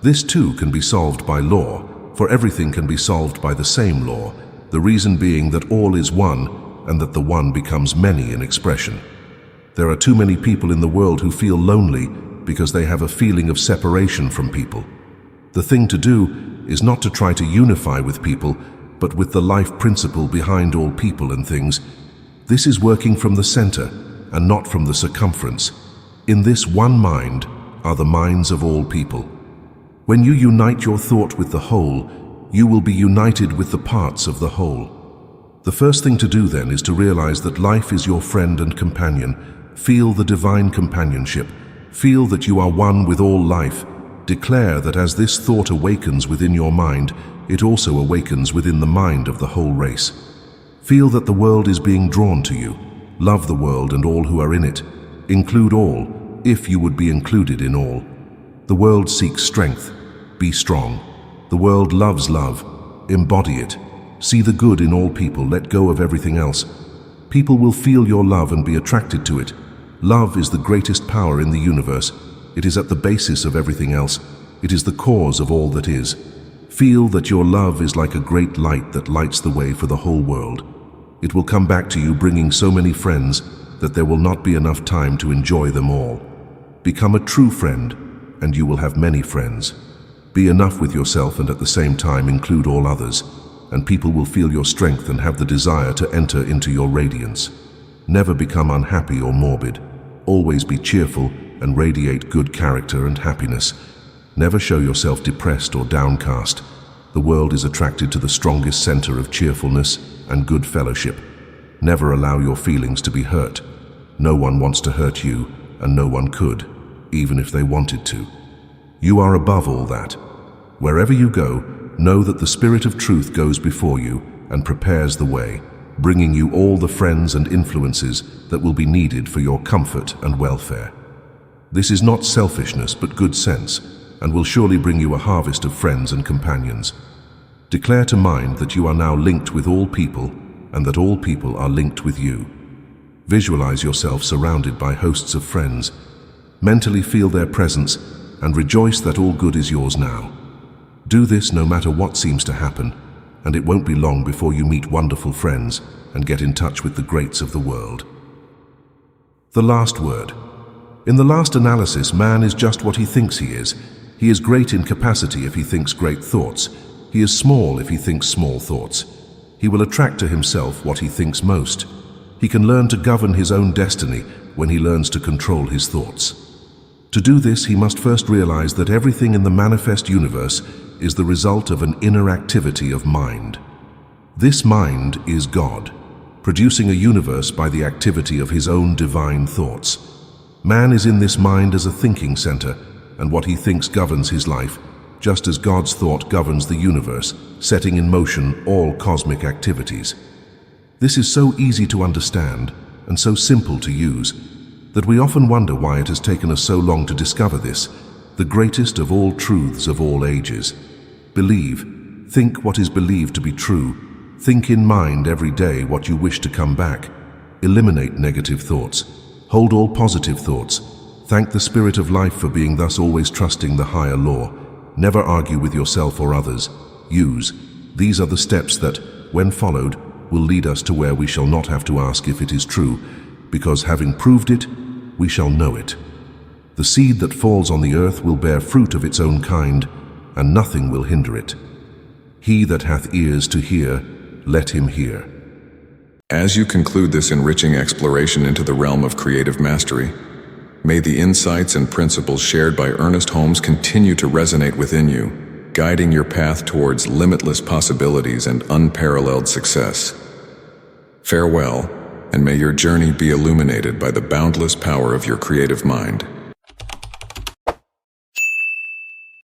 This too can be solved by law, for everything can be solved by the same law, the reason being that all is one and that the one becomes many in expression. There are too many people in the world who feel lonely because they have a feeling of separation from people. The thing to do is not to try to unify with people, but with the life principle behind all people and things. This is working from the center and not from the circumference. In this one mind are the minds of all people. When you unite your thought with the whole, you will be united with the parts of the whole. The first thing to do then is to realize that life is your friend and companion. Feel the divine companionship. Feel that you are one with all life. Declare that as this thought awakens within your mind, it also awakens within the mind of the whole race. Feel that the world is being drawn to you. Love the world and all who are in it. Include all, if you would be included in all. The world seeks strength. Be strong. The world loves love. Embody it. See the good in all people. Let go of everything else. People will feel your love and be attracted to it. Love is the greatest power in the universe. It is at the basis of everything else. It is the cause of all that is. Feel that your love is like a great light that lights the way for the whole world. It will come back to you bringing so many friends that there will not be enough time to enjoy them all. Become a true friend, and you will have many friends. Be enough with yourself and at the same time include all others, and people will feel your strength and have the desire to enter into your radiance. Never become unhappy or morbid. Always be cheerful and radiate good character and happiness. Never show yourself depressed or downcast. The world is attracted to the strongest center of cheerfulness and good fellowship. Never allow your feelings to be hurt. No one wants to hurt you, and no one could, even if they wanted to. You are above all that. Wherever you go, know that the Spirit of Truth goes before you and prepares the way, bringing you all the friends and influences that will be needed for your comfort and welfare. This is not selfishness but good sense, and will surely bring you a harvest of friends and companions. Declare to mind that you are now linked with all people, and that all people are linked with you. Visualize yourself surrounded by hosts of friends. Mentally feel their presence, and rejoice that all good is yours now. Do this no matter what seems to happen, and it won't be long before you meet wonderful friends and get in touch with the greats of the world. The last word. In the last analysis, man is just what he thinks he is. He is great in capacity if he thinks great thoughts. He is small if he thinks small thoughts. He will attract to himself what he thinks most. He can learn to govern his own destiny when he learns to control his thoughts. To do this, he must first realize that everything in the manifest universe is the result of an inner activity of mind. This mind is God, producing a universe by the activity of his own divine thoughts. Man is in this mind as a thinking center, and what he thinks governs his life, just as God's thought governs the universe, setting in motion all cosmic activities. This is so easy to understand and so simple to use that we often wonder why it has taken us so long to discover this, the greatest of all truths of all ages. Believe, think what is believed to be true, think in mind every day what you wish to come back, eliminate negative thoughts, hold all positive thoughts, thank the Spirit of life for being thus always trusting the higher law, never argue with yourself or others, use. These are the steps that, when followed, will lead us to where we shall not have to ask if it is true, because having proved it, we shall know it. The seed that falls on the earth will bear fruit of its own kind, and nothing will hinder it. He that hath ears to hear, let him hear. As you conclude this enriching exploration into the realm of creative mastery, may the insights and principles shared by Ernest Holmes continue to resonate within you, guiding your path towards limitless possibilities and unparalleled success. Farewell, and may your journey be illuminated by the boundless power of your creative mind.